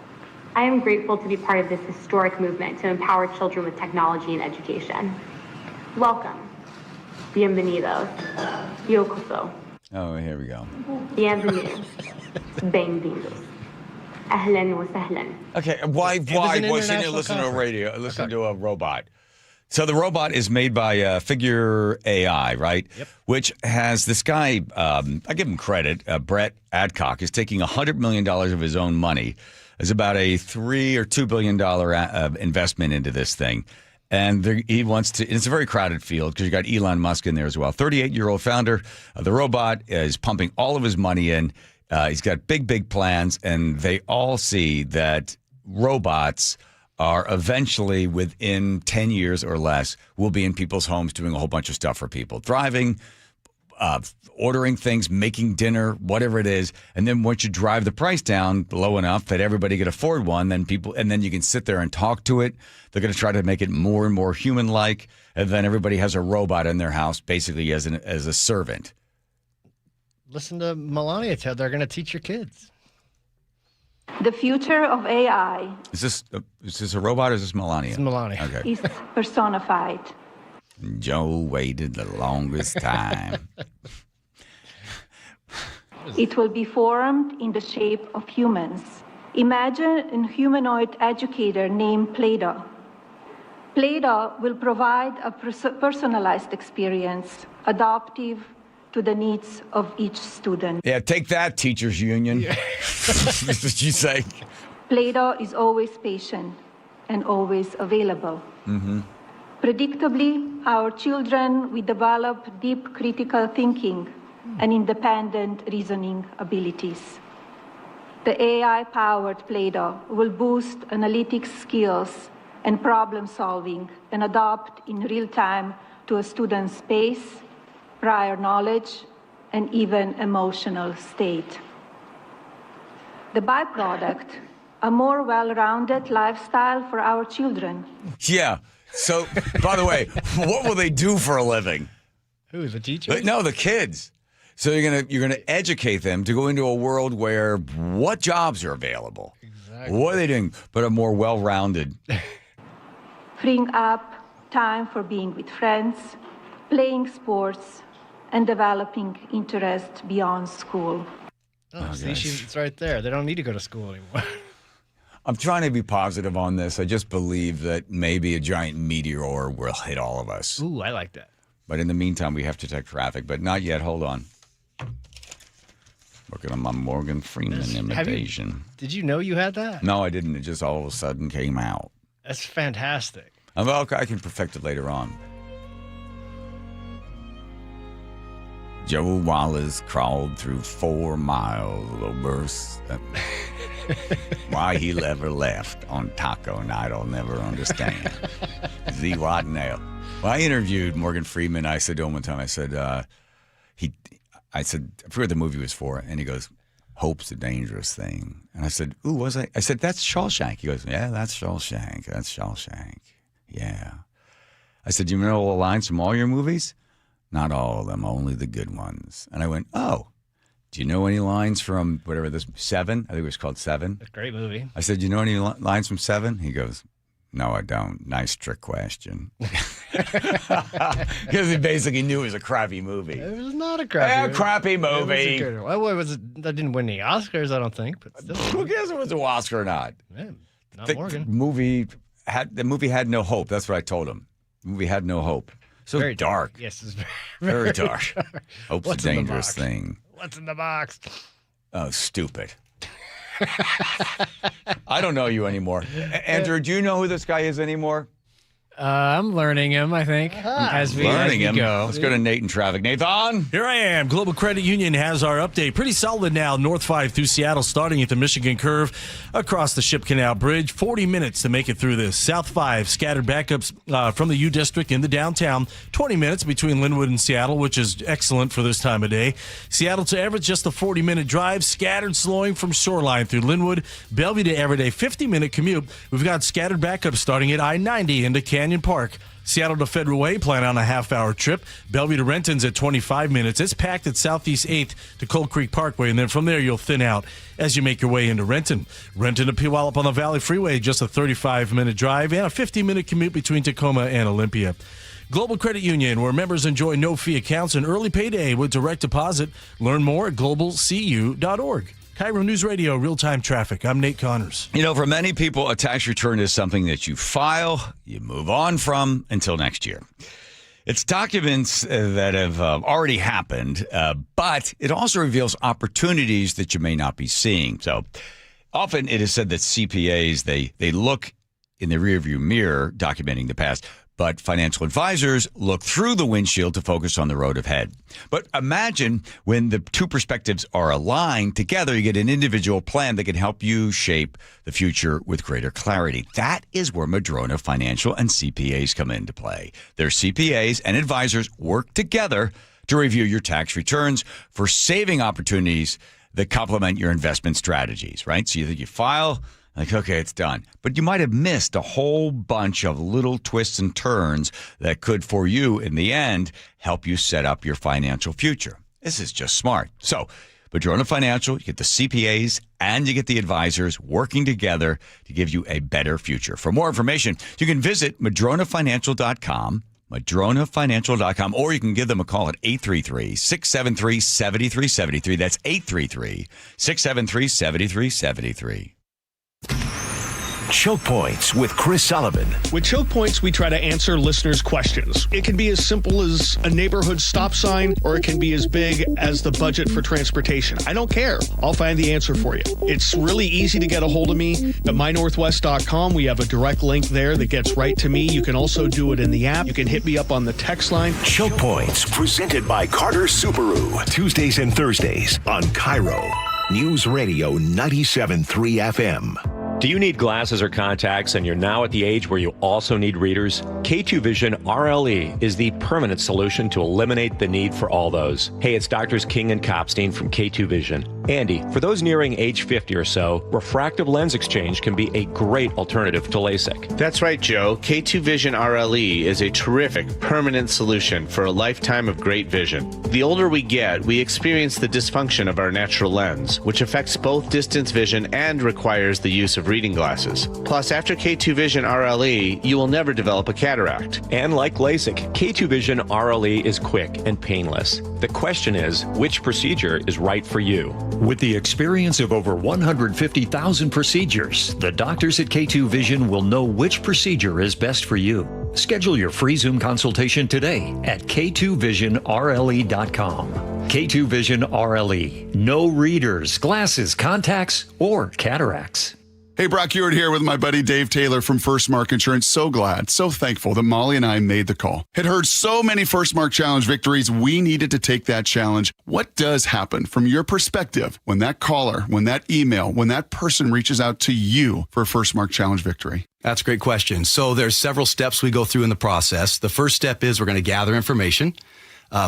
I am grateful to be part of this historic movement to empower children with technology and education. Welcome. Bienvenidos. Yokoso. Oh, here we go. Bienvenidos. Bem-vindos. Ahlan wa sahlan. Okay, why shouldn't you listen to a radio? Listen to a robot. So the robot is made by Figure AI, right? Yep. Which has this guy, I give him credit, Brett Adcock, is taking $100 million of his own money. It's about a $3 or $2 billion investment into this thing. And he wants to, it's a very crowded field because you got Elon Musk in there as well. 38-year-old founder of the robot is pumping all of his money in. He's got big plans, and they all see that robots are eventually, within 10 years or less, will be in people's homes doing a whole bunch of stuff for people. Driving, ordering things, making dinner, whatever it is. And then once you drive the price down low enough that everybody can afford one, then you can sit there and talk to it. They're going to try to make it more and more human-like. And then everybody has a robot in their house, basically as a servant. Listen to Melania, Ted. They're going to teach your kids. The future of AI Is this a robot or is this Melania? It's Melania. Okay. is personified. Joe waited the longest time. It will be formed in the shape of humans. Imagine a humanoid educator named Play-Doh. Play-Doh will provide a personalized experience, adaptive to the needs of each student. Yeah, take that, teachers union. That's what you say. Play-Doh is always patient and always available. Mm-hmm. Predictably, our children will develop deep critical thinking and independent reasoning abilities. The AI-powered Play-Doh will boost analytics skills and problem solving and adapt in real time to a student's pace, prior knowledge, and even emotional state. The byproduct, a more well-rounded lifestyle for our children. Yeah. So, by the way, what will they do for a living? Who, the teachers? No, the kids. So you're gonna educate them to go into a world where what jobs are available? Exactly. What are they doing? But a more well-rounded. Freeing up time for being with friends, playing sports, and developing interest beyond school. Oh, see, it's right there. They don't need to go to school anymore. I'm trying to be positive on this. I just believe that maybe a giant meteor will hit all of us. Ooh, I like that. But in the meantime, we have to take traffic. But not yet. Hold on. Working on my Morgan Freeman imitation. Did you know you had that? No, I didn't. It just all of a sudden came out. That's fantastic. Well, I can perfect it later on. Joe Wallace crawled through 4 miles of verse. Why he ever left on taco night, I'll never understand. Zihuatanejo. Well, I interviewed Morgan Freeman. I said to him one time, I said, I forget what the movie was for. And he goes, hope's a dangerous thing. And I said, ooh, was I? I said, that's Shawshank. He goes, yeah, that's Shawshank. That's Shawshank. Yeah. I said, do you know all the lines from all your movies? Not all of them, only the good ones. And I went, oh, do you know any lines from whatever this, Seven? I think it was called Seven. A great movie. I said, do you know any lines from Seven? He goes, no, I don't. Nice trick question. Because he basically knew it was a crappy movie. It was not a crappy movie. Crappy movie. That didn't win any Oscars, I don't think. But still. Who cares if it was an Oscar or not? Man, not the Morgan. The movie had no hope. That's what I told him. The movie had no hope. So very dark. Yes, it's very dark. Hope's a dangerous thing. What's in the box? Oh, stupid. I don't know you anymore. Andrew, do you know who this guy is anymore? I'm learning him, I think, as we go. Let's go to Nate in traffic. Nathan? Here I am. Global Credit Union has our update. Pretty solid now. North 5 through Seattle, starting at the Michigan Curve across the Ship Canal Bridge. 40 minutes to make it through this. South 5, scattered backups from the U District in the downtown. 20 minutes between Linwood and Seattle, which is excellent for this time of day. Seattle to Everett, just a 40-minute drive. Scattered slowing from Shoreline through Linwood. Bellevue to Everett, a 50-minute commute. We've got scattered backups starting at I-90 into Canyon Park. Seattle to Federal Way, plan on a half-hour trip. Bellevue to Renton's at 25 minutes. It's packed at Southeast 8th to Cold Creek Parkway, and then from there you'll thin out as you make your way into Renton. Renton to Puyallup on the Valley Freeway, just a 35-minute drive and a 50-minute commute between Tacoma and Olympia. Global Credit Union, where members enjoy no-fee accounts and early payday with direct deposit. Learn more at globalcu.org. KIRO Newsradio, real-time traffic. I'm Nate Connors. You know, for many people, a tax return is something that you file, you move on from until next year. It's documents that have already happened, but it also reveals opportunities that you may not be seeing. So often it is said that CPAs, they look in the rearview mirror, documenting the past, but financial advisors look through the windshield to focus on the road ahead. But imagine when the two perspectives are aligned together, you get an individual plan that can help you shape the future with greater clarity. That is where Madrona Financial and CPAs come into play. Their CPAs and advisors work together to review your tax returns for saving opportunities that complement your investment strategies, right? So you file, like, okay, it's done. But you might have missed a whole bunch of little twists and turns that could, for you, in the end, help you set up your financial future. This is just smart. So, Madrona Financial, you get the CPAs and you get the advisors working together to give you a better future. For more information, you can visit madronafinancial.com, madronafinancial.com, or you can give them a call at 833-673-7373. That's 833-673-7373. Choke Points with Chris Sullivan. With Choke Points, we try to answer listeners' questions. It can be as simple as a neighborhood stop sign, or it can be as big as the budget for transportation. I don't care. I'll find the answer for you. It's really easy to get a hold of me at mynorthwest.com. We have a direct link there that gets right to me. You can also do it in the app. You can hit me up on the text line. Choke Points, presented by Carter Subaru. Tuesdays and Thursdays on KIRO Newsradio 97.3 FM. Do you need glasses or contacts and you're now at the age where you also need readers? K2 Vision RLE is the permanent solution to eliminate the need for all those. Hey, it's Doctors King and Kopstein from K2 Vision. Andy, for those nearing age 50 or so, refractive lens exchange can be a great alternative to LASIK. That's right, Joe. K2 Vision RLE is a terrific permanent solution for a lifetime of great vision. The older we get, we experience the dysfunction of our natural lens, which affects both distance vision and requires the use of reading glasses. Plus, after K2 Vision RLE, you will never develop a cataract. And like LASIK, K2 Vision RLE is quick and painless. The question is, which procedure is right for you? With the experience of over 150,000 procedures, the doctors at K2 Vision will know which procedure is best for you. Schedule your free Zoom consultation today at k2visionrle.com. K2 Vision RLE. No readers, glasses, contacts, or cataracts. Hey, Brock Ewart here with my buddy Dave Taylor from First Mark Insurance. So glad, so thankful that Molly and I made the call. Had heard so many First Mark Challenge victories, we needed to take that challenge. What does happen from your perspective when that caller, when that email, when that person reaches out to you for a First Mark Challenge victory? That's a great question. So there's several steps we go through in the process. The first step is we're going to gather information,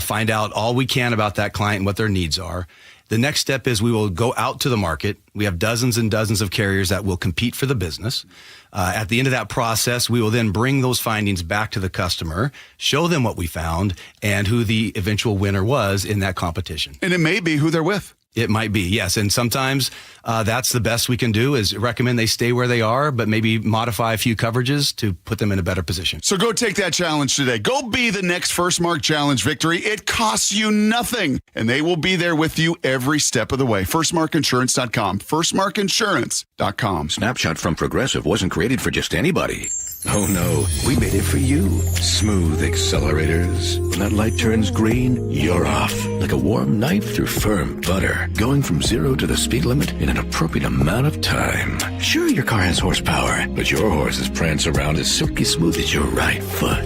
find out all we can about that client and what their needs are. The next step is we will go out to the market. We have dozens and dozens of carriers that will compete for the business. At the end of that process, we will then bring those findings back to the customer, show them what we found, and who the eventual winner was in that competition. And it may be who they're with. It might be, yes. And sometimes that's the best we can do is recommend they stay where they are, but maybe modify a few coverages to put them in a better position. So go take that challenge today. Go be the next First Mark Challenge victory. It costs you nothing, and they will be there with you every step of the way. FirstMarkInsurance.com. FirstMarkInsurance.com. Snapshot from Progressive wasn't created for just anybody. Oh no, we made it for you. Smooth accelerators. When that light turns green, you're off. Like a warm knife through firm butter. Going from 0 to the speed limit in an appropriate amount of time. Sure, your car has horsepower, but your horses prance around as silky smooth as your right foot.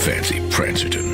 Fancy Prancerton.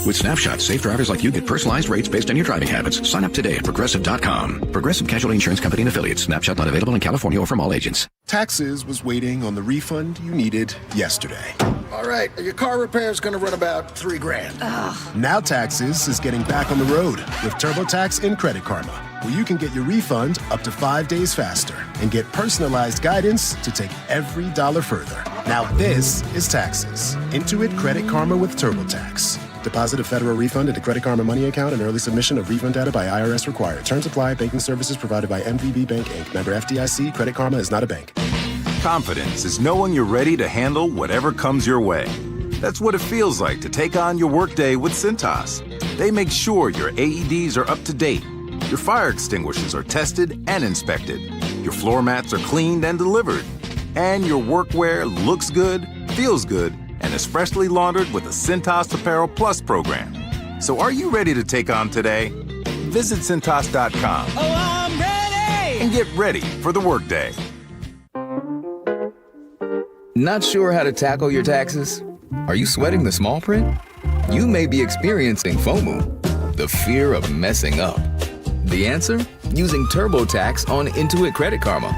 With Snapshot, safe drivers like you get personalized rates based on your driving habits. Sign up today at Progressive.com. Progressive Casualty Insurance Company and Affiliates. Snapshot not available in California or from all agents. Taxes was waiting on the refund you needed yesterday. All right, your car repair is going to run about $3,000. Ugh. Now Taxes is getting back on the road with TurboTax and Credit Karma, where you can get your refund up to 5 days faster and get personalized guidance to take every dollar further. Now this is Taxes. Intuit Credit Karma with TurboTax. Deposit a federal refund into Credit Karma Money account and early submission of refund data by IRS required. Terms apply. Banking services provided by MVB Bank, Inc. Member FDIC. Credit Karma is not a bank. Confidence is knowing you're ready to handle whatever comes your way. That's what it feels like to take on your workday with Cintas. They make sure your AEDs are up to date, your fire extinguishers are tested and inspected, your floor mats are cleaned and delivered, and your workwear looks good, feels good, and is freshly laundered with the Cintas Apparel Plus program. So are you ready to take on today? Visit Cintas.com. Oh, I'm ready! And get ready for the workday. Not sure how to tackle your taxes? Are you sweating the small print? You may be experiencing FOMO, the fear of messing up. The answer? Using TurboTax on Intuit Credit Karma.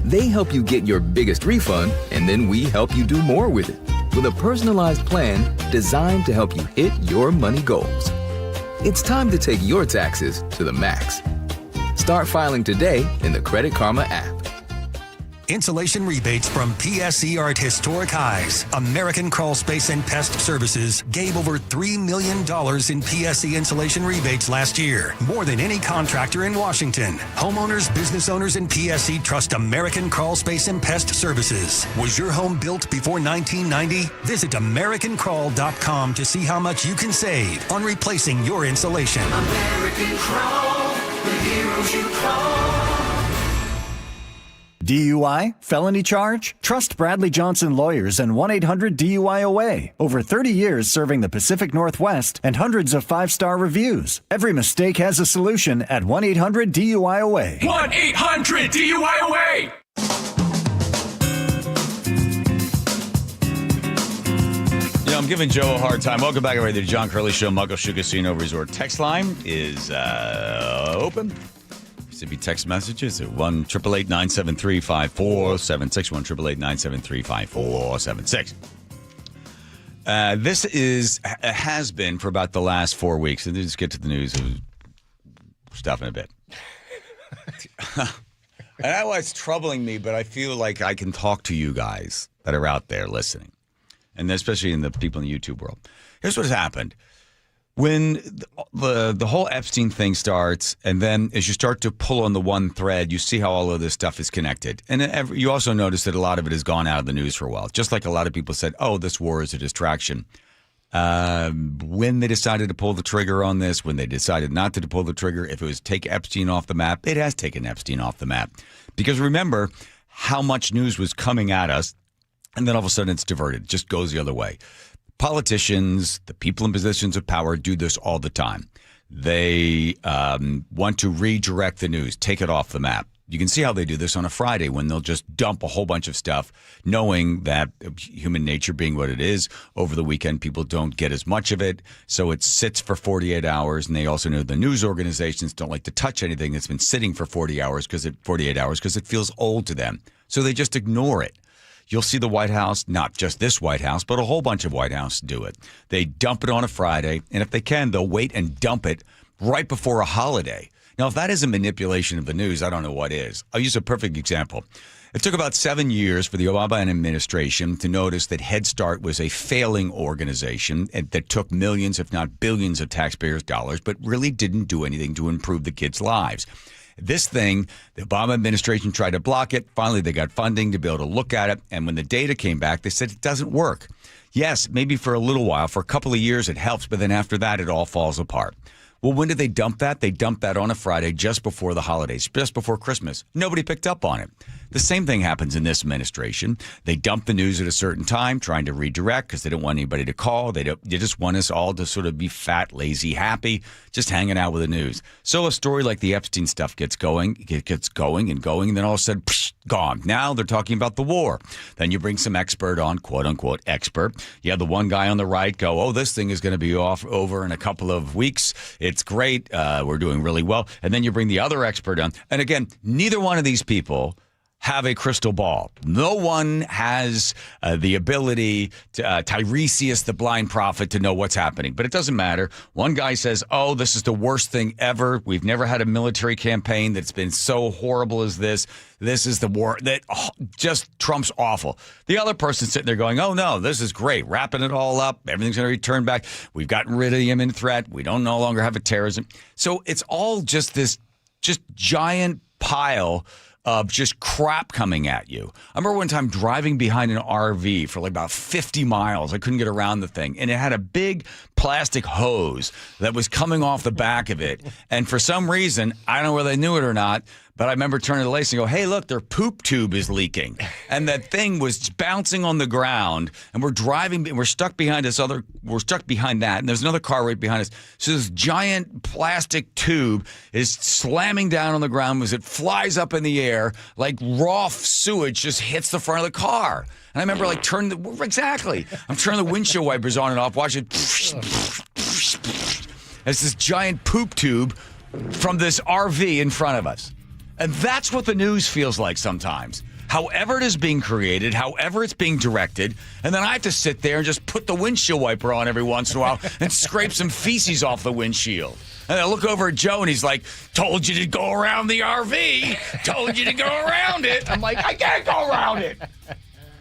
They help you get your biggest refund, and then we help you do more with it. With a personalized plan designed to help you hit your money goals. It's time to take your taxes to the max. Start filing today in the Credit Karma app. Insulation rebates from PSE are at historic highs. American Crawl Space and Pest Services gave over $3 million in PSE insulation rebates last year, more than any contractor in Washington. Homeowners, business owners, and PSE trust American Crawl Space and Pest Services. Was your home built before 1990? Visit AmericanCrawl.com to see how much you can save on replacing your insulation. American Crawl, the heroes you call. DUI? Felony charge? Trust Bradley Johnson Lawyers and 1-800-DUI-OA. Over 30 years serving the Pacific Northwest and hundreds of 5-star reviews. Every mistake has a solution at 1-800-DUI-OA. 1-800-DUI-OA! Yeah, I'm giving Joe a hard time. Welcome back, everybody, to the John Curley Show. Muckleshoot Casino Resort text line is open. Be text messages at 1-888-973-5476, 1-888-973-5476. This has been for about the last 4 weeks, and let's get to the news of stuff in a bit. I know why it's troubling me, but I feel like I can talk to you guys that are out there listening, and especially in the people in the YouTube world. Here's what has happened. When the whole Epstein thing starts, and then as you start to pull on the one thread, you see how all of this stuff is connected. And you also notice that a lot of it has gone out of the news for a while. Just like a lot of people said, oh, this war is a distraction. When they decided to pull the trigger on this, when they decided not to pull the trigger, if it was take Epstein off the map, it has taken Epstein off the map. Because remember how much news was coming at us, and then all of a sudden it's diverted. It just goes the other way. Politicians, the people in positions of power do this all the time. They want to redirect the news, take it off the map. You can see how they do this on a Friday when they'll just dump a whole bunch of stuff, knowing that human nature being what it is, over the weekend people don't get as much of it. So it sits for 48 hours. And they also know the news organizations don't like to touch anything that's been sitting for 48 hours because it feels old to them. So they just ignore it. You'll see the White House, not just this White House, but a whole bunch of White House do it. They dump it on a Friday, and if they can, they'll wait and dump it right before a holiday. Now, if that isn't manipulation of the news, I don't know what is. I'll use a perfect example. It took about 7 years for the Obama administration to notice that Head Start was a failing organization that took millions, if not billions, of taxpayers' dollars, but really didn't do anything to improve the kids' lives. This thing, the Obama administration tried to block it. Finally, they got funding to be able to look at it. And when the data came back, they said it doesn't work. Yes, maybe for a little while, for a couple of years it helps, but then after that, it all falls apart. Well, when did they dump that? They dumped that on a Friday just before the holidays, just before Christmas. Nobody picked up on it. The same thing happens in this administration. They dump the news at a certain time, trying to redirect because they don't want anybody to call. They just want us all to sort of be fat, lazy, happy, just hanging out with the news. So a story like the Epstein stuff gets going, and then all of a sudden, gone. Now they're talking about the war. Then you bring some expert on, quote unquote expert. You have the one guy on the right go, oh, this thing is going to be over in a couple of weeks. It's great. We're doing really well. And then you bring the other expert on. And again, neither one of these people have a crystal ball. No one has the ability to Tiresias, the blind prophet, to know what's happening. But it doesn't matter. One guy says, oh, this is the worst thing ever. We've never had a military campaign that's been so horrible as this. This is the war that just Trump's awful. The other person's sitting there going, oh, no, this is great. Wrapping it all up. Everything's going to return back. We've gotten rid of the imminent threat. We don't no longer have a terrorism. So it's all just this giant pile of just crap coming at you. I remember one time driving behind an RV for like about 50 miles. I couldn't get around the thing. And it had a big plastic hose that was coming off the back of it. And for some reason, I don't know whether they knew it or not, but I remember turning to the lace and go, hey, look, their poop tube is leaking. And that thing was bouncing on the ground. And we're stuck behind that. And there's another car right behind us. So this giant plastic tube is slamming down on the ground as it flies up in the air like raw sewage just hits the front of the car. And I remember I'm turning the windshield wipers on and off, watching as this giant poop tube from this RV in front of us. And that's what the news feels like sometimes. However it is being created, however it's being directed, and then I have to sit there and just put the windshield wiper on every once in a while and scrape some feces off the windshield. And I look over at Joe and he's like, told you to go around the RV. Told you to go around it. I'm like, I can't go around it.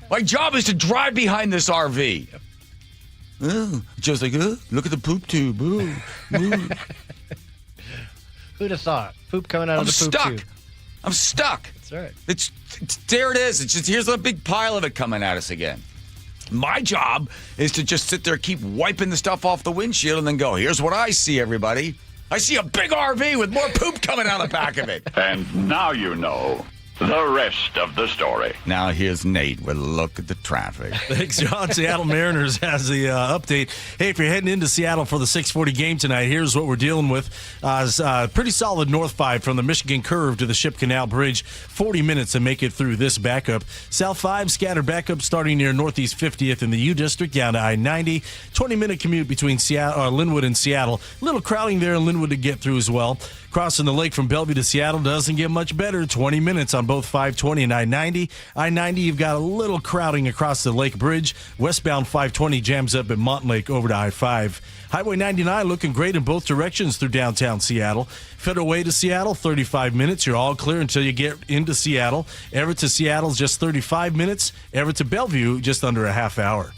My job is to drive behind this RV. Joe's like, look at the poop tube. Ooh. Who'd have thought? Poop coming out of the poop tube. I'm stuck. That's right. It's there it is. It's just here's a big pile of it coming at us again. My job is to just sit there, keep wiping the stuff off the windshield, and then go, here's what I see, everybody. I see a big RV with more poop coming out the back of it. And now you know the rest of the story. Now here's Nate with a look at the traffic. Thanks, John. Seattle Mariners has the update. Hey, if you're heading into Seattle for the 6:40 game tonight, here's what we're dealing with. Pretty solid North 5 from the Michigan Curve to the Ship Canal Bridge. 40 minutes to make it through this backup. South 5, scattered backup starting near Northeast 50th in the U District down to I-90. 20-minute commute between Linwood and Seattle. A little crowding there in Linwood to get through as well. Crossing the lake from Bellevue to Seattle doesn't get much better. 20 minutes on both 520 and I-90. I-90, you've got a little crowding across the Lake Bridge. Westbound 520 jams up at Montlake over to I-5. Highway 99 looking great in both directions through downtown Seattle. Federal Way to Seattle, 35 minutes. You're all clear until you get into Seattle. Everett to Seattle is just 35 minutes. Everett to Bellevue, just under a half hour.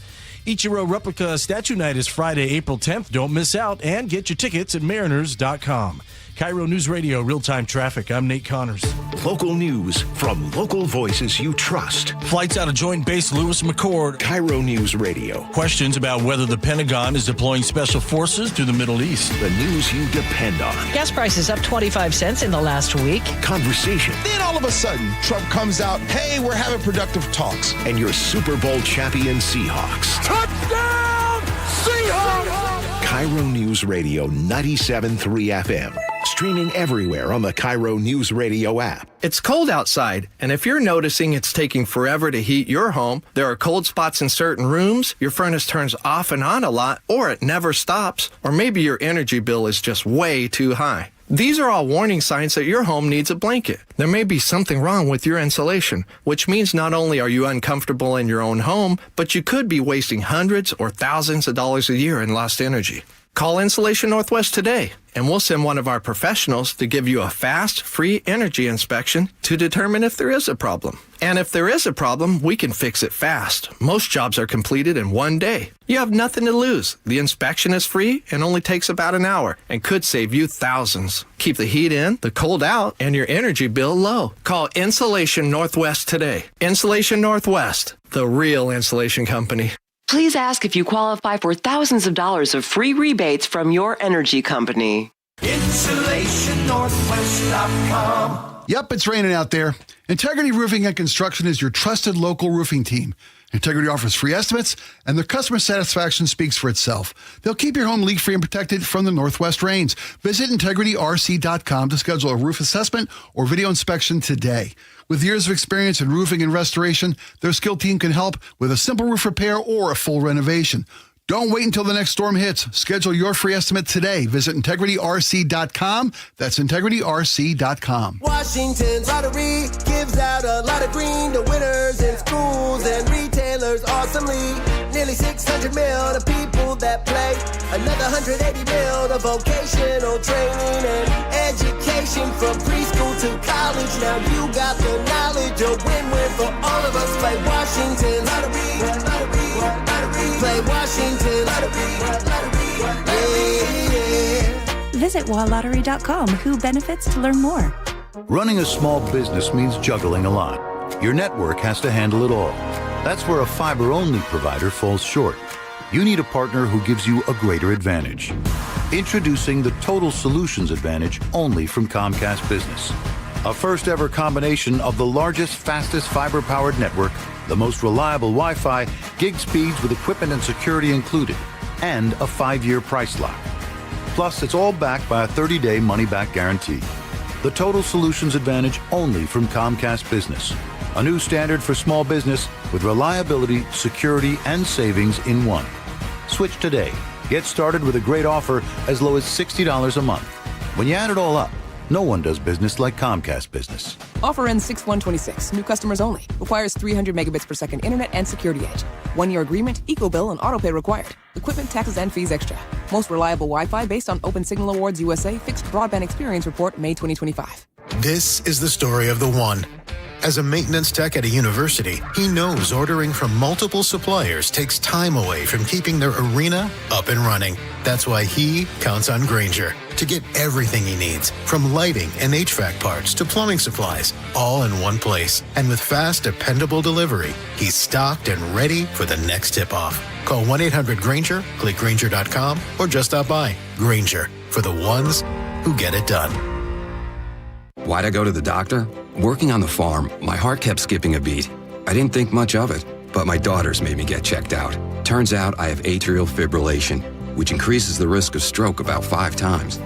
Ichiro Replica Statue Night is Friday, April 10th. Don't miss out and get your tickets at mariners.com. KIRO News Radio, real-time traffic. I'm Nate Connors. Local news from local voices you trust. Flights out of Joint Base Lewis McChord. KIRO News Radio. Questions about whether the Pentagon is deploying special forces to the Middle East. The news you depend on. Gas prices up 25 cents in the last week. Conversation. Then all of a sudden, Trump comes out, hey, we're having productive talks. And your Super Bowl champion Seahawks. Touchdown, Seahawks! KIRO News Radio 97.3 FM. Streaming everywhere on the KIRO News Radio app. It's cold outside, and if you're noticing it's taking forever to heat your home, there are cold spots in certain rooms, your furnace turns off and on a lot, or it never stops, or maybe your energy bill is just way too high. These are all warning signs that your home needs a blanket. There may be something wrong with your insulation, which means not only are you uncomfortable in your own home, but you could be wasting hundreds or thousands of dollars a year in lost energy. Call Insulation Northwest today, and we'll send one of our professionals to give you a fast, free energy inspection to determine if there is a problem. And if there is a problem, we can fix it fast. Most jobs are completed in one day. You have nothing to lose. The inspection is free and only takes about an hour and could save you thousands. Keep the heat in, the cold out, and your energy bill low. Call Insulation Northwest today. Insulation Northwest, the real insulation company. Please ask if you qualify for thousands of dollars of free rebates from your energy company. InsulationNorthwest.com. Yep, it's raining out there. Integrity Roofing and Construction is your trusted local roofing team. Integrity offers free estimates, and their customer satisfaction speaks for itself. They'll keep your home leak-free and protected from the northwest rains. Visit IntegrityRC.com to schedule a roof assessment or video inspection today. With years of experience in roofing and restoration, their skilled team can help with a simple roof repair or a full renovation. Don't wait until the next storm hits. Schedule your free estimate today. Visit IntegrityRC.com. That's IntegrityRC.com. Washington's lottery gives out a lot of green to winners in schools and retailers awesomely. Nearly 600 mil to people that play. Another 180 mil to vocational training and education from preschool to college. Now you got the knowledge, a win-win for all of us. Play Washington lottery, lottery, lottery. Play Washington lottery, lottery, yeah. Visit walllottery.com. Who benefits to learn more. Running a small business means juggling a lot. Your network has to handle it all. That's where a fiber-only provider falls short. You need a partner who gives you a greater advantage. Introducing the Total Solutions Advantage only from Comcast Business. A first-ever combination of the largest, fastest fiber-powered network, the most reliable Wi-Fi, gig speeds with equipment and security included, and a 5-year price lock. Plus, it's all backed by a 30-day money-back guarantee. The Total Solutions Advantage only from Comcast Business. A new standard for small business with reliability, security, and savings in one. Switch today. Get started with a great offer as low as $60 a month. When you add it all up, no one does business like Comcast Business. Offer ends 6/1/26. New customers only. Requires 300 megabits per second internet and security edge. 1-year agreement, eco-bill, and autopay required. Equipment, taxes, and fees extra. Most reliable Wi-Fi based on Open Signal Awards USA Fixed Broadband Experience Report, May 2025. This is the story of the one. As a maintenance tech at a university, he knows ordering from multiple suppliers takes time away from keeping their arena up and running. That's why he counts on Grainger to get everything he needs, from lighting and HVAC parts to plumbing supplies, all in one place. And with fast, dependable delivery, he's stocked and ready for the next tip-off. Call 1-800-GRAINGER, click Grainger.com, or just stop by. Grainger, for the ones who get it done. Why'd I go to the doctor? Working on the farm, my heart kept skipping a beat. I didn't think much of it, but my daughters made me get checked out. Turns out I have atrial fibrillation, which increases the risk of stroke about 5 times.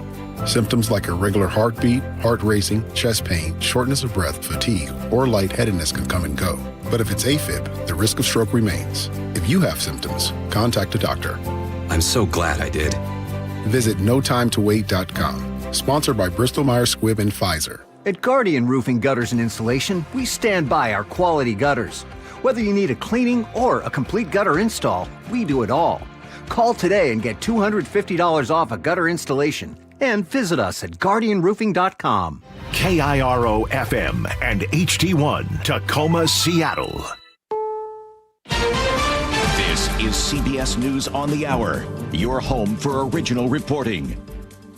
Symptoms like irregular heartbeat, heart racing, chest pain, shortness of breath, fatigue, or lightheadedness can come and go. But if it's AFib, the risk of stroke remains. If you have symptoms, contact a doctor. I'm so glad I did. Visit notimetowait.com. Sponsored by Bristol-Myers Squibb and Pfizer. At Guardian Roofing Gutters and Insulation, we stand by our quality gutters. Whether you need a cleaning or a complete gutter install, we do it all. Call today and get $250 off a gutter installation. And visit us at guardianroofing.com. KIRO FM and HD1 Tacoma, Seattle. This is CBS News on the Hour, your home for original reporting.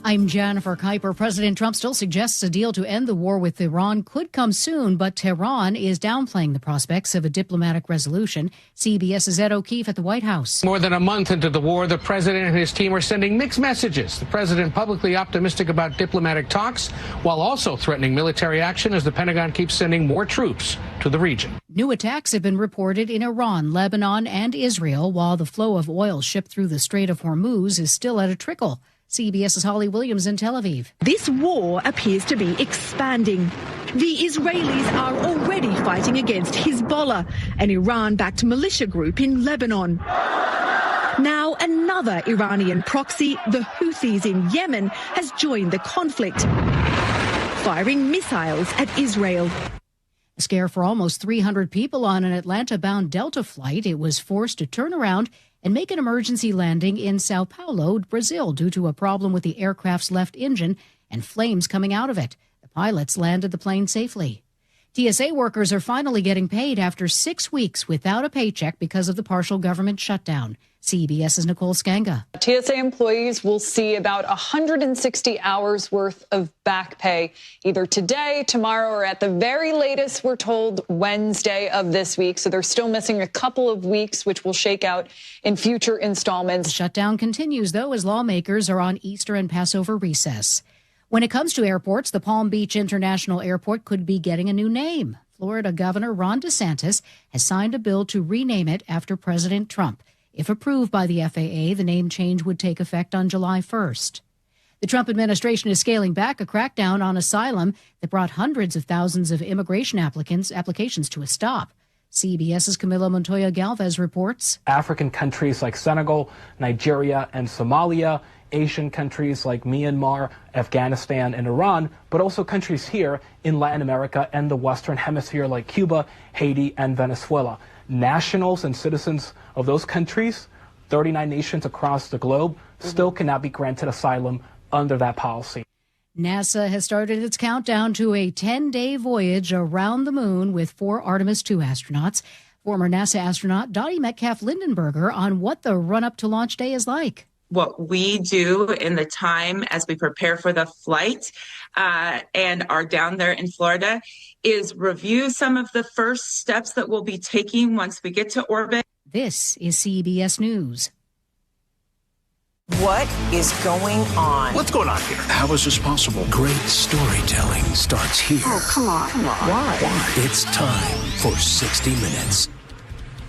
I'm Jennifer Kuiper. President Trump still suggests a deal to end the war with Iran could come soon, but Tehran is downplaying the prospects of a diplomatic resolution. CBS's Ed O'Keefe at the White House. More than a month into the war, the president and his team are sending mixed messages. The president publicly optimistic about diplomatic talks, while also threatening military action as the Pentagon keeps sending more troops to the region. New attacks have been reported in Iran, Lebanon, and Israel, while the flow of oil shipped through the Strait of Hormuz is still at a trickle. CBS's Holly Williams in Tel Aviv. This war appears to be expanding. The Israelis are already fighting against Hezbollah, an Iran-backed militia group in Lebanon. Now another Iranian proxy, the Houthis in Yemen, has joined the conflict, firing missiles at Israel. A scare for almost 300 people on an Atlanta-bound Delta flight. It was forced to turn around and make an emergency landing in Sao Paulo, Brazil, due to a problem with the aircraft's left engine and flames coming out of it. The pilots landed the plane safely. TSA workers are finally getting paid after 6 weeks without a paycheck because of the partial government shutdown. CBS's Nicole Skanga. TSA employees will see about 160 hours worth of back pay either today, tomorrow, or at the very latest, we're told Wednesday of this week. So they're still missing a couple of weeks, which will shake out in future installments. The shutdown continues, though, as lawmakers are on Easter and Passover recess. When it comes to airports, the Palm Beach International Airport could be getting a new name. Florida Governor Ron DeSantis has signed a bill to rename it after President Trump. If approved by the FAA, the name change would take effect on July 1st. The Trump administration is scaling back a crackdown on asylum that brought hundreds of thousands of immigration applications to a stop. CBS's Camila Montoya Galvez reports. African countries like Senegal, Nigeria, and Somalia, Asian countries like Myanmar, Afghanistan, and Iran, but also countries here in Latin America and the Western Hemisphere like Cuba, Haiti, and Venezuela. Nationals and citizens of those countries, 39 nations across the globe, still cannot be granted asylum under that policy. NASA has started its countdown to a 10-day voyage around the moon with 4 Artemis II astronauts. Former NASA astronaut Dottie Metcalf-Lindenberger on what the run-up to launch day is like. What we do in the time as we prepare for the flight and are down there in Florida is review some of the first steps that we'll be taking once we get to orbit. This is CBS News. What is going on? What's going on here? How is this possible? Great storytelling starts here. Oh, come on. Why? It's time for 60 Minutes.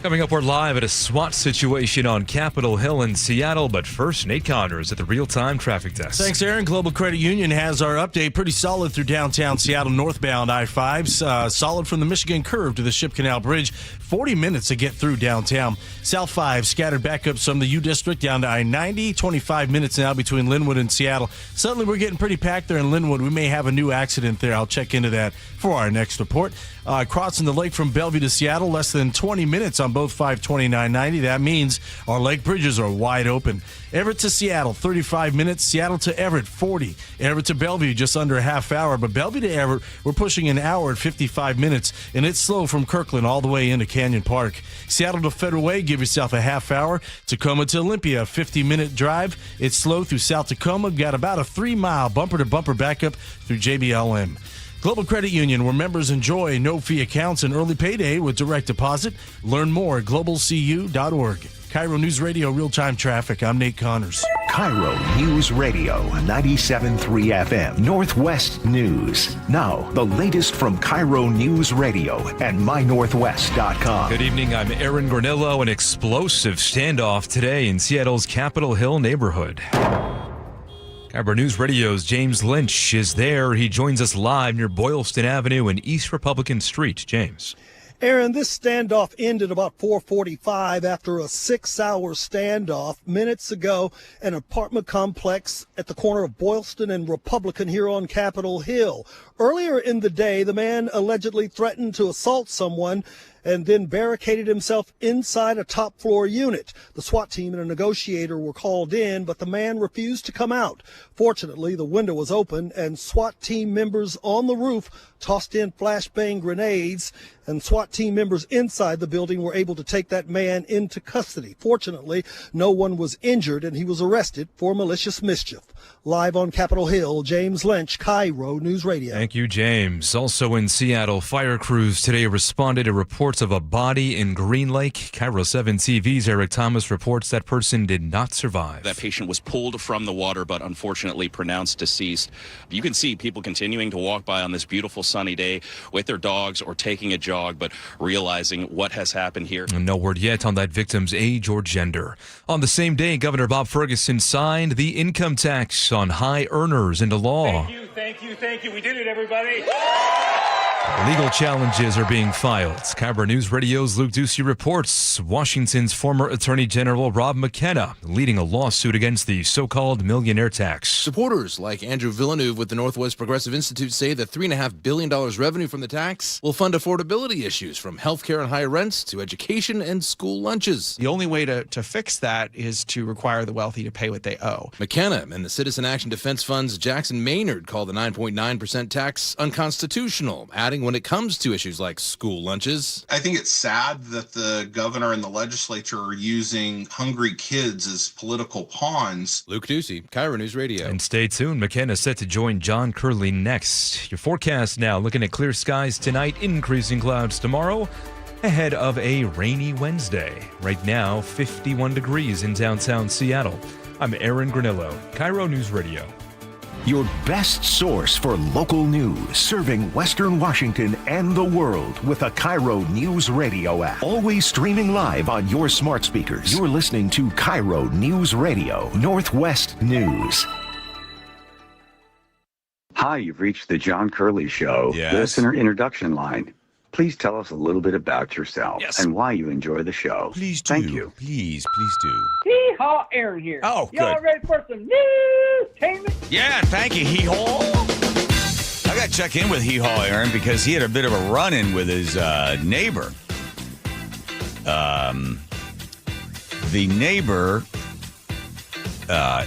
Coming up, we're live at a SWAT situation on Capitol Hill in Seattle. But first, Nate Connors at the real-time traffic desk. Thanks, Aaron. Global Credit Union has our update. Pretty solid through downtown Seattle northbound I-5s. Solid from the Michigan Curve to the Ship Canal Bridge. 40 minutes to get through downtown. South 5 scattered backups from the U District down to I-90. 25 minutes now between Linwood and Seattle. Suddenly, we're getting pretty packed there in Linwood. We may have a new accident there. I'll check into that for our next report. Crossing the lake from Bellevue to Seattle, less than 20 minutes on both 529-90. That means our lake bridges are wide open. Everett to Seattle, 35 minutes. Seattle to Everett, 40. Everett to Bellevue, just under a half hour. But Bellevue to Everett, we're pushing an hour at 55 minutes, and it's slow from Kirkland all the way into Canyon Park. Seattle to Federal Way, give yourself a half hour. Tacoma to Olympia, 50-minute drive. It's slow through South Tacoma. We've got about a 3-mile bumper-to-bumper backup through JBLM. Global Credit Union, where members enjoy no-fee accounts and early payday with direct deposit. Learn more at globalcu.org. KIRO News Radio real-time traffic. I'm Nate Connors. KIRO News Radio 97.3 FM Northwest News. Now, the latest from KIRO News Radio and mynorthwest.com. Good evening. I'm Aaron Granillo. An explosive standoff today in Seattle's Capitol Hill neighborhood. KIRO News Radio's James Lynch is there. He joins us live near Boylston Avenue and East Republican Street. James. Aaron, this standoff ended about 4:45 after a 6-hour standoff. Minutes ago, an apartment complex at the corner of Boylston and Republican here on Capitol Hill. Earlier in the day, the man allegedly threatened to assault someone and then barricaded himself inside a top-floor unit. The SWAT team and a negotiator were called in, but the man refused to come out. Fortunately, the window was open, and SWAT team members on the roof tossed in flashbang grenades, and SWAT team members inside the building were able to take that man into custody. Fortunately, no one was injured, and he was arrested for malicious mischief. Live on Capitol Hill, James Lynch, KIRO News Radio. Thank you, James. Also in Seattle, fire crews today responded to reports of a body in Green Lake. KIRO 7 TV's Eric Thomas reports that person did not survive. That patient was pulled from the water, but unfortunately pronounced deceased. You can see people continuing to walk by on this beautiful sunny day with their dogs or taking a jog, but realizing what has happened here. And no word yet on that victim's age or gender. On the same day, Governor Bob Ferguson signed the income tax on high earners into law. Thank you. We did it, everybody. Legal challenges are being filed. KIRO News Radio's Luke Ducey reports Washington's former Attorney General Rob McKenna leading a lawsuit against the so-called Millionaire tax. Supporters like Andrew Villeneuve with the Northwest Progressive Institute say the $3.5 billion revenue from the tax will fund affordability issues from health care and higher rents to education and school lunches. The only way to fix that is to require the wealthy to pay what they owe. McKenna and the Citizen Action Defense Fund's Jackson Maynard called the 9.9% tax unconstitutional, adding adding when it comes to issues like school lunches. I think it's sad that the governor and the legislature are using hungry kids as political pawns. Luke Ducey, KIRO News Radio. And stay tuned. McKenna set to join John Curley next. Your forecast now, looking at clear skies tonight, increasing clouds tomorrow, ahead of a rainy Wednesday. Right now, 51 degrees in downtown Seattle. I'm Aaron Granillo, KIRO News Radio. Your best source for local news, serving Western Washington and the world with a KIRO Newsradio app. Always streaming live on your smart speakers. You're listening to KIRO News Radio, Northwest News. Hi, you've reached the John Curley Show. Yes. Listener introduction line. Please tell us a little bit about yourself and why you enjoy the show. Please do. Thank you. Please do. Hee-haw, Aaron here. Oh, Y'all good. ready for some newstainment? Yeah, thank you, Hee-Haw. I got to check in with Hee-Haw, Aaron, because he had a bit of a run-in with his neighbor. The neighbor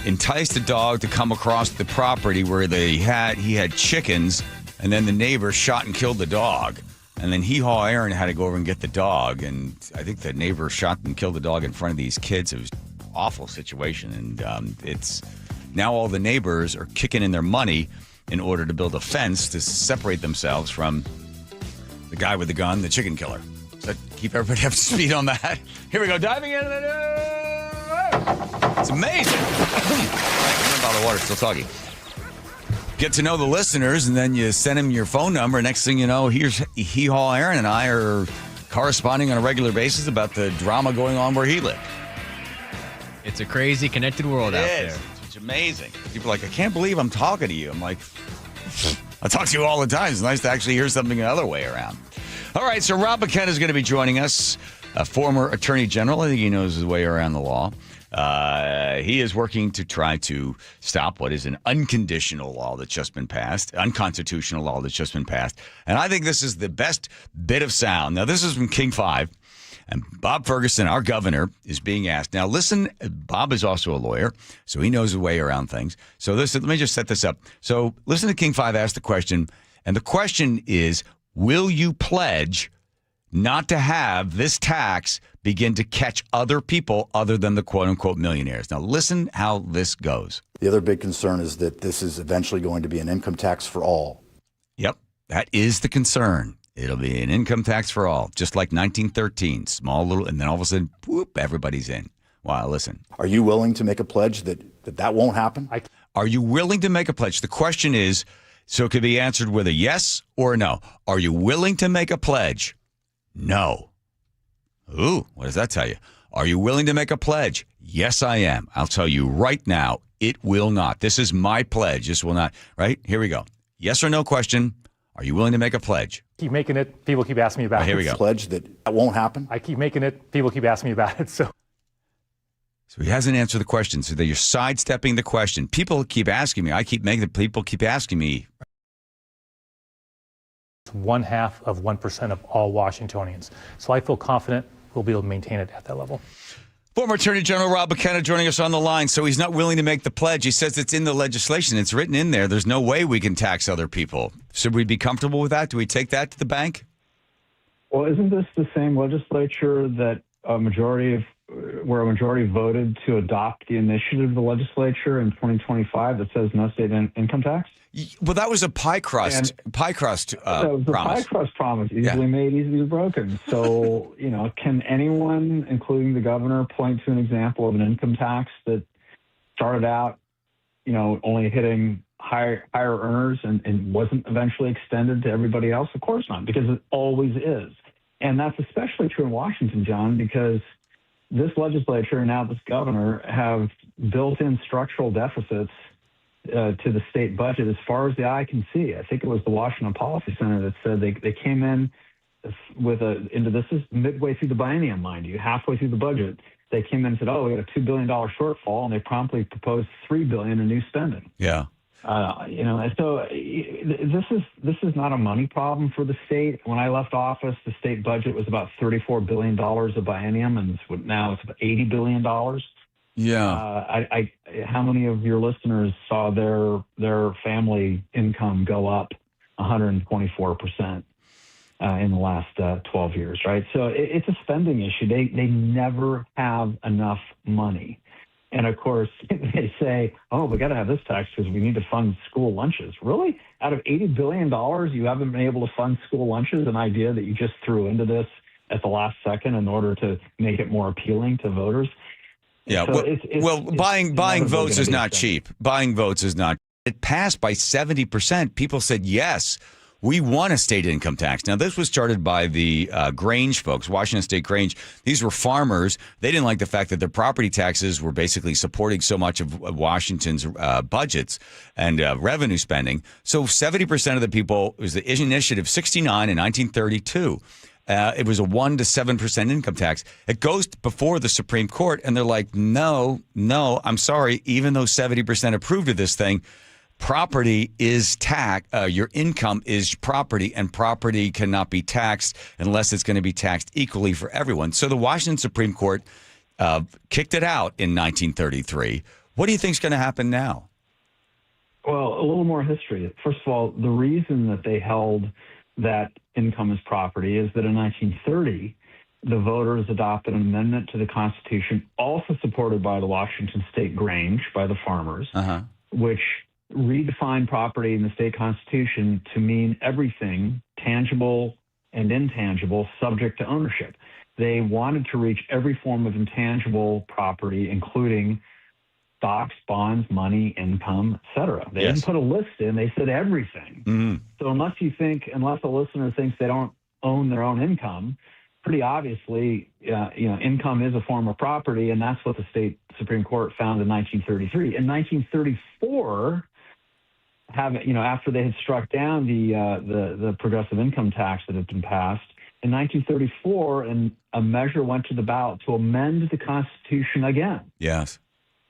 enticed the dog to come across the property where he had chickens, and then the neighbor shot and killed the dog. And then Hee-Haw Aaron had to go over and get the dog, and I think the neighbor shot and killed the dog in front of these kids. It was an awful situation, and it's now all the neighbors are kicking in their money in order to build a fence to separate themselves from the guy with the gun, the chicken killer. Does that keep everybody up to speed on that? Here we go, diving into the news. It's amazing. My bottle of water still talking. Get to know the listeners, and then you send him your phone number. Next thing you know, here's Hee-Haw Aaron and I are corresponding on a regular basis about the drama going on where he lived. It's a crazy connected world out there. It's amazing. People are like, I can't believe I'm talking to you. I'm like, I talk to you all the time. It's nice to actually hear something the other way around. All right, so Rob McKenna is going to be joining us, a former attorney general. I think he knows his way around the law. He is working to try to stop what is an unconditional law that's just been passed, unconstitutional law that's just been passed. And I think this is the best bit of sound. Now, this is from King 5, and Bob Ferguson, our governor, is being asked. Now, listen, Bob is also a lawyer, so he knows his way around things. So let me just set this up. So listen to King 5 ask the question, and the question is, will you pledge not to have this tax begin to catch other people other than the quote-unquote millionaires? Now, listen how this goes. The other big concern is that this is eventually going to be an income tax for all. Yep, that is the concern. It'll be an income tax for all, just like 1913, small little, and then all of a sudden, whoop, everybody's in. Wow, listen. Are you willing to make a pledge that won't happen? Are you willing to make a pledge? The question is, so it could be answered with a yes or a no. Are you willing to make a pledge? No. Ooh, what does that tell you? Are you willing to make a pledge? Yes, I am. I'll tell you right now, it will not. This is my pledge. This will not. Right? Here we go. Yes or no question. Are you willing to make a pledge? Keep making it. People keep asking me about it. Here we go. Pledge that won't happen? I keep making it. People keep asking me about it. So he hasn't answered the question. So that you're sidestepping the question. People keep asking me. I keep making it. People keep asking me. 0.5% of all Washingtonians. So I feel confident we'll be able to maintain it at that level. Former Attorney General Rob McKenna joining us on the line. So he's not willing to make the pledge. He says it's in the legislation. It's written in there. There's no way we can tax other people. Should we be comfortable with that? Do we take that to the bank? Well, isn't this the same legislature that a majority voted to adopt the initiative of the legislature in 2025 that says no state income tax? Well, that was a pie crust promise. That was a pie crust promise, easily made, easily broken. So, can anyone, including the governor, point to an example of an income tax that started out, only hitting higher earners and wasn't eventually extended to everybody else? Of course not, because it always is. And that's especially true in Washington, John, because this legislature and now this governor have built-in structural deficits to the state budget as far as the eye can see. I think it was the Washington Policy Center that said they came in with this is midway through the biennium, mind you, halfway through the budget. They came in and said, we got a $2 billion shortfall, and they promptly proposed $3 billion in new spending. Yeah. So this is not a money problem for the state. When I left office, the state budget was about $34 billion a biennium, and now it's about $80 billion. Yeah. How many of your listeners saw their family income go up 124%? in the last 12 years, right? So it's a spending issue. They never have enough money. And of course, they say, oh, we got to have this tax because we need to fund school lunches. Really? Out of $80 billion, you haven't been able to fund school lunches, an idea that you just threw into this at the last second in order to make it more appealing to voters? Yeah, so buying votes is not cheap. Buying votes is not. It passed by 70%. People said, yes, we want a state income tax. Now, this was started by the Grange folks, Washington State Grange. These were farmers. They didn't like the fact that their property taxes were basically supporting so much of Washington's budgets and revenue spending. So 70% of the people, it was the Initiative 69 in 1932. It was a 1% to 7% income tax. It goes before the Supreme Court, and they're like, no, I'm sorry. Even though 70% approved of this thing, property is tax. Your income is property, and property cannot be taxed unless it's going to be taxed equally for everyone. So the Washington Supreme Court kicked it out in 1933. What do you think is going to happen now? Well, a little more history. First of all, the reason that they held that income is property is that in 1930, the voters adopted an amendment to the Constitution, also supported by the Washington State Grange, by the farmers, which redefined property in the state constitution to mean everything, tangible and intangible, subject to ownership. They wanted to reach every form of intangible property, including stocks, bonds, money, income, et cetera. They didn't put a list in. They said everything. So unless a listener thinks they don't own their own income, pretty obviously, income is a form of property, and that's what the state Supreme Court found in 1933. In 1934, after they had struck down the progressive income tax that had been passed, in 1934, a measure went to the ballot to amend the Constitution again. Yes.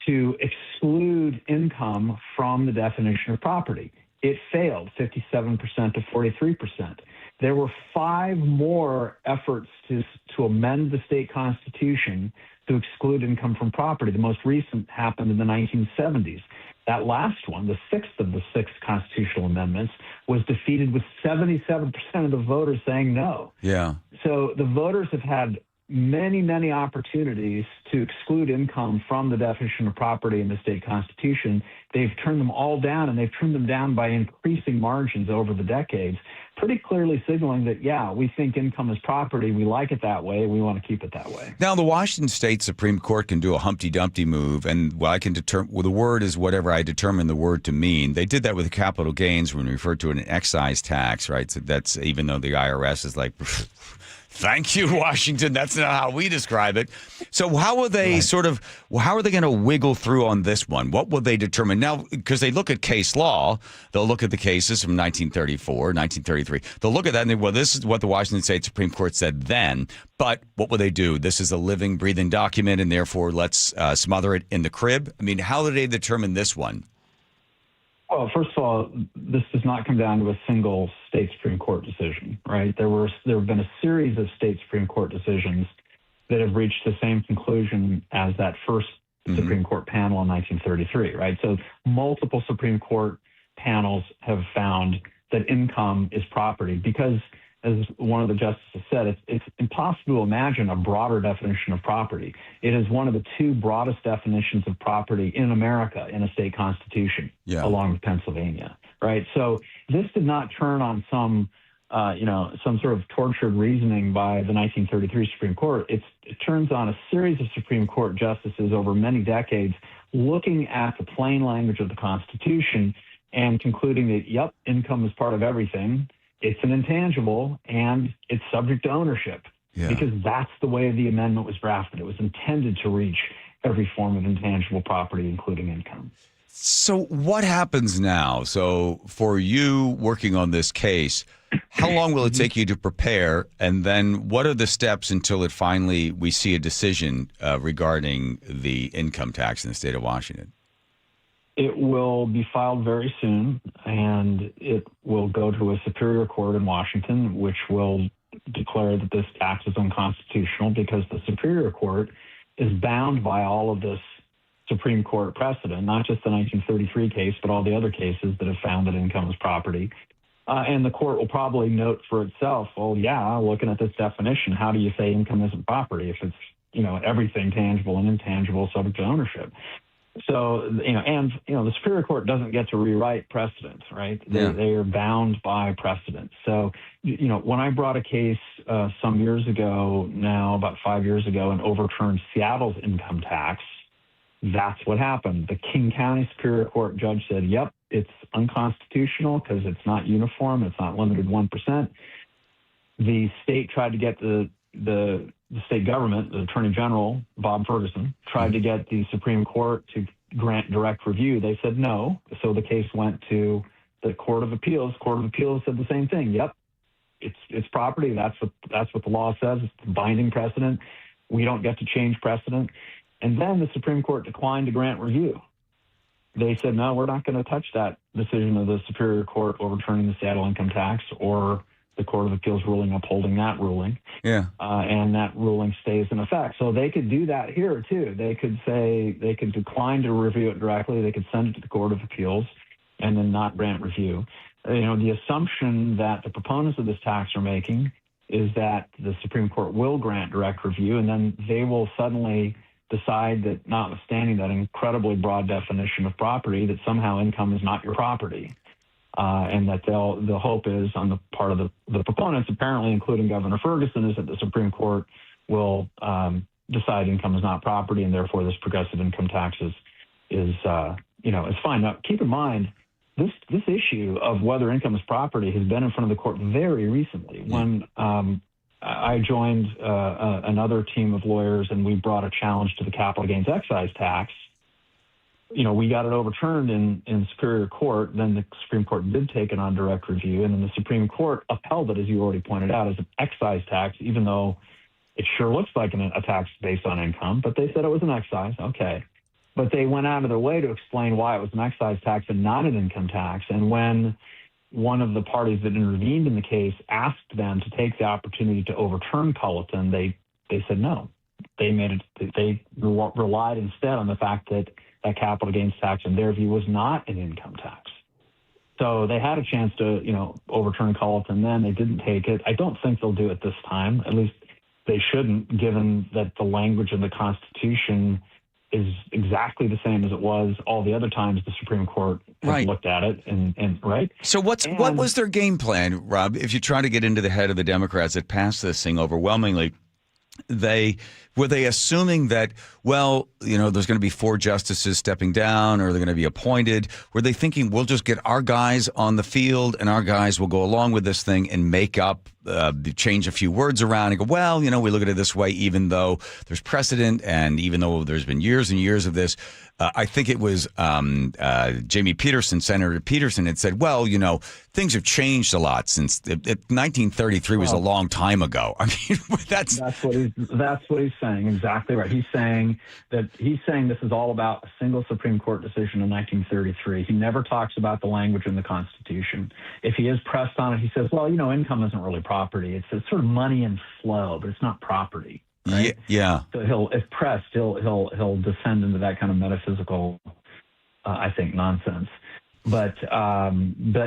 To exclude income from the definition of property. It failed, 57% to 43%. There were 5 more efforts to amend the state constitution to exclude income from property. The most recent happened in the 1970s. That last one, the 6th of the 6 constitutional amendments, was defeated with 77% of the voters saying no. Yeah. So the voters have had many, many opportunities to exclude income from the definition of property in the state constitution. They've turned them all down, and they've turned them down by increasing margins over the decades, pretty clearly signaling that, we think income is property. We like it that way. We want to keep it that way. Now, the Washington State Supreme Court can do a Humpty Dumpty move, and I can determine the word is whatever I determine the word to mean. They did that with capital gains when we referred to an excise tax, right? So that's even though the IRS is like, thank you, Washington. That's not how we describe it. So how are they how are they going to wiggle through on this one? What will they determine? Now, because they look at case law, they'll look at the cases from 1934, 1933. They'll look at that and think, well, this is what the Washington State Supreme Court said then. But what will they do? This is a living, breathing document, and therefore let's smother it in the crib. I mean, how do they determine this one? Well, first of all, this does not come down to a single state Supreme Court decision, right? There have been a series of state Supreme Court decisions that have reached the same conclusion as that first Supreme Court panel in 1933, right? So multiple Supreme Court panels have found that income is property because, as one of the justices said, it's impossible to imagine a broader definition of property. It is one of the 2 broadest definitions of property in America in a state constitution, along with Pennsylvania, right? So this did not turn on some sort of tortured reasoning by the 1933 Supreme Court. It turns on a series of Supreme Court justices over many decades looking at the plain language of the Constitution and concluding that, income is part of everything. It's an intangible, and it's subject to ownership because that's the way the amendment was drafted. It was intended to reach every form of intangible property, including income. So what happens now? So for you working on this case, how long will it take you to prepare? And then what are the steps until we see a decision regarding the income tax in the state of Washington? It will be filed very soon, and it will go to a superior court in Washington, which will declare that this tax is unconstitutional because the superior court is bound by all of this Supreme Court precedent, not just the 1933 case, but all the other cases that have found that income is property. And the court will probably note for itself, well, yeah, looking at this definition, how do you say income isn't property if it's, everything tangible and intangible subject to ownership? So, the Superior Court doesn't get to rewrite precedents, right? They are bound by precedent. So, when I brought a case some years ago now, about 5 years ago, and overturned Seattle's income tax, that's what happened. The King County Superior Court judge said, yep, it's unconstitutional because it's not uniform. It's not limited 1%. The state tried to get the state government, the Attorney General, Bob Ferguson, tried to get the Supreme Court to grant direct review. They said no. So the case went to the Court of Appeals. Court of Appeals said the same thing. Yep, it's property. That's what the law says. It's binding precedent. We don't get to change precedent. And then the Supreme Court declined to grant review. They said, no, we're not going to touch that decision of the Superior Court overturning the Seattle income tax or the Court of Appeals ruling upholding that ruling. Yeah. And that ruling stays in effect. So they could do that here, too. They could decline to review it directly. They could send it to the Court of Appeals and then not grant review. The assumption that the proponents of this tax are making is that the Supreme Court will grant direct review, and then they will suddenly decide that, notwithstanding that incredibly broad definition of property, that somehow income is not your property. And that the hope is on the part of the proponents, apparently including Governor Ferguson, is that the Supreme Court will decide income is not property, and therefore this progressive income tax is fine. Now, keep in mind, this issue of whether income is property has been in front of the court very recently. When I joined another team of lawyers and we brought a challenge to the capital gains excise tax, we got it overturned in Superior Court. Then the Supreme Court did take it on direct review, and then the Supreme Court upheld it, as you already pointed out, as an excise tax, even though it sure looks like a tax based on income, but they said it was an excise. Okay. But they went out of their way to explain why it was an excise tax and not an income tax. And when one of the parties that intervened in the case asked them to take the opportunity to overturn Culleton, they said no. They relied instead on the fact that capital gains tax, in their view, was not an income tax. So they had a chance to, overturn Culleton then. They didn't take it. I don't think they'll do it this time. At least they shouldn't, given that the language of the Constitution is exactly the same as it was all the other times the Supreme Court has looked at it. And right. So what was their game plan, Rob? If you try to get into the head of the Democrats that passed this thing overwhelmingly, were they assuming that, there's going to be 4 justices stepping down, or they're going to be appointed? Were they thinking we'll just get our guys on the field and our guys will go along with this thing and make up, change a few words around and go, we look at it this way, even though there's precedent and even though there's been years and years of this? I think it was Jamie Peterson, Senator Peterson, had said, things have changed a lot since 1933 was a long time ago. I mean, that's what he's saying. Exactly right. He's saying this is all about a single Supreme Court decision in 1933. He never talks about the language in the Constitution. If he is pressed on it, he says, income isn't really property. It's sort of money and flow, but it's not property. Right? Yeah. So if pressed, he'll descend into that kind of metaphysical, I think, nonsense. But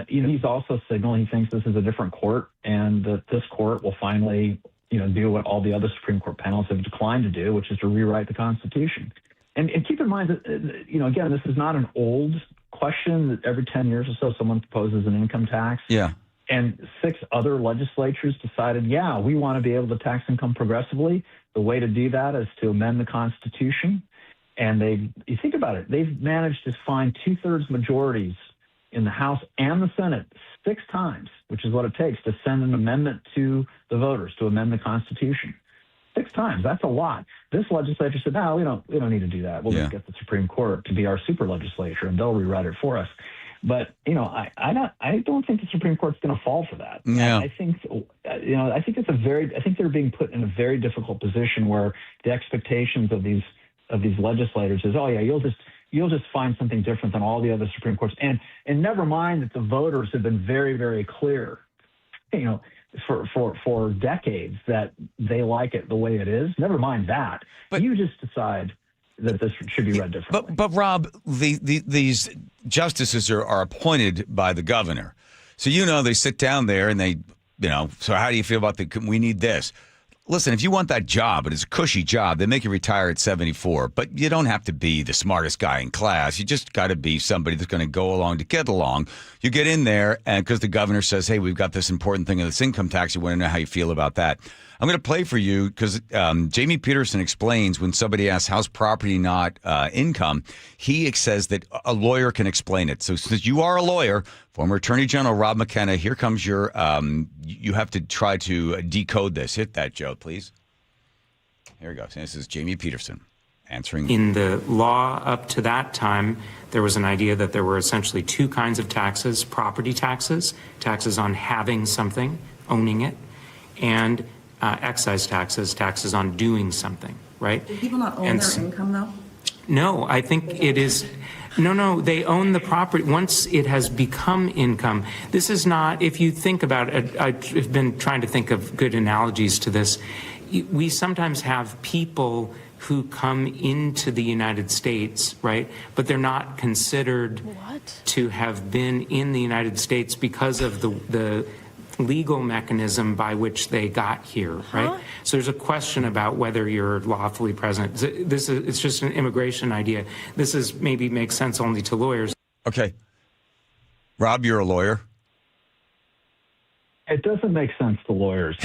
he's also signaling he thinks this is a different court, and that this court will finally do what all the other Supreme Court panels have declined to do, which is to rewrite the Constitution. And keep in mind that again, this is not an old question that every 10 years or so someone proposes an income tax. Yeah. And 6 other legislatures decided, we want to be able to tax income progressively. The way to do that is to amend the Constitution. And you think about it, they've managed to find 2/3 majorities in the House and the Senate 6 times, which is what it takes to send an amendment to the voters to amend the Constitution. 6 times. That's a lot. This legislature said, no, we don't need to do that. We'll just get the Supreme Court to be our super legislature, and they'll rewrite it for us. But I don't think the Supreme Court's going to fall for that. Yeah. I think they're being put in a very difficult position where the expectations of these legislators is, you'll just find something different than all the other Supreme Courts, and never mind that the voters have been very, very clear, for decades that they like it the way it is. Never mind that, but you just decide that this should be read differently. But Rob, these justices are appointed by the governor. So, they sit down there and they, so how do you feel about we need this? Listen, if you want that job, and it's a cushy job, they make you retire at 74, but you don't have to be the smartest guy in class. You just got to be somebody that's going to go along to get along. You get in there, and because the governor says, hey, we've got this important thing of this income tax, you want to know how you feel about that. I'm going to play for you because Jamie Peterson explains when somebody asks, how's property not income? He says that a lawyer can explain it. So since you are a lawyer, former Attorney General Rob McKenna, here comes your, you have to try to decode this. Hit that, Joe, please. Here we go. So this is Jamie Peterson answering. In the law up to that time, there was an idea that there were essentially two kinds of taxes: property taxes, taxes on having something, owning it, and excise taxes, taxes on doing something, right? Do people not own their income, though? No, I think it is. No, they own the property once it has become income. This is not, if you think about it, I've been trying to think of good analogies to this. We sometimes have people who come into the United States, right? But they're not considered to have been in the United States because of the legal mechanism by which they got here, right? So there's a question about whether you're lawfully present. It's just an immigration idea. This maybe makes sense only to lawyers. Okay. Rob, you're a lawyer. It doesn't make sense to lawyers.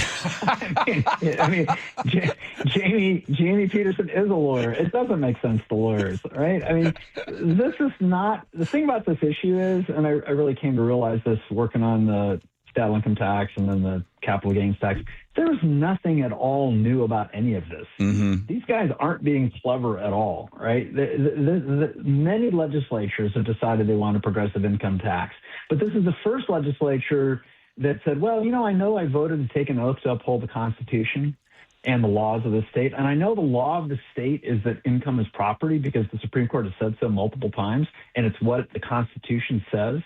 Jamie Peterson is a lawyer. It doesn't make sense to lawyers, right? I mean, this is not, the thing about this issue is, and I really came to realize this working on the stat income tax and then the capital gains tax, there's nothing at all new about any of this. Mm-hmm. These guys aren't being clever at all, right? Many legislatures have decided they want a progressive income tax, but this is the first legislature that said, well, I know I voted to take an oath to uphold the Constitution and the laws of the state, and I know the law of the state is that income is property because the Supreme Court has said so multiple times, and it's what the Constitution says,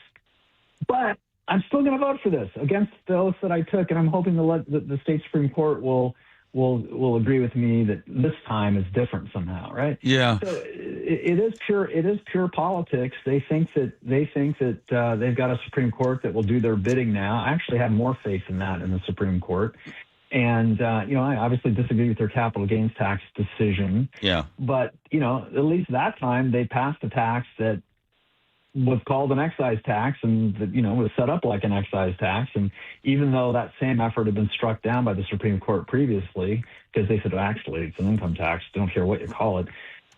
but I'm still going to vote for this against the oath that I took, and I'm hoping the state Supreme Court will agree with me that this time is different somehow, right? Yeah. So it is pure politics. They think that they've got a Supreme Court that will do their bidding now. I actually have more faith in that in the Supreme Court, and I obviously disagree with their capital gains tax decision. Yeah. But at least that time they passed a tax that was called an excise tax and was set up like an excise tax. And even though that same effort had been struck down by the Supreme Court previously, because they said, well, actually, it's an income tax, don't care what you call it.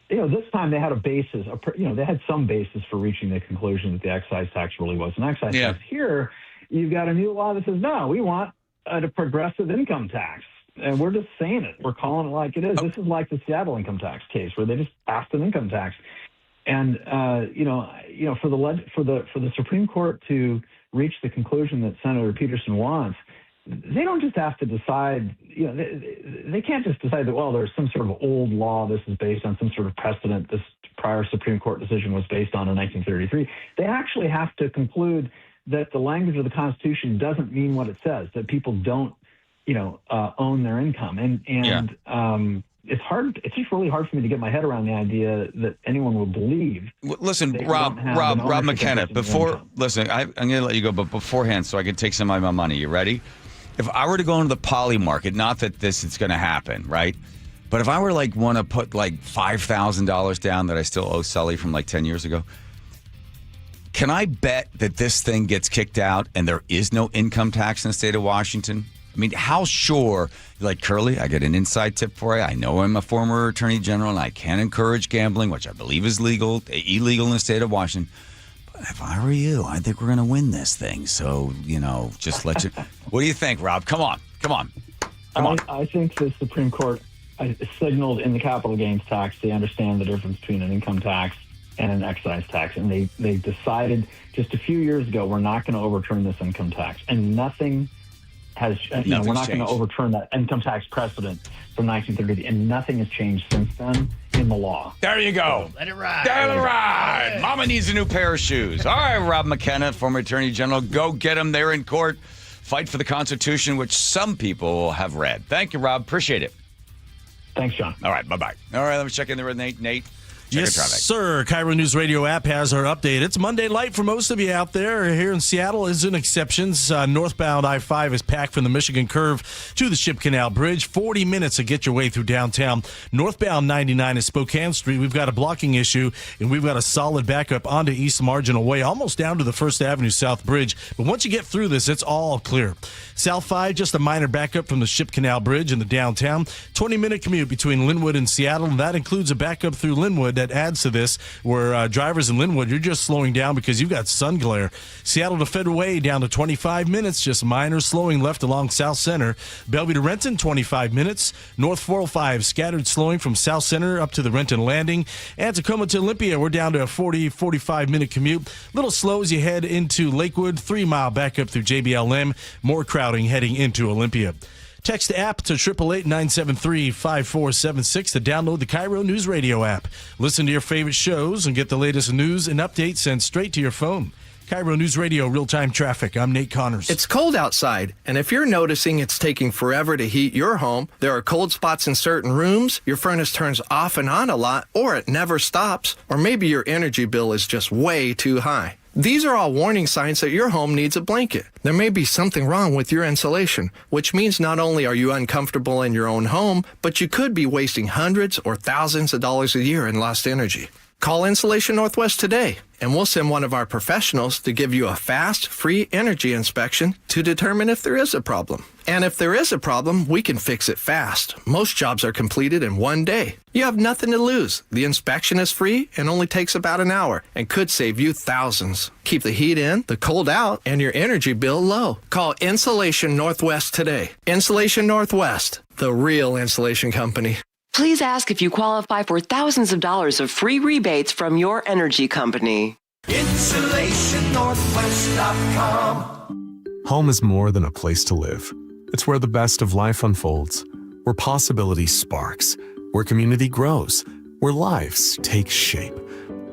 This time they had a basis, they had some basis for reaching the conclusion that the excise tax really was an excise tax. Here, you've got a new law that says, no, we want a progressive income tax. And we're just saying it. We're calling it like it is. This is like the Seattle income tax case where they just passed an income tax. And for the Supreme Court to reach the conclusion that Senator Peterson wants, they don't just have to decide. They can't just decide that, well, there's some sort of old law. This is based on some sort of precedent. This prior Supreme Court decision was based on in 1933. They actually have to conclude that the language of the Constitution doesn't mean what it says. That people don't, own their income, and it's hard. It's just really hard for me to get my head around the idea that anyone would believe. Listen, Rob McKenna. I'm going to let you go, but beforehand, so I can take some of my money. You ready? If I were to go into the poly market, not that this is going to happen, right? But if I were want to put $5,000 down that I still owe Sully from 10 years ago, can I bet that this thing gets kicked out and there is no income tax in the state of Washington? I mean, how sure, Curley, I get an inside tip for you. I know I'm a former attorney general and I can't encourage gambling, which I believe is illegal in the state of Washington. But if I were you, I think we're going to win this thing. So, just let you. What do you think, Rob? Come on. I think the Supreme Court signaled in the capital gains tax they understand the difference between an income tax and an excise tax. And they decided just a few years ago, we're not going to overturn this income tax. And nothing has, we're not going to overturn that income tax precedent from 1930, and nothing has changed since then in the law. There you go. Let it ride. Let it ride. Mama needs a new pair of shoes. All right, Rob McKenna, former attorney general, go get him there in court. Fight for the Constitution, which some people have read. Thank you, Rob. Appreciate it. Thanks, John. All right, bye-bye. All right, let me check in there with Nate. Nate, Yes, sir. KIRO Newsradio App has our update. It's Monday light for most of you out there. Here in Seattle isn't exceptions. Northbound I-5 is packed from the Michigan Curve to the Ship Canal Bridge. 40 minutes to get your way through downtown. Northbound 99 is Spokane Street. We've got a blocking issue, and we've got a solid backup onto East Marginal Way, almost down to the First Avenue South Bridge. But once you get through this, it's all clear. South 5, just a minor backup from the Ship Canal Bridge in the downtown. 20-minute commute between Linwood and Seattle, and that includes a backup through Linwood that adds to this, where drivers in Linwood, you're just slowing down because you've got sun glare. Seattle to Federal Way down to 25 minutes, just minor slowing left along South Center. Bellevue to Renton, 25 minutes. North 405, scattered slowing from South Center up to the Renton Landing. And Tacoma to Olympia, we're down to a 45-minute commute. Little slow as you head into Lakewood, 3-mile backup through JBLM. More crowding heading into Olympia. Text app to 888-973-5476 to download the KIRO Newsradio app. Listen to your favorite shows and get the latest news and updates sent straight to your phone. KIRO Newsradio real-time traffic. I'm Nate Connors. It's cold outside, and if you're noticing it's taking forever to heat your home, there are cold spots in certain rooms, your furnace turns off and on a lot, or it never stops, or maybe your energy bill is just way too high. These are all warning signs that your home needs a blanket. There may be something wrong with your insulation, which means not only are you uncomfortable in your own home, but you could be wasting hundreds or thousands of dollars a year in lost energy. Call Insulation Northwest today, and we'll send one of our professionals to give you a fast, free energy inspection to determine if there is a problem. And if there is a problem, we can fix it fast. Most jobs are completed in one day. You have nothing to lose. The inspection is free and only takes about an hour and could save you thousands. Keep the heat in, the cold out, and your energy bill low. Call Insulation Northwest today. Insulation Northwest, the real insulation company. Please ask if you qualify for thousands of dollars of free rebates from your energy company. InsulationNorthwest.com. Home is more than a place to live. It's where the best of life unfolds, where possibility sparks, where community grows, where lives take shape.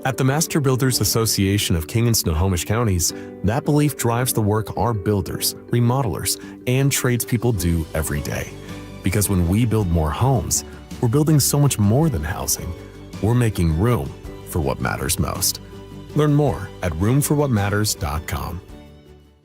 At the Master Builders Association of King and Snohomish Counties, that belief drives the work our builders, remodelers, and tradespeople do every day. Because when we build more homes, we're building so much more than housing. We're making room for what matters most. Learn more at roomforwhatmatters.com.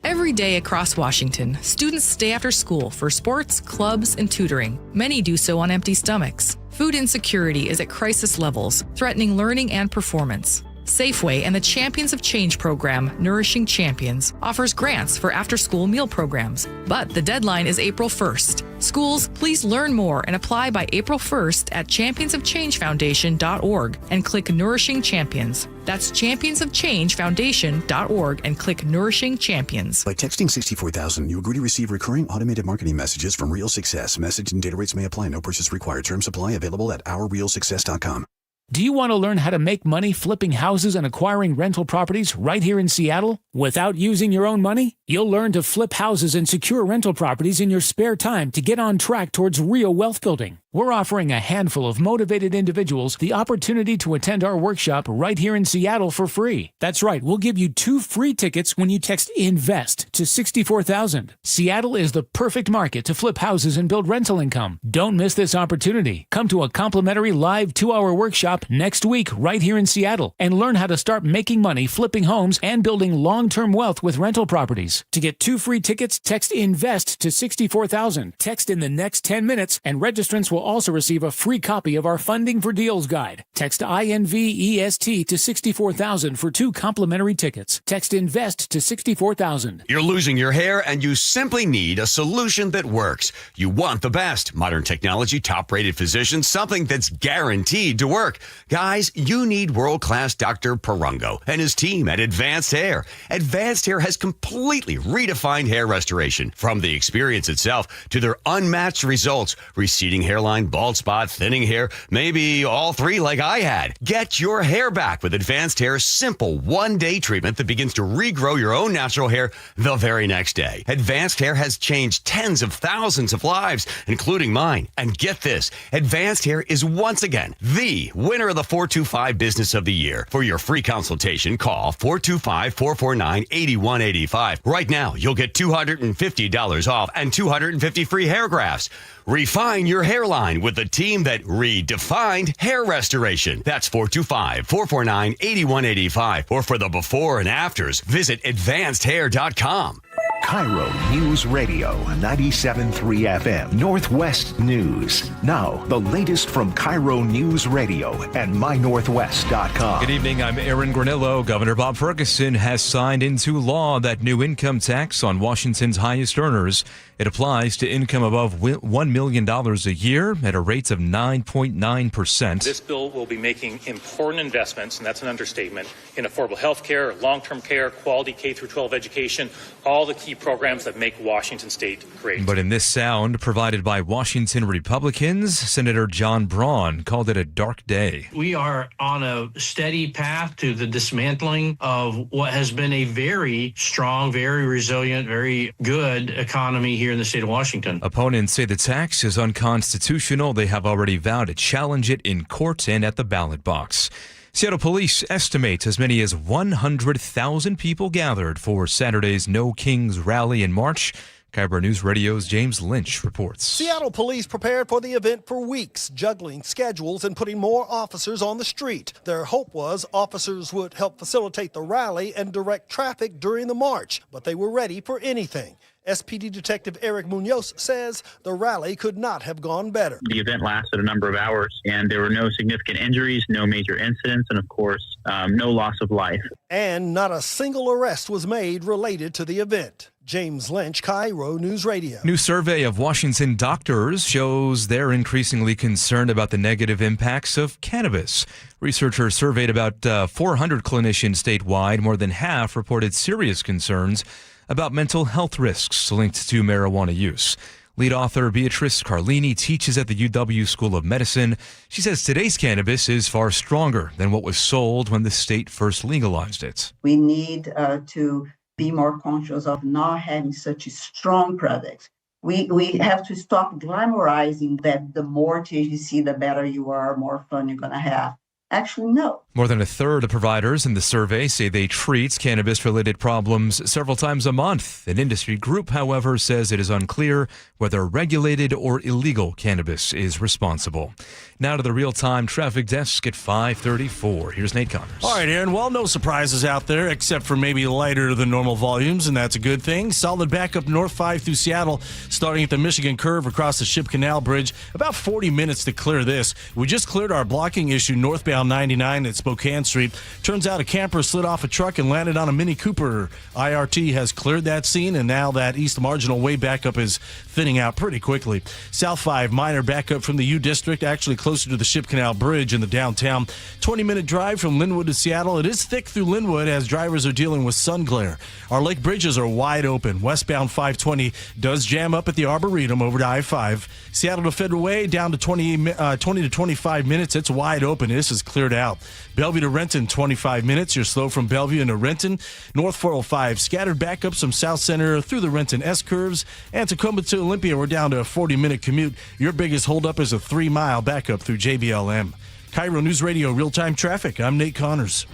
Every day across Washington, students stay after school for sports, clubs, and tutoring. Many do so on empty stomachs. Food insecurity is at crisis levels, threatening learning and performance. Safeway and the Champions of Change program, Nourishing Champions, offers grants for after-school meal programs. But the deadline is April 1st. Schools, please learn more and apply by April 1st at championsofchangefoundation.org and click Nourishing Champions. That's championsofchangefoundation.org and click Nourishing Champions. By texting 64,000, you agree to receive recurring automated marketing messages from Real Success. Message and data rates may apply. No purchase required. Terms apply. Available at ourrealsuccess.com. Do you want to learn how to make money flipping houses and acquiring rental properties right here in Seattle without using your own money? You'll learn to flip houses and secure rental properties in your spare time to get on track towards real wealth building. We're offering a handful of motivated individuals the opportunity to attend our workshop right here in Seattle for free. That's right, we'll give you 2 free tickets when you text INVEST to 64,000. Seattle is the perfect market to flip houses and build rental income. Don't miss this opportunity. Come to a complimentary live 2-hour workshop next week right here in Seattle and learn how to start making money flipping homes and building long-term wealth with rental properties. To get 2 free tickets, text INVEST to 64,000. Text in the next 10 minutes and registrants will also receive a free copy of our Funding for Deals guide. Text INVEST to 64,000 for 2 complimentary tickets. Text INVEST to 64,000. You're losing your hair and you simply need a solution that works. You want the best. Modern technology, top-rated physicians, something that's guaranteed to work. Guys, you need world-class Dr. Perungo and his team at Advanced Hair. Advanced Hair has completely redefined hair restoration. From the experience itself to their unmatched results, receding hairline, bald spot, thinning hair, maybe all 3 like I had. Get your hair back with Advanced Hair's simple 1-day treatment that begins to regrow your own natural hair the very next day. Advanced Hair has changed tens of thousands of lives, including mine. And get this, Advanced Hair is once again the winner of the 425 Business of the Year. For your free consultation, call 425-449-8185. Right now, you'll get $250 off and 250 free hair grafts. Refine your hairline redefine with the team that redefined hair restoration. That's 425-449-8185. Or for the before and afters, visit advancedhair.com. KIRO News Radio 97.3 FM Northwest News. Now, the latest from KIRO News Radio and mynorthwest.com. Good evening, I'm Aaron Granillo. Governor Bob Ferguson has signed into law that new income tax on Washington's highest earners. It applies to income above $1 million a year at a rate of 9.9%. This bill will be making important investments, and that's an understatement, in affordable health care, long-term care, quality K-12 education, all the key programs that make Washington State great. But in this sound provided by Washington Republicans, Senator John Braun called it a dark day. We are on a steady path to the dismantling of what has been a very strong, very resilient, very good economy here in the state of Washington. Opponents say the tax is unconstitutional. They have already vowed to challenge it in court and at the ballot box. Seattle police estimate as many as 100,000 people gathered for Saturday's No Kings rally in March. KIRO News Radio's James Lynch reports. Seattle police prepared for the event for weeks, juggling schedules and putting more officers on the street. Their hope was officers would help facilitate the rally and direct traffic during the march, but they were ready for anything. SPD Detective Eric Munoz says the rally could not have gone better. The event lasted a number of hours, and there were no significant injuries, no major incidents, and of course, no loss of life. And not a single arrest was made related to the event. James Lynch, KIRO News Radio. New survey of Washington doctors shows they're increasingly concerned about the negative impacts of cannabis. Researchers surveyed about 400 clinicians statewide. More than half reported serious concerns about mental health risks linked to marijuana use. Lead author Beatrice Carlini teaches at the UW School of Medicine. She says today's cannabis is far stronger than what was sold when the state first legalized it. We need to be more conscious of not having such strong products. We have to stop glamorizing that the more THC, the better you are, more fun you're going to have. Actually, no. More than a third of providers in the survey say they treat cannabis-related problems several times a month. An industry group, however, says it is unclear whether regulated or illegal cannabis is responsible. Now to the real-time traffic desk at 5:34. Here's Nate Connors. All right, Aaron. Well, no surprises out there except for maybe lighter than normal volumes, and that's a good thing. Solid backup North 5 through Seattle, starting at the Michigan Curve across the Ship Canal Bridge. About 40 minutes to clear this. We just cleared our blocking issue northbound 99 at Spokane Street. Turns out a camper slid off a truck and landed on a Mini Cooper. IRT has cleared that scene, and now that East Marginal Way backup is thinning out pretty quickly. South 5, minor backup from the U District, actually closer to the Ship Canal Bridge in the downtown. 20-minute drive from Linwood to Seattle. It is thick through Linwood as drivers are dealing with sun glare. Our lake bridges are wide open. Westbound 520 does jam up at the Arboretum over to I-5. Seattle to Federal Way down to 20 to 25 minutes. It's wide open. This is cleared out. Bellevue to Renton, 25 minutes. You're slow from Bellevue into Renton. North 405, scattered backups from South Center through the Renton S-curves. And Tacoma to Olympia, we're down to a 40-minute commute. Your biggest holdup is a 3-mile backup through JBLM. KIRO News Radio, real-time traffic. I'm Nate Connors.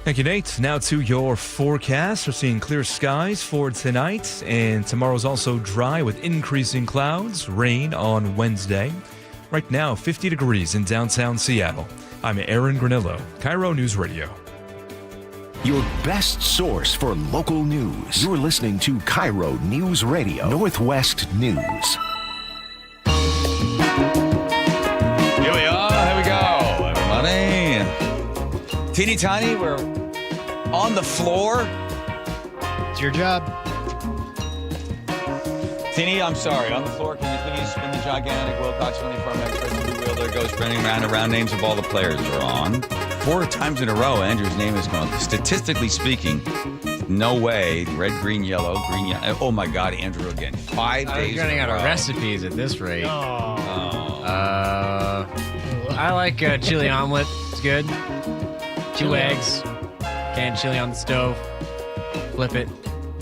Thank you, Nate. Now to your forecast. We're seeing clear skies for tonight, and tomorrow's also dry with increasing clouds, rain on Wednesday. Right now, 50 degrees in downtown Seattle. I'm Aaron Granillo, KIRO News Radio. Your best source for local news. You're listening to KIRO News Radio, Northwest News. Here we are. Here we go, everybody. Teeny tiny, we're on the floor. It's your job. Teeny, I'm sorry. On the floor, can you please spin the gigantic Wilcox 24 Express wheel that goes spinning round and round? Names of all the players are on. 4 times in a row, Andrew's name is gone. Statistically speaking, no way. Red, green, yellow, green, yellow. Oh, my God, Andrew again. 5 days I'm running out of recipes at this rate. I like chili omelet. It's good. 2 eggs. Canned chili on the stove. Flip it.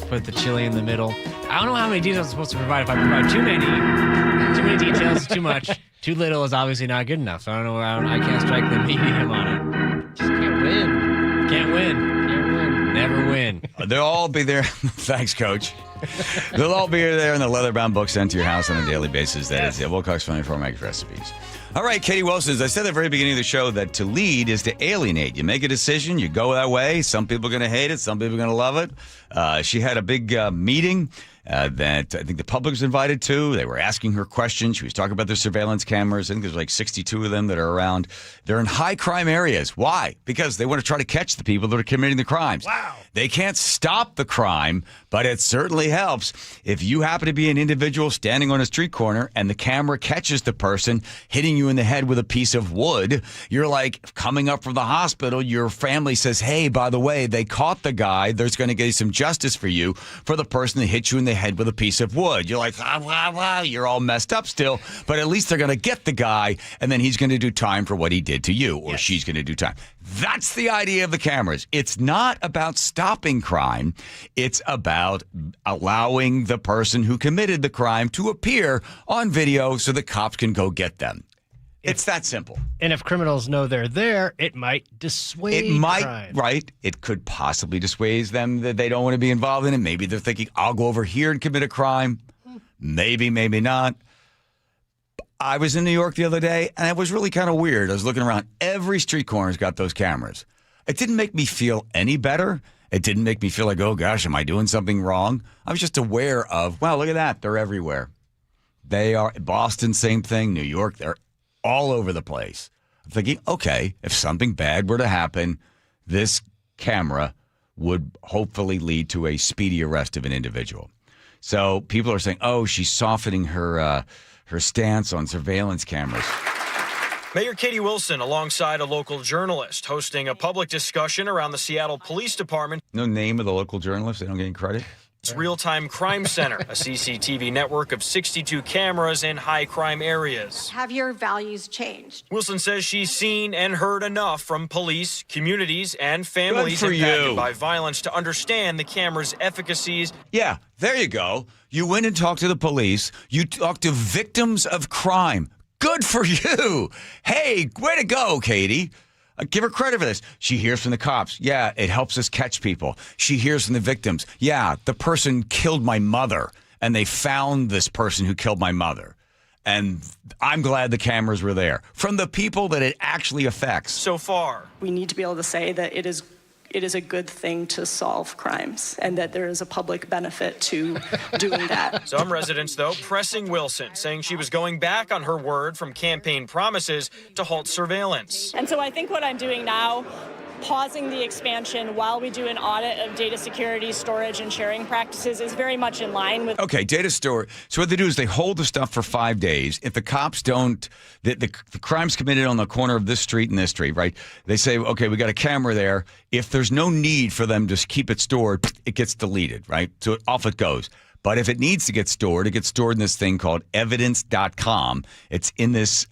Put the chili in the middle. I don't know how many details I'm supposed to provide. If I provide too many details is too much. Too little is obviously not good enough. So I don't know. I can't strike the medium on it. Just can't win. Can't win. Never win. They'll all be there. Thanks, Coach. They'll all be there in the leather bound books sent to your house on a daily basis. That is it. Wilcox 24 makes recipes. All right, Katie Wilson, as I said at the very beginning of the show, that to lead is to alienate. You make a decision, you go that way. Some people are going to hate it, some people are going to love it. She had a big meeting that I think the public was invited to. They were asking her questions. She was talking about the surveillance cameras. I think there's like 62 of them that are around. They're in high crime areas. Why? Because they want to try to catch the people that are committing the crimes. Wow. They can't stop the crime, but it certainly helps. If you happen to be an individual standing on a street corner and the camera catches the person hitting you in the head with a piece of wood, you're like coming up from the hospital. Your family says, hey, by the way, they caught the guy. There's going to get some justice for you for the person that hit you in the head with a piece of wood. You're like, you're all messed up still, but at least they're going to get the guy, and then he's going to do time for what he did to you, or she's going to do time. That's the idea of the cameras. It's not about stopping crime. It's about allowing the person who committed the crime to appear on video so the cops can go get them. It's that simple. And if criminals know they're there, it might dissuade crime. Right. It could possibly dissuade them that they don't want to be involved in it. Maybe they're thinking, I'll go over here and commit a crime. Maybe, maybe not. I was in New York the other day, and it was really kind of weird. I was looking around. Every street corner's got those cameras. It didn't make me feel any better. It didn't make me feel like, oh, gosh, am I doing something wrong? I was just aware of, wow, look at that. They're everywhere. They are. Boston, same thing. New York, they're all over the place. I'm thinking, okay, if something bad were to happen, this camera would hopefully lead to a speedy arrest of an individual. So people are saying, oh, she's softening her stance on surveillance cameras. Mayor Katie Wilson alongside a local journalist hosting a public discussion around the Seattle Police Department. No name of the local journalist. They don't get any credit. It's Real-Time Crime Center, a CCTV network of 62 cameras in high crime areas. Have your values changed? Wilson says she's seen and heard enough from police, communities, and families impacted by violence to understand the camera's efficacies. Yeah, there you go. You went and talked to the police. You talked to victims of crime. Good for you. Hey, way to go, Katie. Give her credit for this. She hears from the cops. Yeah, it helps us catch people. She hears from the victims. Yeah, the person killed my mother, and they found this person who killed my mother. And I'm glad the cameras were there. From the people that it actually affects. So far, we need to be able to say that it is a good thing to solve crimes and that there is a public benefit to doing that. Some residents, though, pressing Wilson, saying she was going back on her word from campaign promises to halt surveillance. And so I think what I'm doing now, pausing the expansion while we do an audit of data security, storage, and sharing practices is very much in line with... Okay, data storage. So what they do is they hold the stuff for 5 days. If the cops don't, the crime's committed on the corner of this street and this street, right? They say, okay, we got a camera there. If there's no need for them to keep it stored, it gets deleted, right? So off it goes. But if it needs to get stored, it gets stored in this thing called evidence.com. It's in this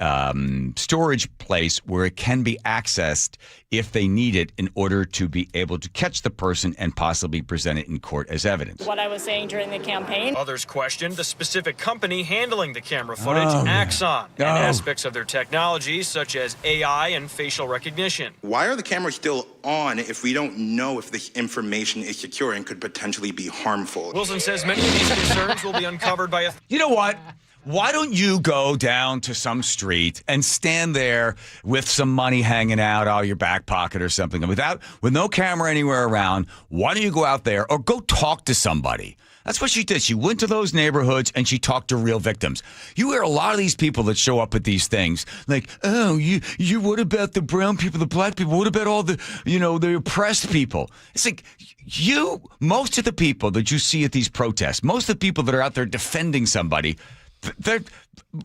storage place where it can be accessed if they need it in order to be able to catch the person and possibly present it in court as evidence. What I was saying during the campaign. Others questioned the specific company handling the camera footage, Axon, and aspects of their technology such as AI and facial recognition. Why are the cameras still on if we don't know if the information is secure and could potentially be harmful? Wilson says many of these concerns will be uncovered by a... You know what? Why don't you go down to some street and stand there with some money hanging out of your back pocket or something? With no camera anywhere around, why don't you go out there or go talk to somebody? That's what she did. She went to those neighborhoods and she talked to real victims. You hear a lot of these people that show up at these things like, oh, you what about the brown people, the black people? What about all the, the oppressed people? It's like most of the people that you see at these protests, most of the people that are out there defending somebody, they're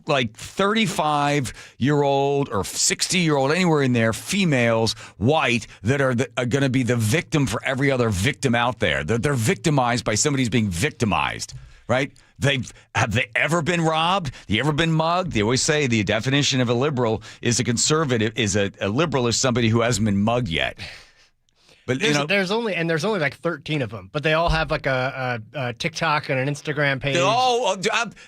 like 35-year-old or 60-year-old, anywhere in there, females, white, that are going to be the victim for every other victim out there. They're victimized by somebody who's being victimized, right? Have they ever been robbed? Have you ever been mugged? They always say the definition of a liberal is a conservative, a liberal is somebody who hasn't been mugged yet. But there's only like 13 of them, but they all have like a TikTok and an Instagram page.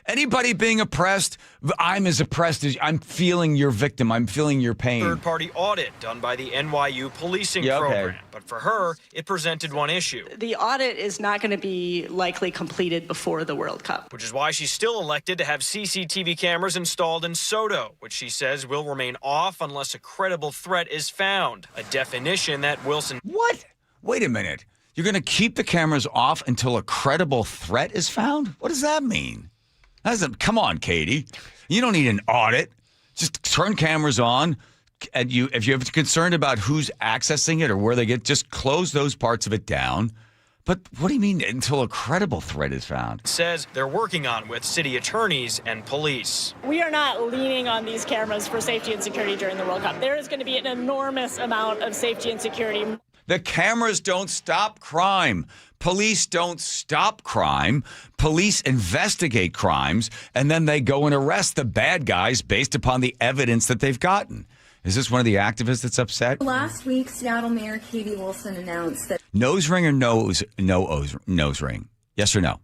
Anybody being oppressed, I'm as oppressed as I'm feeling your victim. I'm feeling your pain. Third-party audit done by the NYU policing program. But for her, it presented one issue. The audit is not going to be likely completed before the World Cup. Which is why she's still elected to have CCTV cameras installed in Soto, which she says will remain off unless a credible threat is found. A definition that Wilson... What? Wait a minute. You're going to keep the cameras off until a credible threat is found? What does that mean? Come on, Katie. You don't need an audit. Just turn cameras on. And if you're concerned about who's accessing it or where they get, just close those parts of it down. But what do you mean until a credible threat is found? Says they're working on with city attorneys and police. We are not leaning on these cameras for safety and security during the World Cup. There is going to be an enormous amount of safety and security. The cameras don't stop crime. Police don't stop crime. Police investigate crimes, and then they go and arrest the bad guys based upon the evidence that they've gotten. Is this one of the activists that's upset? Last week, Seattle Mayor Katie Wilson announced that... Nose ring or nose ring? Yes or no?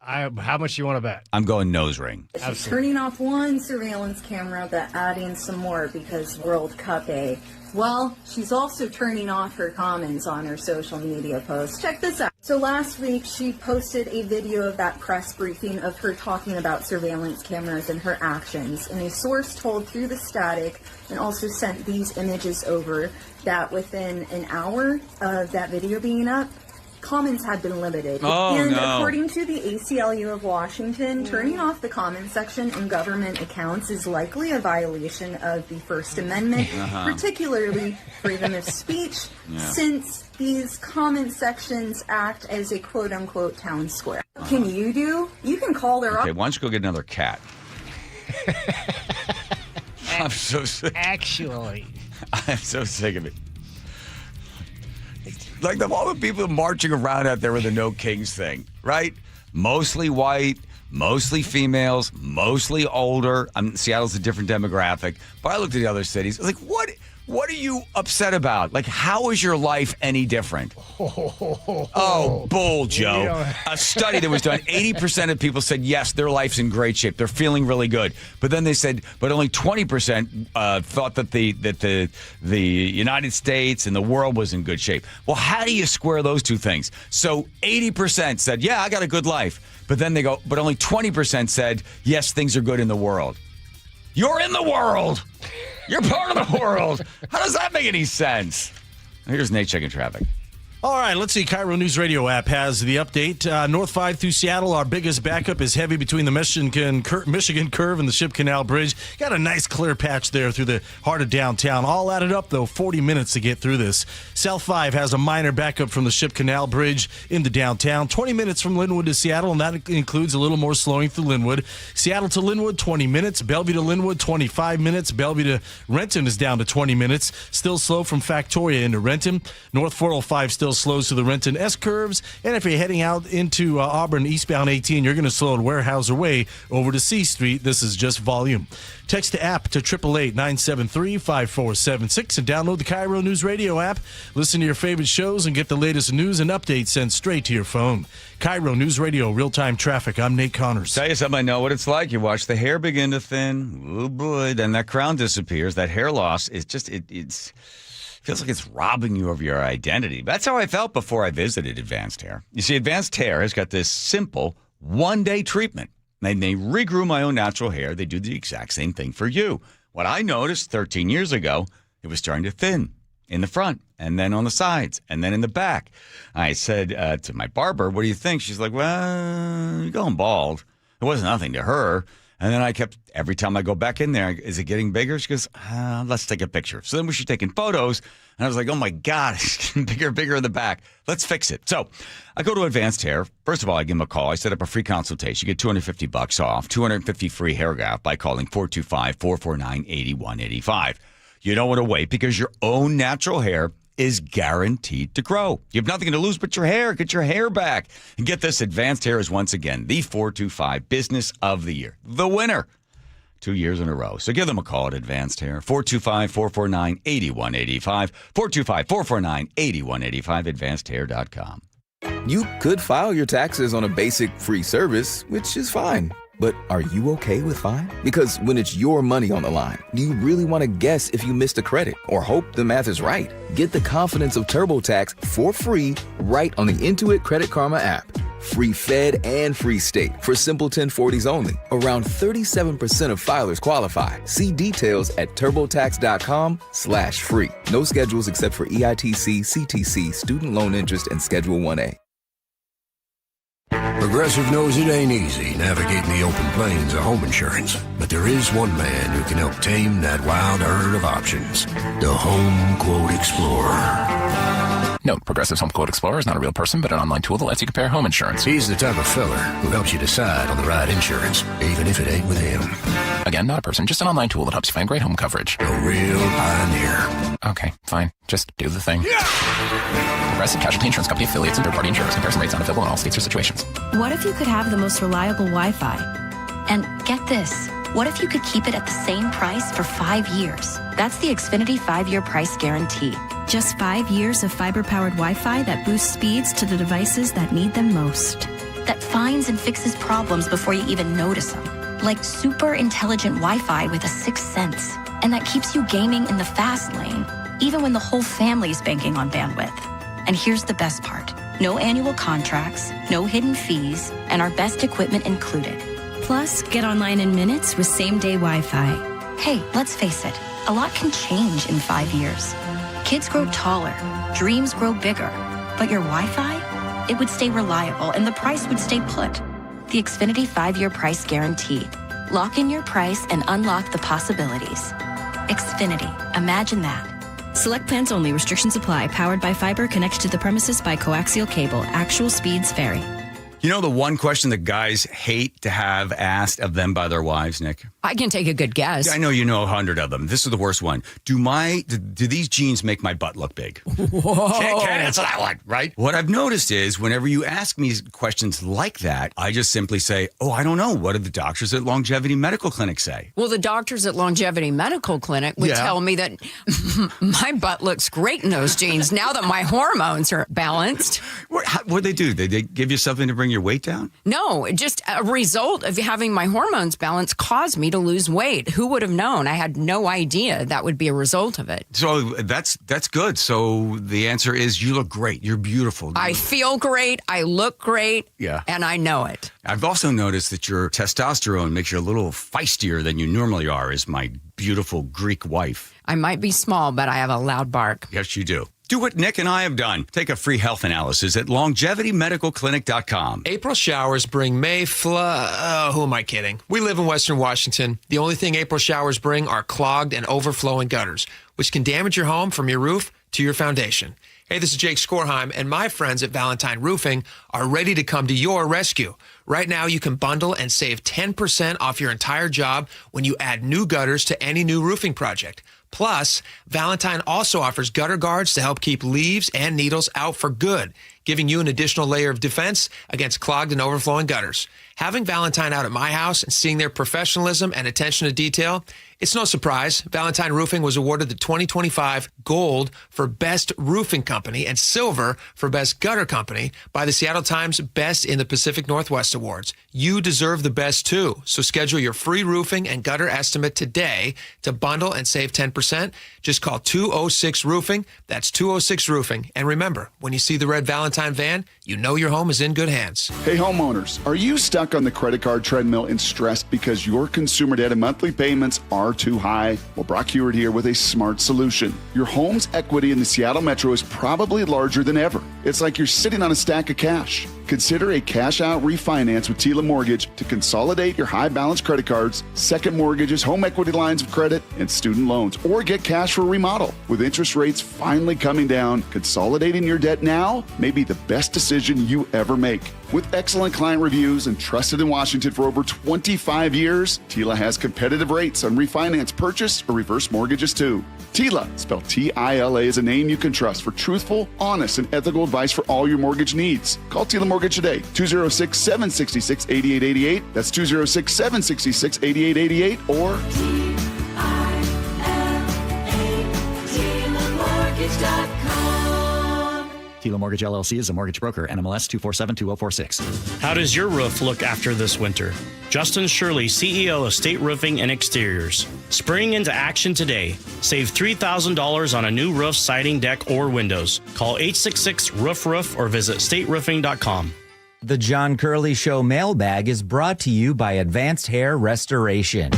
How much do you want to bet? I'm going nose ring. She's turning off one surveillance camera, but adding some more because World Cup Day. Well, she's also turning off her comments on her social media posts. Check this out. So last week, she posted a video of that press briefing of her talking about surveillance cameras and her actions. And a source told through the static and also sent these images over that within an hour of that video being up, comments had been limited. According to the ACLU of Washington, turning off the comment section in government accounts is likely a violation of the First Amendment, particularly freedom of speech, since these comment sections act as a quote-unquote town square. What can you do? You can call her up. Okay, why don't you go get another cat? I'm so sick. Actually. I'm so sick of it. Like all the people marching around out there with the No Kings thing, right? Mostly white, mostly females, mostly older. Seattle's a different demographic. But I looked at the other cities. I was like, what are you upset about? Like, how is your life any different? Oh, bull, Joe. A study that was done, 80% of people said, yes, their life's in great shape. They're feeling really good. But then they said, but only 20% thought that the United States and the world was in good shape. Well, how do you square those two things? So 80% said, yeah, I got a good life. But then they go, but only 20% said, yes, things are good in the world. You're in the world. You're part of the world. How does that make any sense? Here's Nate checking traffic. All right, let's see. KIRO Newsradio App has the update. North 5 through Seattle, our biggest backup is heavy between the Michigan Curve and the Ship Canal Bridge. Got a nice clear patch there through the heart of downtown. All added up, though, 40 minutes to get through this. South 5 has a minor backup from the Ship Canal Bridge into downtown. 20 minutes from Linwood to Seattle, and that includes a little more slowing through Linwood. Seattle to Linwood, 20 minutes. Bellevue to Linwood, 25 minutes. Bellevue to Renton is down to 20 minutes. Still slow from Factoria into Renton. North 405 still slows to the Renton S-curves, and if you're heading out into Auburn eastbound 18, you're going to slow at Weyerhaeuser Way over to C Street. This is just volume. Text the app to 888-973-5476 and download the KIRO News Radio app. Listen to your favorite shows and get the latest news and updates sent straight to your phone. KIRO News Radio, real-time traffic. I'm Nate Connors. Tell you something, I know what it's like. You watch the hair begin to thin. Oh, boy. Then that crown disappears. That hair loss is just, it's feels like it's robbing you of your identity. That's how I felt before I visited Advanced Hair. You see, Advanced Hair has got this simple one-day treatment. And they regrew my own natural hair. They do the exact same thing for you. What I noticed 13 years ago, it was starting to thin in the front and then on the sides and then in the back. I said to my barber, what do you think? She's like, well, you're going bald. It wasn't nothing to her. And then I kept, every time I go back in there, is it getting bigger? She goes, let's take a picture. So then we started taking photos. And I was like, oh, my God, it's getting bigger in the back. Let's fix it. So I go to Advanced Hair. First of all, I give them a call. I set up a free consultation. You get $250 off, $250 free hair graph by calling 425-449-8185. You don't want to wait because your own natural hair is guaranteed to grow. You have nothing to lose but your hair. Get your hair back. And get this, Advanced Hair is once again the 425 Business of the Year. The winner. 2 years in a row. So give them a call at Advanced Hair, 425-449-8185, 425-449-8185, advancedhair.com. You could file your taxes on a basic free service, which is fine. But are you okay with fine? Because when it's your money on the line, do you really want to guess if you missed a credit or hope the math is right? Get the confidence of TurboTax for free right on the Intuit Credit Karma app. Free Fed and free state for simple 1040s only. Around 37% of filers qualify. See details at turbotax.com/free. No schedules except for EITC, CTC, student loan interest, and Schedule 1A. Progressive knows it ain't easy navigating the open plains of home insurance, but there is one man who can help tame that wild herd of options. The Home Quote Explorer. Note, Progressive's Home Quote Explorer is not a real person, but an online tool that lets you compare home insurance. He's the type of feller who helps you decide on the right insurance, even if it ain't with him. Again, not a person, just an online tool that helps you find great home coverage. A real pioneer. Okay, fine. Just do the thing. Progressive Casualty Insurance Company affiliates and third-party insurers. Comparison rates not available in all states or situations. What if you could have the most reliable Wi-Fi? And get this, what if you could keep it at the same price for 5 years? That's the Xfinity 5-year price guarantee. Just 5 years of fiber-powered Wi-Fi that boosts speeds to the devices that need them most. That finds and fixes problems before you even notice them. Like super intelligent Wi-Fi with a sixth sense. And that keeps you gaming in the fast lane, even when the whole family's banking on bandwidth. And here's the best part. No annual contracts, no hidden fees, and our best equipment included. Plus, get online in minutes with same-day Wi-Fi. Hey, let's face it, a lot can change in 5 years. Kids grow taller, dreams grow bigger, but your Wi-Fi? It would stay reliable and the price would stay put. The Xfinity 5-year price guarantee. Lock in your price and unlock the possibilities. Xfinity, imagine that. Select plans only. Restrictions apply. Powered by fiber. Connected to the premises by coaxial cable. Actual speeds vary. You know the one question that guys hate to have asked of them by their wives, Nick? I can take a good guess. I know you know 100 of them. This is the worst one. Do these jeans make my butt look big? Whoa. Can't answer that one, right? What I've noticed is whenever you ask me questions like that, I just simply say, oh, I don't know. What did the doctors at Longevity Medical Clinic say? Well, the doctors at Longevity Medical Clinic would tell me that my butt looks great in those jeans now that my hormones are balanced. What'd they do? Did they give you something to bring your weight down? No, just a result of having my hormones balanced caused me to lose weight. Who would have known? I had no idea that would be a result of it. So that's good. So the answer is you look great. You're beautiful. I feel great. I look great. Yeah. And I know it. I've also noticed that your testosterone makes you a little feistier than you normally are as my beautiful Greek wife. I might be small, but I have a loud bark. Yes, you do. Do what Nick and I have done. Take a free health analysis at longevitymedicalclinic.com. April showers bring May who am I kidding? We live in Western Washington. The only thing April showers bring are clogged and overflowing gutters, which can damage your home from your roof to your foundation. Hey, this is Jake Skorheim, and my friends at Valentine Roofing are ready to come to your rescue. Right now, you can bundle and save 10% off your entire job when you add new gutters to any new roofing project. Plus, Valentine also offers gutter guards to help keep leaves and needles out for good, giving you an additional layer of defense against clogged and overflowing gutters. Having Valentine out at my house and seeing their professionalism and attention to detail, it's no surprise Valentine Roofing was awarded the 2025 Gold for Best Roofing Company and Silver for Best Gutter Company by the Seattle Times Best in the Pacific Northwest Awards. You deserve the best too, so schedule your free roofing and gutter estimate today to bundle and save 10%. Just call 206-ROOFING. That's 206-ROOFING. And remember, when you see the red Valentine van, you know your home is in good hands. Hey homeowners, are you stuck on the credit card treadmill and stressed because your consumer debt and monthly payments are too high? Well, Brock Hewitt here with a smart solution. Your home's equity in the Seattle Metro is probably larger than ever. It's like you're sitting on a stack of cash. Consider a cash-out refinance with Tila Mortgage to consolidate your high-balance credit cards, second mortgages, home equity lines of credit, and student loans, or get cash for a remodel. With interest rates finally coming down, consolidating your debt now may be the best decision you ever make. With excellent client reviews and trusted in Washington for over 25 years, Tila has competitive rates on refinance, purchase, or reverse mortgages too. Tila, spelled T-I-L-A, is a name you can trust for truthful, honest, and ethical advice for all your mortgage needs. Call Tila Mortgage Mortgage today. 206-766-8888. That's 206-766-8888 or Tila Mortgage LLC is a mortgage broker. NMLS 2472046. How does your roof look after this winter? Justin Shirley, CEO of State Roofing and Exteriors. Spring into action today. Save $3,000 on a new roof, siding, deck, or windows. Call 866-ROOF-ROOF or visit stateroofing.com. The John Curley Show mailbag is brought to you by Advanced Hair Restoration.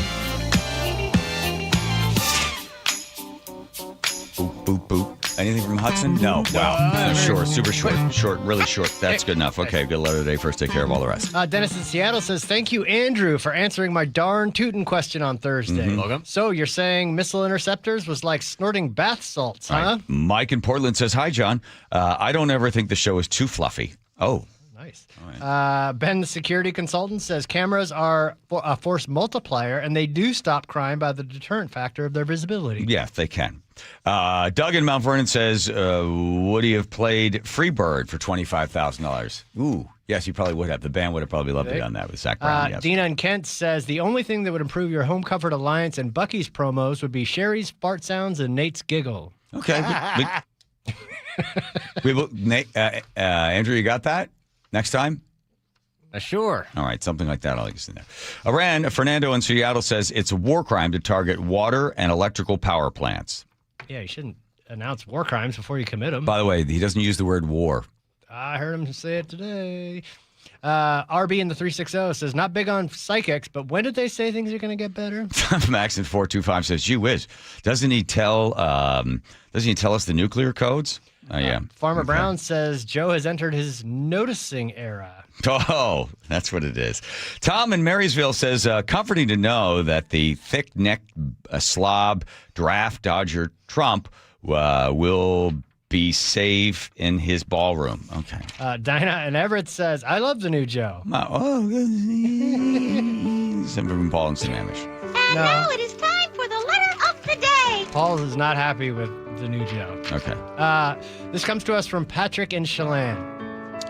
Boop, boop, boop. Anything from Hudson? No. Wow. Short, super short, really short. That's good enough. Okay, good letter today. First, take care of all the rest. Dennis in Seattle says, thank you, Andrew, for answering my darn tootin' question on Thursday. Welcome. So you're saying missile interceptors was like snorting bath salts, huh? Right. Mike in Portland says, hi, John. I don't ever think the show is too fluffy. Oh. Nice. Ben, the security consultant, says cameras are a force multiplier, and they do stop crime by the deterrent factor of their visibility. Yeah, they can. Doug in Mount Vernon says, would he have played Freebird for $25,000? Ooh, yes, he probably would have. The band would have probably loved to have done that with Zack Brown. Yes. Dina in Kent says, the only thing that would improve your Home Comfort Alliance and Bucky's promos would be Sherry's fart sounds and Nate's giggle. Okay. Nate, Andrew, you got that? Next time? Sure. All right, something like that. I'll get in there. Fernando in Seattle says it's a war crime to target water and electrical power plants. Yeah, you shouldn't announce war crimes before you commit them. By the way, he doesn't use the word war. I heard him say it today. RB in the 360 says, not big on psychics, but when did they say things are going to get better? Max in 425 says, gee whiz, doesn't he tell us the nuclear codes? Oh, yeah. Farmer Brown says Joe has entered his noticing era. Oh, that's what it is. Tom in Marysville says, comforting to know that the thick-necked slob draft dodger Trump will be safe in his ballroom. Okay. Dinah in Everett says, I love the new Joe. Something from Paul and Sammamish. And now it is time for the letter of the day. Paul is not happy with the new Joe. Okay. This comes to us from Patrick in Chelan.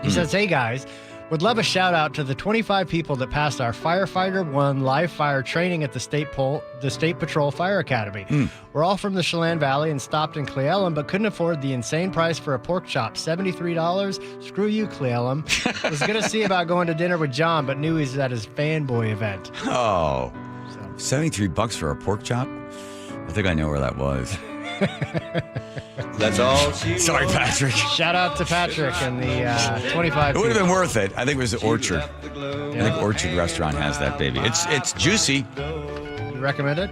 He says, hey guys, would love a shout out to the 25 people that passed our Firefighter 1 live fire training at the State Patrol Fire Academy. We're all from the Chelan Valley and stopped in Cleellum, but couldn't afford the insane price for a pork chop, $73. Screw you, Cleellum. Was going to see about going to dinner with John, but knew he's at his fanboy event. Oh, $73 for a pork chop? I think I know where that was. That's all she Sorry, Patrick. Shout out to Patrick and the 25 It would have been worth it. I think it was the Orchard. I think Orchard Restaurant has that baby. It's juicy. You recommend it?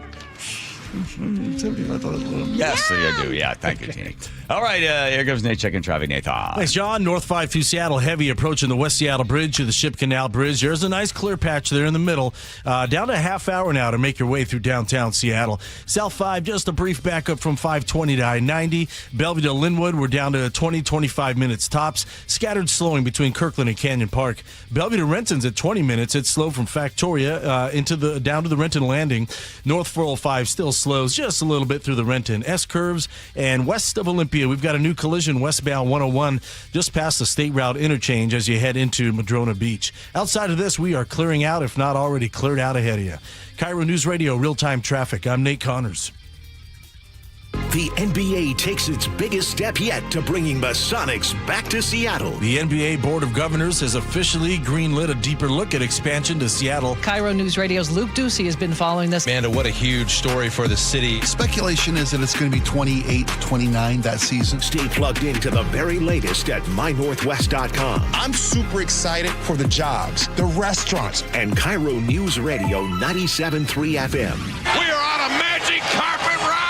Yes, I do. Yeah, thank you, Jeannie. All right, here goes Nate checking traffic. Nathan. Thanks, John. North 5 through Seattle, heavy approaching the West Seattle Bridge to the Ship Canal Bridge. There's a nice clear patch there in the middle. Down to a half hour now to make your way through downtown Seattle. South 5, just a brief backup from 520 to I-90. Bellevue to Linwood, we're down to 20-25 minutes tops. Scattered slowing between Kirkland and Canyon Park. Bellevue to Renton's at 20 minutes. It's slow from Factoria down to the Renton Landing. North 405 still slows just a little bit through the Renton S-curves. And west of Olympia, we've got a new collision westbound 101 just past the State Route interchange as you head into Madrona Beach. Outside of this, we are clearing out, if not already cleared out ahead of you. KIRO News Radio, real-time traffic. I'm Nate Connors. The NBA takes its biggest step yet to bringing the Sonics back to Seattle. The NBA Board of Governors has officially greenlit a deeper look at expansion to Seattle. KIRO News Radio's Luke Ducey has been following this. Amanda, what a huge story for the city. Speculation is that it's going to be 28-29 that season. Stay plugged into the very latest at mynorthwest.com. I'm super excited for the jobs, the restaurants. And KIRO News Radio 97.3 FM. We are on a magic carpet ride!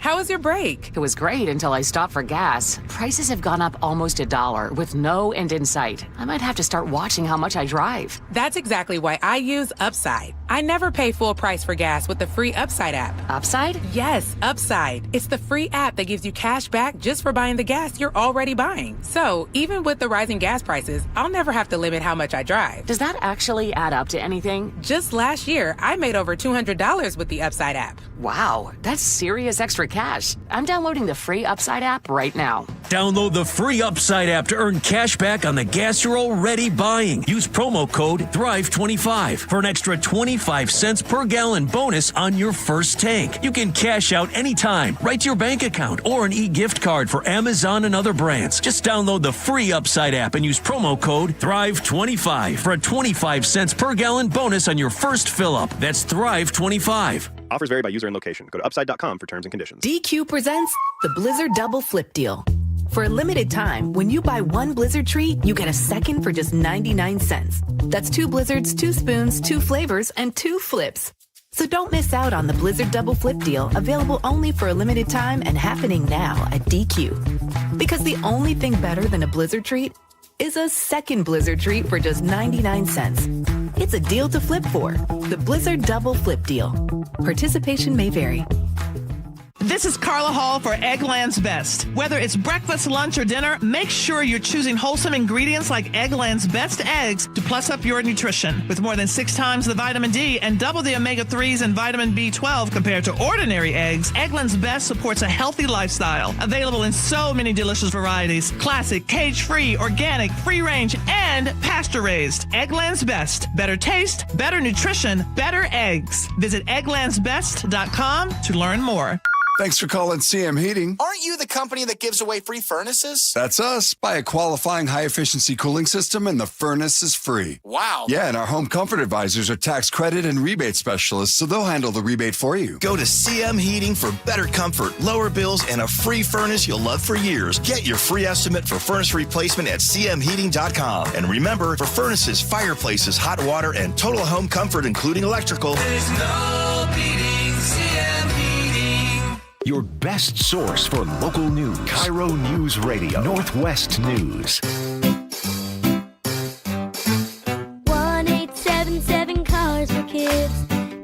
How was your break? It was great until I stopped for gas. Prices have gone up almost $1 with no end in sight. I might have to start watching how much I drive. That's exactly why I use Upside. I never pay full price for gas with the free Upside app. Upside? Yes, Upside. It's the free app that gives you cash back just for buying the gas you're already buying. So even with the rising gas prices, I'll never have to limit how much I drive. Does that actually add up to anything? Just last year, I made over $200 with the Upside app. Wow, that's serious extra cash. I'm downloading the free Upside app right now. Download the free Upside app to earn cash back on the gas you're already buying. Use promo code THRIVE25 for an extra 25 cents per gallon bonus on your first tank. You can cash out anytime, right to your bank account, or an e-gift card for Amazon and other brands. Just download the free Upside app and use promo code THRIVE25 for a 25 cents per gallon bonus on your first fill-up. That's THRIVE25. Offers vary by user and location. Go to upside.com for terms and conditions. DQ presents the Blizzard Double Flip Deal. For a limited time, when you buy one Blizzard treat, you get a second for just 99 cents. That's 2 Blizzards, 2 spoons, 2 flavors, and 2 flips. So don't miss out on the Blizzard Double Flip Deal, available only for a limited time and happening now at DQ. Because the only thing better than a Blizzard treat is a second Blizzard treat for just 99 cents. It's a deal to flip for. The Blizzard Double Flip Deal. Participation may vary. This is Carla Hall for Eggland's Best. Whether it's breakfast, lunch, or dinner, make sure you're choosing wholesome ingredients like Eggland's Best eggs to plus up your nutrition. With more than 6 times the vitamin D and double the omega-3s and vitamin B12 compared to ordinary eggs, Eggland's Best supports a healthy lifestyle. Available in so many delicious varieties. Classic, cage-free, organic, free-range, and pasture-raised. Eggland's Best. Better taste, better nutrition, better eggs. Visit egglandsbest.com to learn more. Thanks for calling CM Heating. Aren't you the company that gives away free furnaces? That's us. Buy a qualifying high-efficiency cooling system and the furnace is free. Wow. Yeah, and our home comfort advisors are tax credit and rebate specialists, so they'll handle the rebate for you. Go to CM Heating for better comfort, lower bills, and a free furnace you'll love for years. Get your free estimate for furnace replacement at cmheating.com. And remember, for furnaces, fireplaces, hot water, and total home comfort, including electrical, there's no beating CM Heating. Your best source for local news. KIRO Newsradio, Northwest News. 1877 Cars for Kids.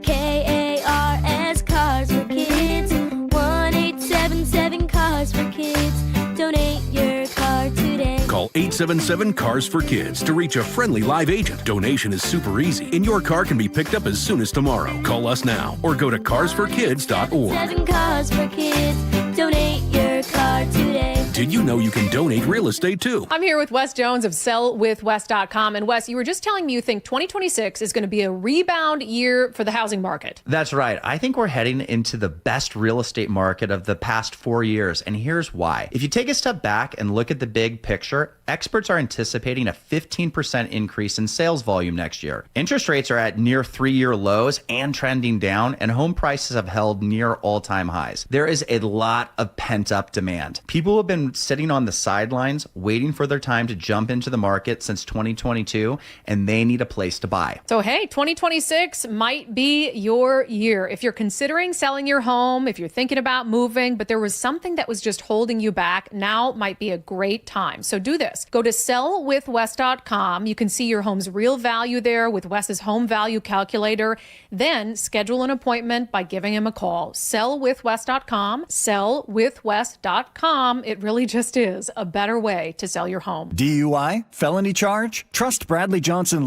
KARS Cars for Kids. 1877 Cars for Kids. Donate your car today. Call 877 Cars for Kids to reach a friendly live agent. Donation is super easy, and your car can be picked up as soon as tomorrow. Call us now or go to carsforkids.org. 7 Cars for Kids. Donate your car today. Did you know you can donate real estate too? I'm here with Wes Jones of sellwithwes.com. And Wes, you were just telling me you think 2026 is going to be a rebound year for the housing market. That's right. I think we're heading into the best real estate market of the past 4 years. And here's why. If you take a step back and look at the big picture, experts are anticipating a 15% increase in sales volume next year. Interest rates are at near 3-year lows and trending down, and home prices have held near all-time highs. There is a lot of pent-up demand. People have been sitting on the sidelines waiting for their time to jump into the market since 2022, and they need a place to buy. So, hey, 2026 might be your year. If you're considering selling your home, if you're thinking about moving, but there was something that was just holding you back, now might be a great time. So do this. Go to sellwithwes.com. You can see your home's real value there with Wes's home value calculator. Then schedule an appointment by giving him a call. Sellwithwes.com. Sellwithwes.com. It really just is a better way to sell your home. DUI? Felony charge? Trust Bradley Johnson